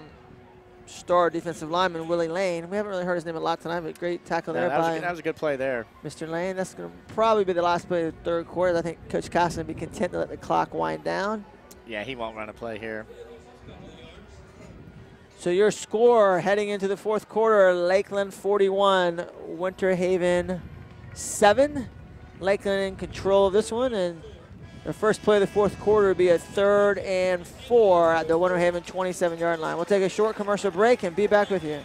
star defensive lineman, Willie Lane. We haven't really heard his name a lot tonight, but great tackle there by that was a good play there. Mr. Lane. That's going to probably be the last play of the third quarter. I think Coach Castle will be content to let the clock wind down. Yeah, he won't run a play here. So your score heading into the fourth quarter, Lakeland 41, Winter Haven 7. Lakeland in control of this one, and their first play of the fourth quarter will be a 3rd and 4 at the Winter Haven 27-yard line. We'll take a short commercial break and be back with you.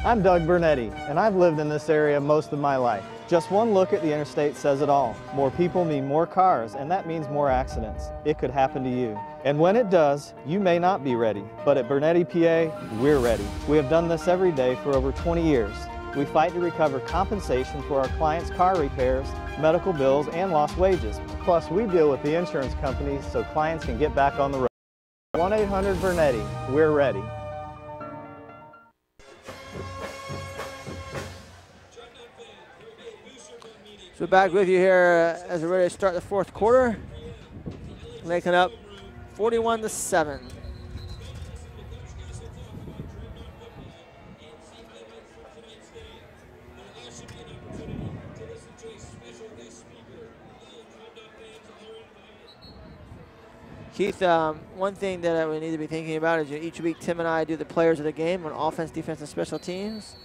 I'm Doug Bernetti, and I've lived in this area most of my life. Just one look at the interstate says it all. More people mean more cars, and that means more accidents. It could happen to you. And when it does, you may not be ready. But at Bernetti, PA, we're ready. We have done this every day for over 20 years. We fight to recover compensation for our clients' car repairs, medical bills, and lost wages. Plus, we deal with the insurance companies so clients can get back on the road. 1-800-BERNETTI, we're ready. So back with you here as we're ready to start the fourth quarter. Lakeland up 41-7. Keith, one thing that we need to be thinking about is each week Tim and I do the players of the game on offense, defense, and special teams.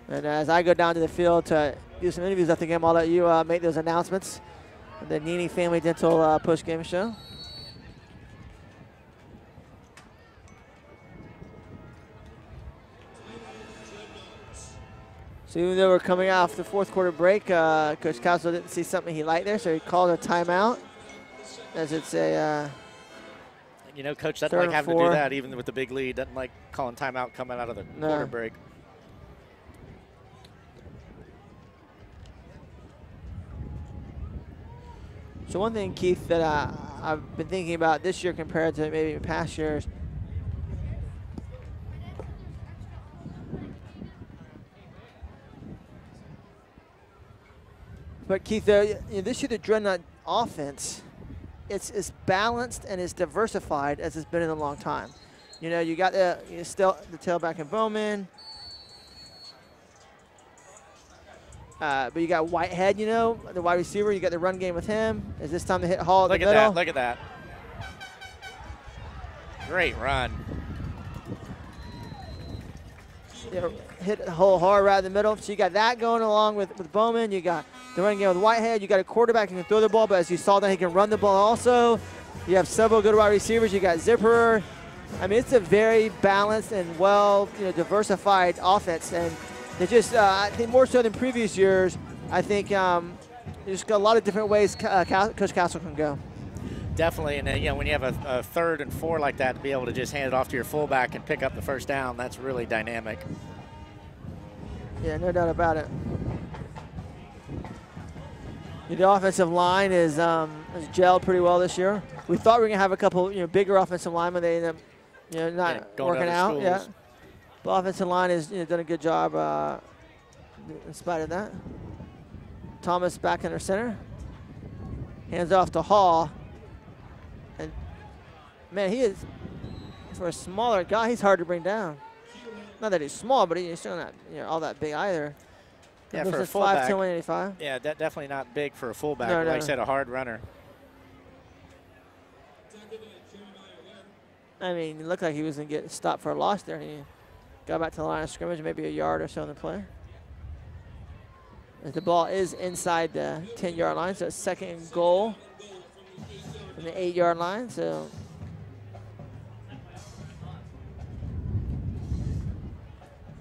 And as I go down to the field to do some interviews after the game, I'll let you make those announcements. The Nini Family Dental post-game show. So even though we're coming off the fourth quarter break, Coach Castle didn't see something he liked there, so he called a timeout. As it's a Coach doesn't like having to do that even with the big lead. Doesn't like calling timeout coming out of the quarter break. So one thing, Keith, that I've been thinking about this year compared to maybe past years, But Keith, this year the Dreadnought offense, it's as balanced and as diversified as it's been in a long time. You know, you got the tailback and Bowman. But you got Whitehead, you know, the wide receiver. You got the run game with him. Is this time to hit Hall at the middle? Look at that. Great run. Yeah, hit Hall hard right in the middle. So you got that going along with Bowman. You got the run game with Whitehead. You got a quarterback who can throw the ball, but as you saw, that he can run the ball also. You have several good wide receivers. You got Zipper. I mean, it's a very balanced and well, diversified offense. And they just, I think more so than previous years, I think there's got a lot of different ways Coach Castle can go. Definitely, and then, when you have a 3rd and 4 like that, to be able to just hand it off to your fullback and pick up the first down, that's really dynamic. Yeah, no doubt about it. The offensive line is gelled pretty well this year. We thought we were gonna have a couple, bigger offensive linemen. They end up, not working out. Schools. Yeah, the offensive line has done a good job in spite of that. Thomas back in their center. Hands off to Hall. And man, he is, for a smaller guy, he's hard to bring down. Not that he's small, but he's still not all that big either. Yeah, for a fullback. 5'10", 185. Yeah, definitely not big for a fullback. No, like I said, a hard runner. I mean, it looked like he was going to get stopped for a loss there. He got back to the line of scrimmage, maybe a yard or so in the play. As the ball is inside the 10-yard line, so it's 2nd and goal from the 8-yard line. So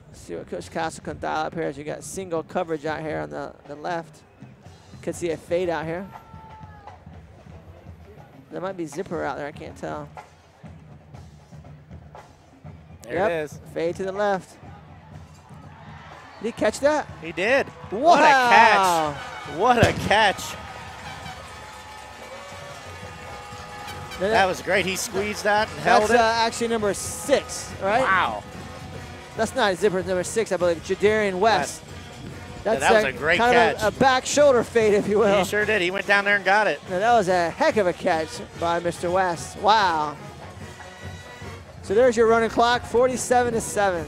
let's see what Coach Castle can dial up here as you got single coverage out here on the left. Could see a fade out here. There might be Zipper out there, I can't tell. There it is. Fade to the left. Did he catch that? He did. Wow. What a catch. What a catch. That was great. He squeezed that and held it. That's actually number 6, right? Wow. That's not Zipper, number 6, I believe. Jadarian West. That was a great kind catch. Of a back shoulder fade, if you will. He sure did. He went down there and got it. Now, that was a heck of a catch by Mr. West. Wow. So there's your running clock, 47-7.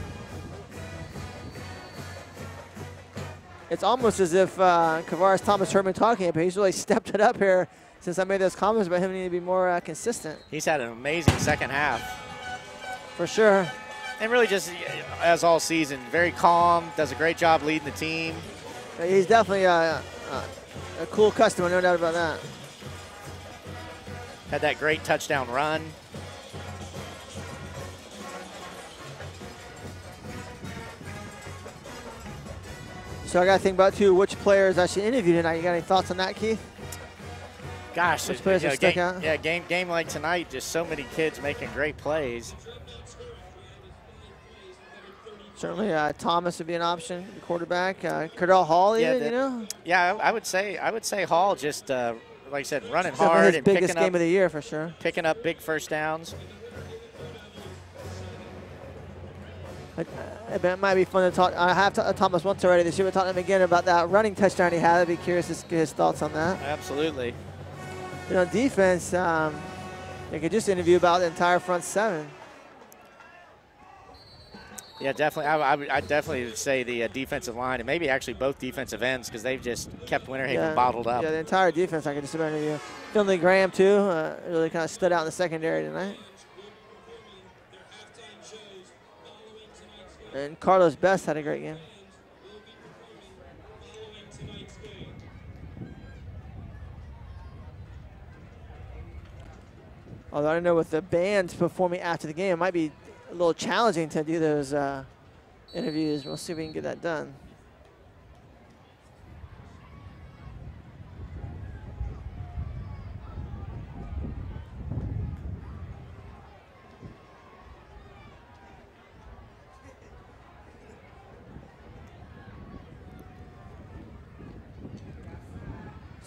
It's almost as if Kavaris Thomas heard me talking, but he's really stepped it up here since I made those comments about him needing to be more consistent. He's had an amazing second half. For sure. And really just, as all season, very calm, does a great job leading the team. He's definitely a cool customer, no doubt about that. Had that great touchdown run. So I got to think about, too, which players I should interview tonight. You got any thoughts on that, Keith? Gosh, which players have stuck out? Yeah, game like tonight, just so many kids making great plays. Certainly, Thomas would be an option, the quarterback. Cardell Hall, even, Yeah, I would say Hall just, like I said, running Except hard his and biggest game of the year for sure. Picking up big first downs. It might be fun to talk. I have Thomas once already this year. We'll talk to him again about that running touchdown he had. I'd be curious to get his thoughts on that. Absolutely. Defense, you could just interview about the entire front 7. Yeah, definitely. I definitely would say the defensive line and maybe actually both defensive ends because they've just kept Winter Haven bottled up. Yeah, the entire defense I could just about interview. Finley Graham, too, really kind of stood out in the secondary tonight. And Carlos Best had a great game. Although I don't know with the bands performing after the game, it might be a little challenging to do those interviews. We'll see if we can get that done.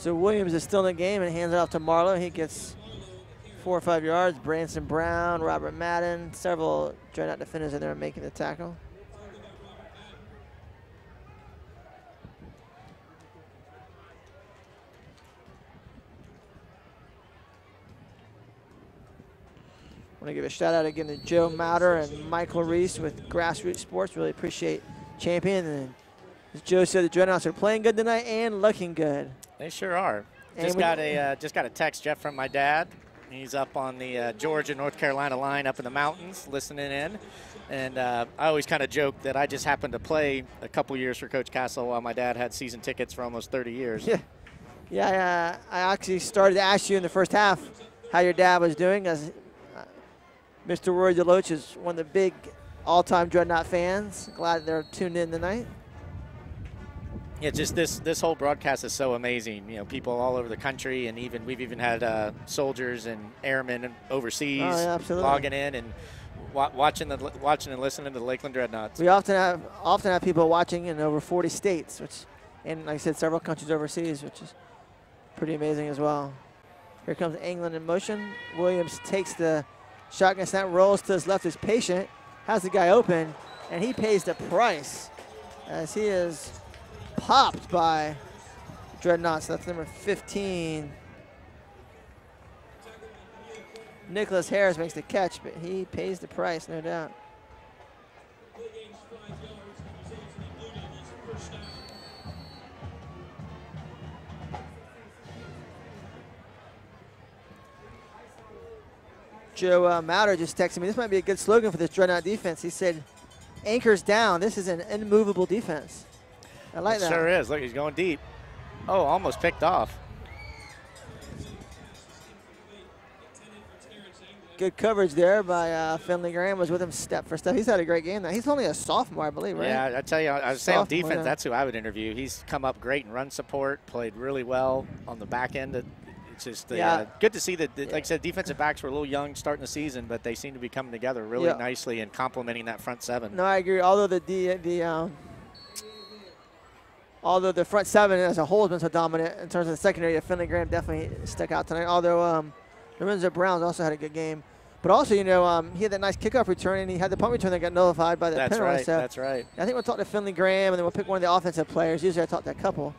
So Williams is still in the game and hands it off to Marlowe. He gets 4 or 5 yards. Branson Brown, Robert Madden, several Dreadnought defenders in there making the tackle. want to give a shout out again to Joe Mauder and Michael Reese with Grassroots Sports. Really appreciate champion. And as Joe said, the Dreadnoughts are playing good tonight and looking good. They sure are. And Just got a text, Jeff, from my dad. He's up on the Georgia-North Carolina line up in the mountains listening in. And I always kind of joke that I just happened to play a couple years for Coach Castle while my dad had season tickets for almost 30 years. Yeah, yeah. I actually started to ask you in the first half how your dad was doing, as Mr. Roy DeLoach is one of the big all-time Dreadnought fans. Glad they're tuned in tonight. Yeah, just this whole broadcast is so amazing. You know, people all over the country, and we've even had soldiers and airmen overseas logging in and watching and listening to the Lakeland Dreadnoughts. We often have people watching in over 40 states, and like I said, several countries overseas, which is pretty amazing as well. Here comes England in motion. Williams takes the shotgun snap, rolls to his left, is patient, has the guy open, and he pays the price as he is popped by Dreadnoughts. That's number 15. Nicholas Harris makes the catch, but he pays the price, no doubt. Joe Mauder just texted me. This might be a good slogan for this Dreadnought defense. He said, "Anchors down. This is an immovable defense." I like that. Sure is. Look, he's going deep. Oh, almost picked off. Good coverage there by Finley Graham. Was with him step for step. He's had a great game now. He's only a sophomore, I believe, right? Yeah, I tell you, I was saying on defense, yeah. That's who I would interview. He's come up great in run support, played really well on the back end. It's just good to see that, like I said, defensive backs were a little young starting the season, but they seem to be coming together really nicely and complementing that front seven. No, I agree. Although the front seven as a whole has been so dominant in terms of the secondary, Finley Graham definitely stuck out tonight. Although Lorenzo Browns also had a good game. But also, you know, he had that nice kickoff return, and he had the punt return that got nullified by the penalty. Right, so that's right. I think we'll talk to Finley Graham, and then we'll pick one of the offensive players. Usually I talk to a couple.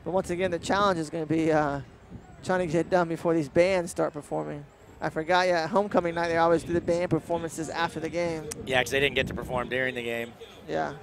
But once again, the challenge is going to be trying to get it done before these bands start performing. I forgot, homecoming night, they always do the band performances after the game. Yeah, because they didn't get to perform during the game. Yeah.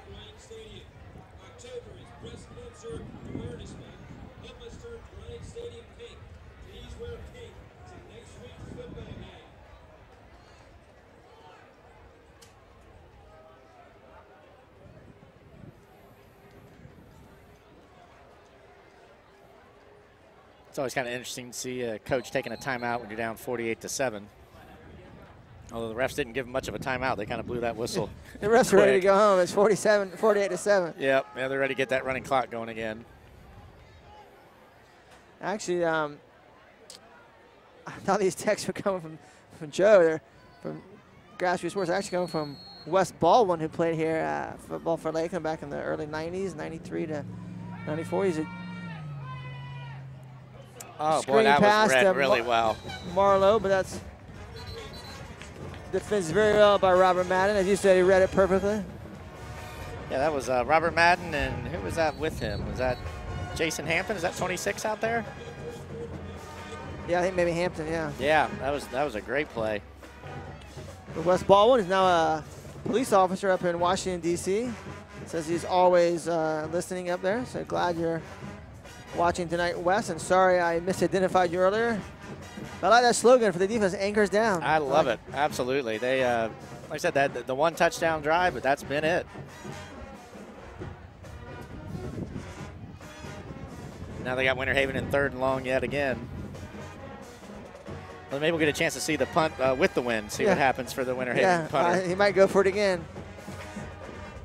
It's always kind of interesting to see a coach taking a timeout when you're down 48-7. Although the refs didn't give him much of a timeout, they kind of blew that whistle. The refs are ready to go home. It's 48-7. Yep, yeah, they're ready to get that running clock going again. Actually, I thought these texts were coming from Joe. They're from Grassroots Sports. They're actually coming from Wes Baldwin, who played here football for Lakeland back in the early 90s, 93 to 94. He's a boy, that was read really well. Marlowe, but that's defends very well by Robert Madden. As you said, he read it perfectly. Yeah, that was Robert Madden, and who was that with him? Was that Jason Hampton? Is that 26 out there? Yeah, I think maybe Hampton, yeah. Yeah, that was a great play. But Wes Baldwin is now a police officer up in Washington, D.C. Says he's always listening up there, so glad you're watching tonight, Wes, and sorry I misidentified you earlier. I like that slogan for the defense, anchors down. I love it, absolutely. They, like I said, the one touchdown drive, but that's been it. Now they got Winter Haven in 3rd and long yet again. Well, maybe we'll get a chance to see the punt with the wind, see what happens for the Winter Haven punter. He might go for it again.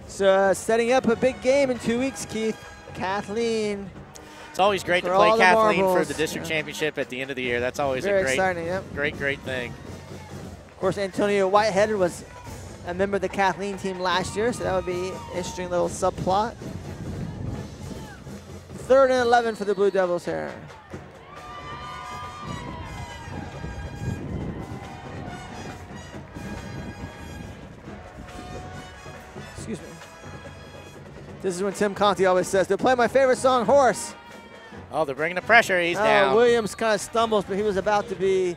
So setting up a big game in 2 weeks, Keith. Kathleen. It's always great to play Kathleen for the district championship at the end of the year. That's always very a great, exciting, great thing. Of course, Antonio Whitehead was a member of the Kathleen team last year, so that would be an interesting little subplot. 3rd and 11 for the Blue Devils here. Excuse me. This is when Tim Conti always says, to play my favorite song, Horse. Oh, they're bringing the pressure. He's down. Williams kind of stumbles, but he was about to be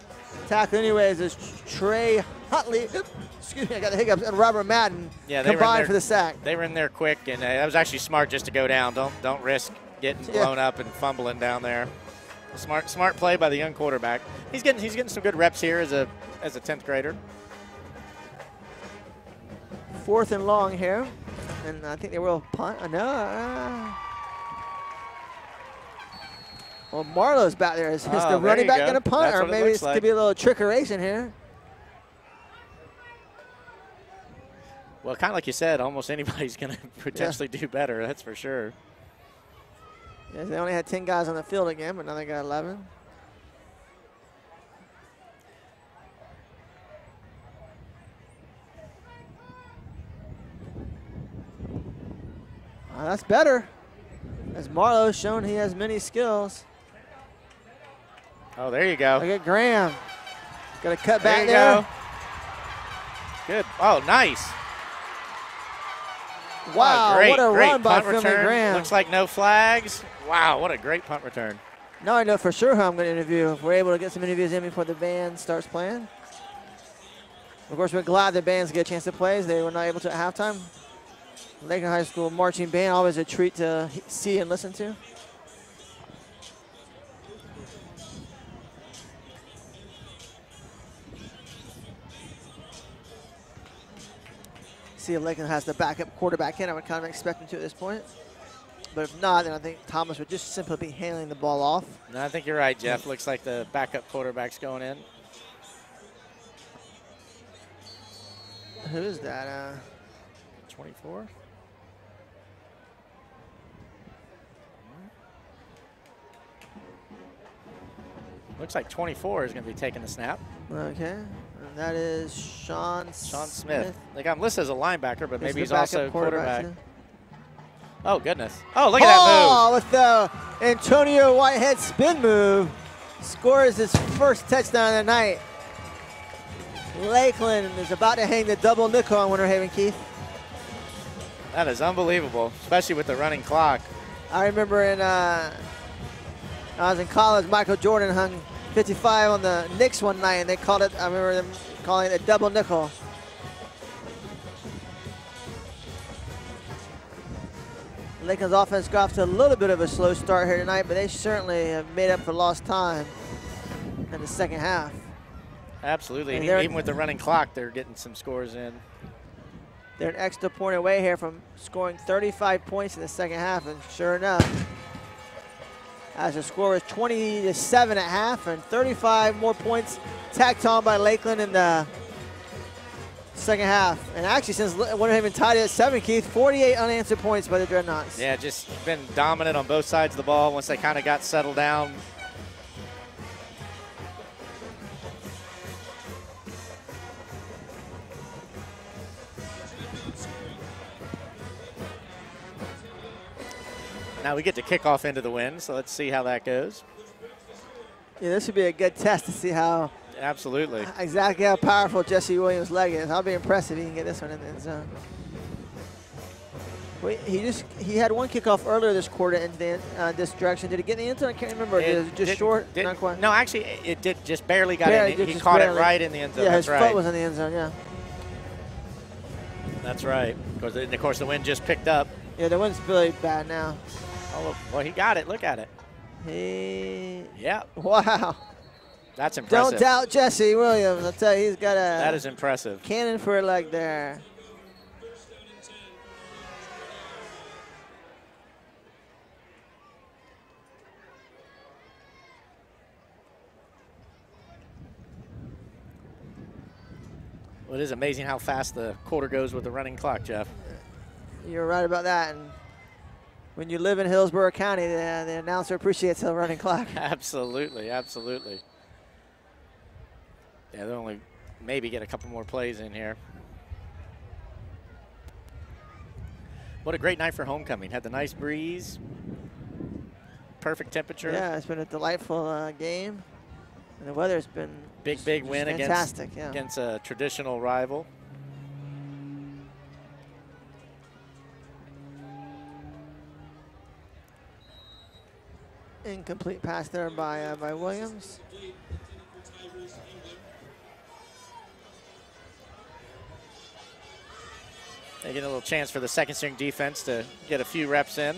tackled anyways as Trey Hutley, excuse me, I got the hiccups, and Robert Madden combined for the sack. They were in there quick, and that was actually smart just to go down. Don't risk getting blown up and fumbling down there. Smart play by the young quarterback. He's getting some good reps here as a 10th grader. 4th and long here, and I think they will punt. No. Well, Marlowe's back there. Is the running back going to punt, That's or maybe it's going to be a little trickeration here? Well, kind of like you said, almost anybody's going to potentially do better. That's for sure. Yes, they only had 10 guys on the field again, but now they got 11. That's better. As Marlowe's shown he has many skills. Oh, there you go. Look at Graham. Got to cut back there. there. Go. Good. Oh, nice. Wow, great, what a great run by punt Finley return. Graham. Looks like no flags. Wow, what a great punt return. Now I know for sure who I'm going to interview if we're able to get some interviews in before the band starts playing. Of course, we're glad the bands get a chance to play as they were not able to at halftime. Lakeland High School marching band, always a treat to see and listen to. See if Lakeland has the backup quarterback in. I would kind of expect him to at this point. But if not, then I think Thomas would just simply be handling the ball off. No, I think you're right, Jeff. Looks like the backup quarterback's going in. Who is that? 24? Looks like 24 is going to be taking the snap. Okay. And that is Sean Smith. They got him listed as a linebacker, but maybe he's backup also a quarterback. too. Oh, goodness. Oh, look at that move. Oh, with the Antonio Whitehead spin move. Scores his first touchdown of the night. Lakeland is about to hang the double nickel on Winter Haven, Keith. That is unbelievable, especially with the running clock. I remember when I was in college, Michael Jordan hung 55 on the Knicks one night, and they called it, I remember them calling it a double nickel. Lakeland's offense got off to a little bit of a slow start here tonight, but they certainly have made up for lost time in the second half. Absolutely. And Even with the running clock, they're getting some scores in. They're an extra point away here from scoring 35 points in the second half, and sure enough, as the score was 20-7 at half, and 35 more points tacked on by Lakeland in the second half. And actually, since Winter Haven tied it at 7, Keith, 48 unanswered points by the Dreadnoughts. Yeah, just been dominant on both sides of the ball once they kind of got settled down. Now we get to kick off into the wind, so let's see how that goes. Yeah, this would be a good test to see how exactly how powerful Jesse Williams' leg is. I'll be impressed if he can get this one in the end zone. Wait, he had one kickoff earlier this quarter in this direction. Did it get in the end zone? I can't remember. It was just short? Not quite. No, actually, it did just barely got in. He caught it right in the end zone. Yeah, That's his foot was in the end zone, yeah. That's right. Of course, the wind just picked up. Yeah, the wind's really bad now. Oh, well, he got it. Look at it. Yeah. Wow. That's impressive. Don't doubt Jesse Williams. I'll tell you, he's got a that is impressive. Cannon for a leg there. Well, it is amazing how fast the quarter goes with the running clock, Jeff. You're right about that. And when you live in Hillsborough County, the announcer appreciates the running clock. Absolutely, absolutely. Yeah, they'll only maybe get a couple more plays in here. What a great night for homecoming. Had the nice breeze, perfect temperature. Yeah, it's been a delightful game. And the weather's been big win fantastic, against a traditional rival. Incomplete pass there by Williams. They get a little chance for the second string defense to get a few reps in.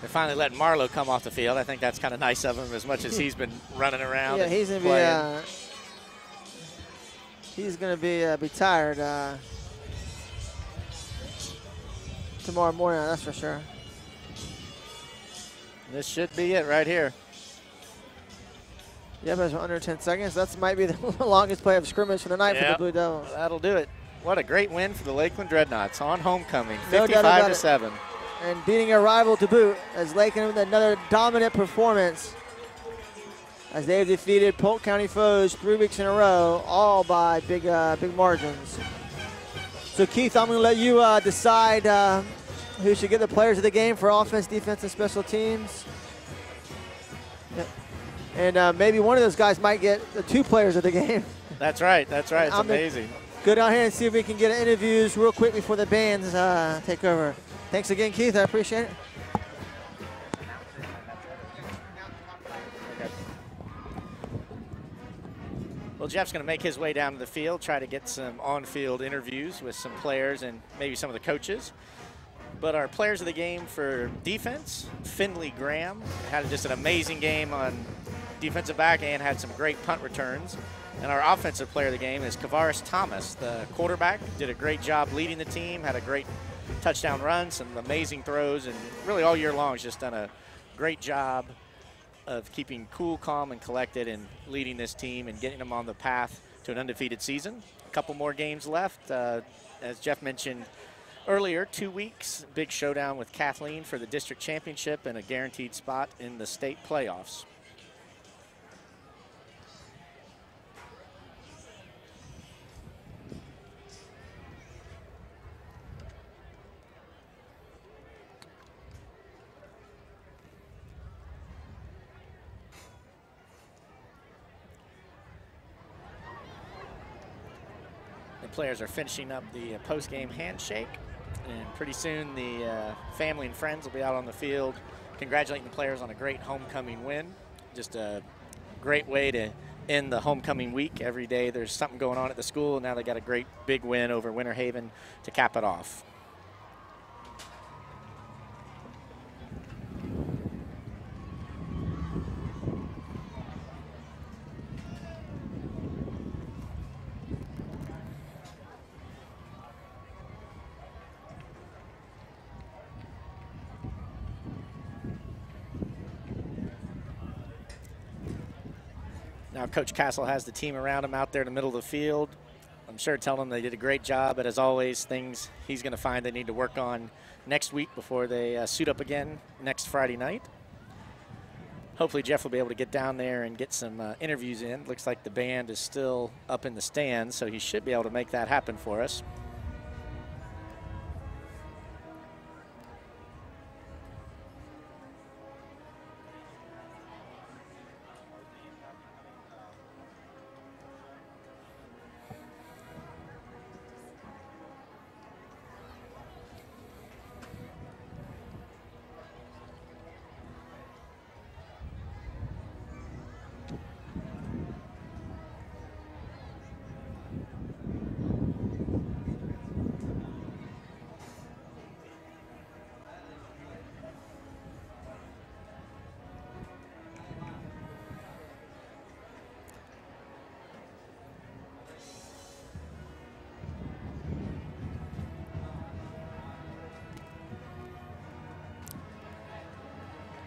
They're finally letting Marlowe come off the field. I think that's kind of nice of him, as much as he's been running around. Yeah, he's gonna be tired tomorrow morning. That's for sure. This should be it right here. Yep, it's under 10 seconds. That might be the longest play of scrimmage for the night for the Blue Devils. That'll do it. What a great win for the Lakeland Dreadnoughts on homecoming, No doubt about 55-7. And beating a rival to boot, as Lakeland with another dominant performance as they've defeated Polk County foes 3 weeks in a row, all by big margins. So Keith, I'm going to let you decide who should get the players of the game for offense, defense, and special teams. Yep. And maybe one of those guys might get the 2 players of the game. That's right. That's right. It's amazing. Go down here and see if we can get interviews real quick before the bands take over. Thanks again, Keith. I appreciate it. Well, Jeff's going to make his way down to the field, try to get some on-field interviews with some players and maybe some of the coaches. But our players of the game for defense, Finley Graham had just an amazing game on defensive back and had some great punt returns. And our offensive player of the game is Kavaris Thomas, the quarterback. Did a great job leading the team, had a great touchdown run, some amazing throws, and really all year long has just done a great job of keeping cool, calm, and collected and leading this team and getting them on the path to an undefeated season. A couple more games left. As Jeff mentioned earlier, 2 weeks, big showdown with Kathleen for the district championship and a guaranteed spot in the state playoffs. Players are finishing up the post-game handshake, and pretty soon the family and friends will be out on the field congratulating the players on a great homecoming win. Just a great way to end the homecoming week. Every day there's something going on at the school, and now they got a great big win over Winter Haven to cap it off. Now Coach Castle has the team around him out there in the middle of the field. I'm sure telling them they did a great job, but as always, things he's going to find they need to work on next week before they suit up again next Friday night. Hopefully Jeff will be able to get down there and get some interviews in. Looks like the band is still up in the stands, so he should be able to make that happen for us.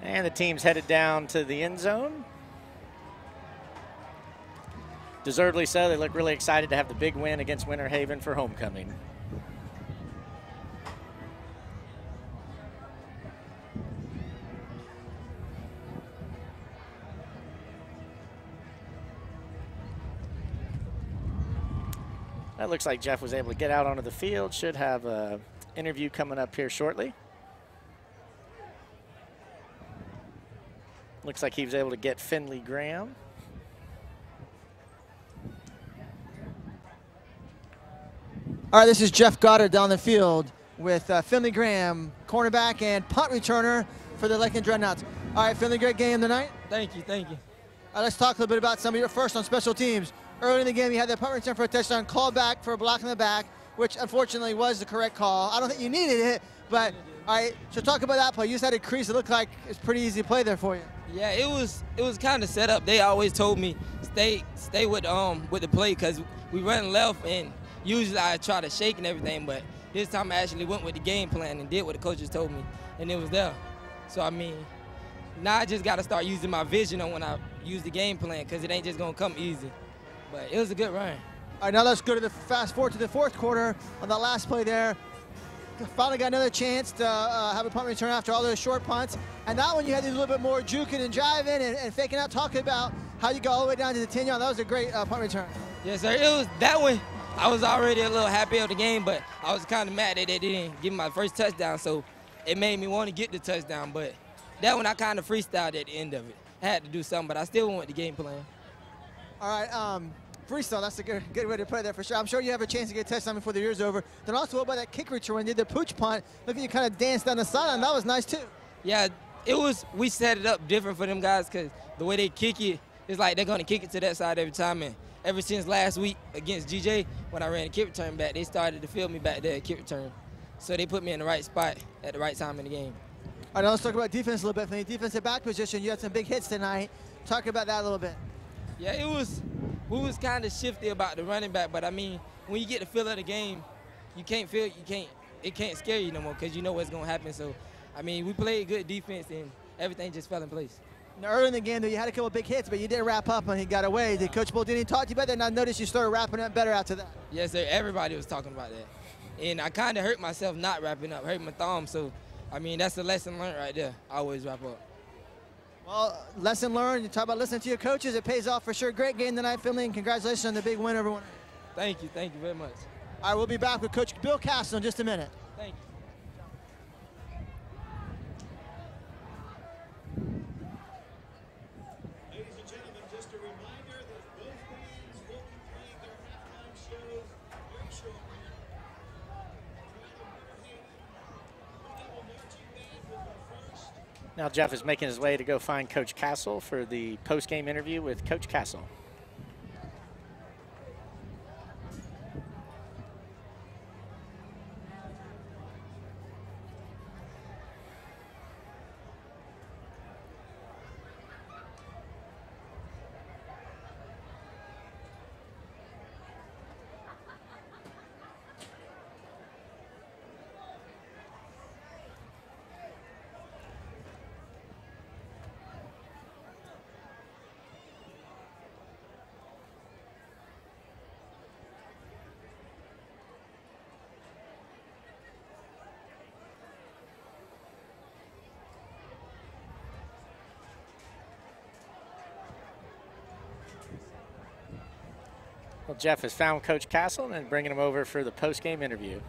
And the team's headed down to the end zone. Deservedly so. They look really excited to have the big win against Winter Haven for homecoming. That looks like Jeff was able to get out onto the field. Should have an interview coming up here shortly. Looks like he was able to get Finley Graham. All right, this is Jeff Goddard down the field with Finley Graham, cornerback and punt returner for the Lakeland Dreadnoughts. All right, Finley, great game tonight. Thank you, thank you. All right, let's talk a little bit about some of your first on special teams. Early in the game, you had the punt return for a touchdown, called back for a block in the back, which unfortunately was the correct call. I don't think you needed it, but all right, so talk about that play. You just had a crease. It looked like it's a pretty easy play there for you. Yeah, it was kind of set up. They always told me stay with the play because we run left, and usually I try to shake and everything, but this time I actually went with the game plan and did what the coaches told me, and it was there. So I mean, now I just got to start using my vision on when I use the game plan because it ain't just gonna come easy. But it was a good run. All right, now let's go to the fast forward to the fourth quarter on that last play there. Finally got another chance to have a punt return after all those short punts. And that one you had to do a little bit more juking and jiving and faking out, talking about how you got all the way down to the 10-yard. That was a great punt return. Yes, sir. It was that one. I was already a little happy of the game, but I was kind of mad that they didn't give me my first touchdown, so it made me want to get the touchdown. But that one I kind of freestyled at the end of it. I had to do something, but I still went with the game plan. All right, freestyle, that's a good way to put it there for sure. I'm sure you have a chance to get a touchdown before the year's over. Then also, what about that kick return when you did the pooch punt? Look at you kind of dance down the sideline. That was nice, too. Yeah, we set it up different for them guys because the way they kick it, it's like they're going to kick it to that side every time. And ever since last week against GJ, when I ran the kick return back, they started to feel me back there at kick return. So they put me in the right spot at the right time in the game. All right, let's talk about defense a little bit. From the defensive back position, you had some big hits tonight. Talk about that a little bit. Yeah, we was kind of shifty about the running back, but I mean, when you get the feel of the game, it can't scare you no more because you know what's going to happen. So, I mean, we played good defense and everything just fell in place. Now, early in the game, though, you had a couple big hits, but you didn't wrap up and he got away. Did Coach Bull talk to you about that? And I noticed you started wrapping up better after that. Yes, sir. Everybody was talking about that. And I kind of hurt myself not wrapping up, hurt my thumb. So, I mean, that's a lesson learned right there. I always wrap up. Well, lesson learned. You talk about listening to your coaches. It pays off for sure. Great game tonight, Finley, and congratulations on the big win, everyone. Thank you very much. All right, we'll be back with Coach Bill Castle in just a minute. Thank you. Ladies and gentlemen, just a reminder that both bands will be playing their halftime shows very shortly. Now Jeff is making his way to go find Coach Castle for the post-game interview with Coach Castle. Well, Jeff has found Coach Castle and bringing him over for the post-game interview.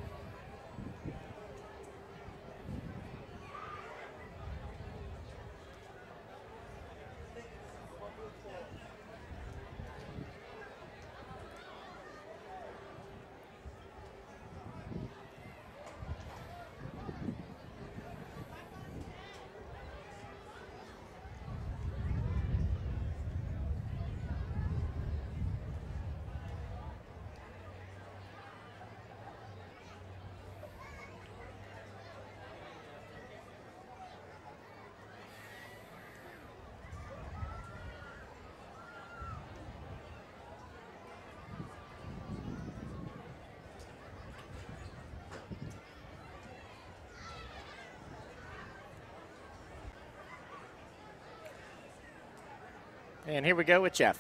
And here we go with Jeff.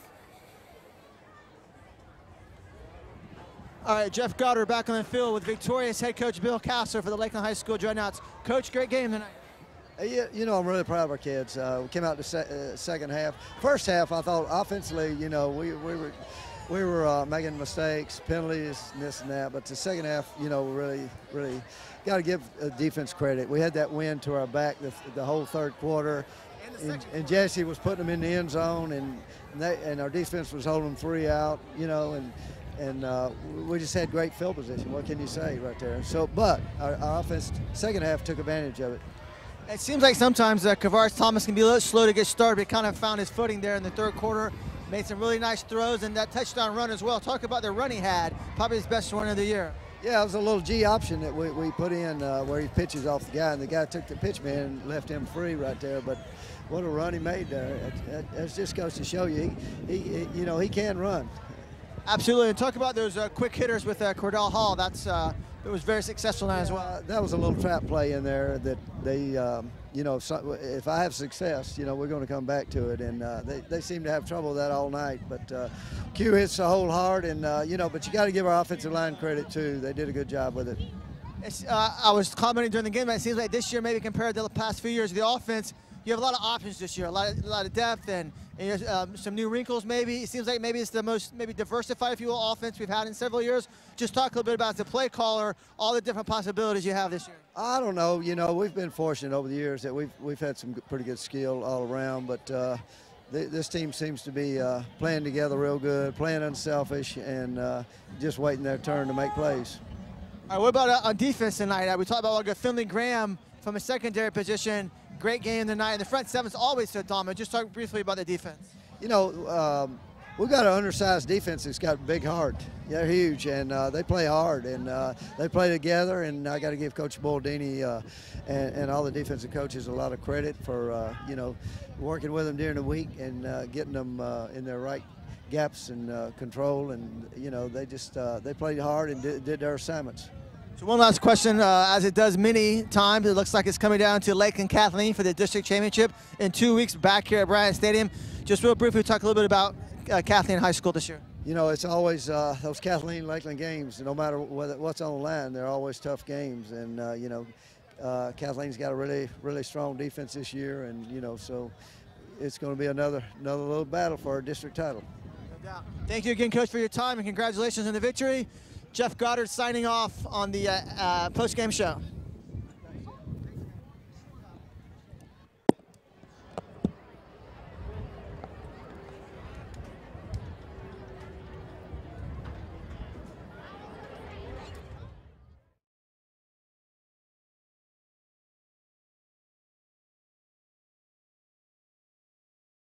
All right, Jeff Goddard back on the field with victorious head coach Bill Castle for the Lakeland High School Dreadnoughts. Coach, great game tonight. You know, I'm really proud of our kids. We came out the second half. First half, I thought offensively, you know, we were making mistakes, penalties, and this and that. But the second half, you know, we really got to give defense credit. We had that win to our back the whole third quarter. And Jesse was putting them in the end zone, and our defense was holding 3 out, you know, and we just had great field position. What can you say right there? So, but our offense, second half, took advantage of it. It seems like sometimes Kavaris Thomas can be a little slow to get started, but kind of found his footing there in the third quarter. Made some really nice throws and that touchdown run as well. Talk about the run he had, probably his best run of the year. Yeah, it was a little G option that we put in where he pitches off the guy, and the guy took the pitch man and left him free right there. But what a run he made there! It just goes to show you, he can run. Absolutely, and talk about those quick hitters with Cordell Hall. It was very successful as well. That was a little trap play in there that they, if I have success, we're going to come back to it. And they seem to have trouble with that all night. But Q hits the hole hard, and but you got to give our offensive line credit too. They did a good job with it. I was commenting during the game, but it seems like this year, maybe compared to the past few years, the offense, you have a lot of options this year, a lot of depth and some new wrinkles maybe. It seems like maybe it's the most diversified, if you will, offense we've had in several years. Just talk a little bit about the play caller, all the different possibilities you have this year. I don't know. We've been fortunate over the years that we've had some pretty good skill all around, but this team seems to be playing together real good, playing unselfish, and just waiting their turn to make plays. All right, what about on defense tonight? We talked about Finley Graham from a secondary position. Great game tonight, and the front seven's always so dominant. Just talk briefly about the defense. We've got an undersized defense that's got a big heart. They're huge, and they play hard, and they play together, and I got to give Coach Boldini and all the defensive coaches a lot of credit for, working with them during the week and getting them in their right gaps and control, and, they played hard and did their assignments. So one last question, as it does many times, it looks like it's coming down to Lakeland Kathleen for the district championship in 2 weeks back here at Bryant Stadium. Just real briefly, talk a little bit about Kathleen High School this year. It's always those Kathleen-Lakeland games, no matter what's on the line, they're always tough games. And, Kathleen's got a really, really strong defense this year, and, so it's going to be another little battle for our district title. No doubt. Thank you again, Coach, for your time, and congratulations on the victory. Jeff Goddard signing off on the post-game show.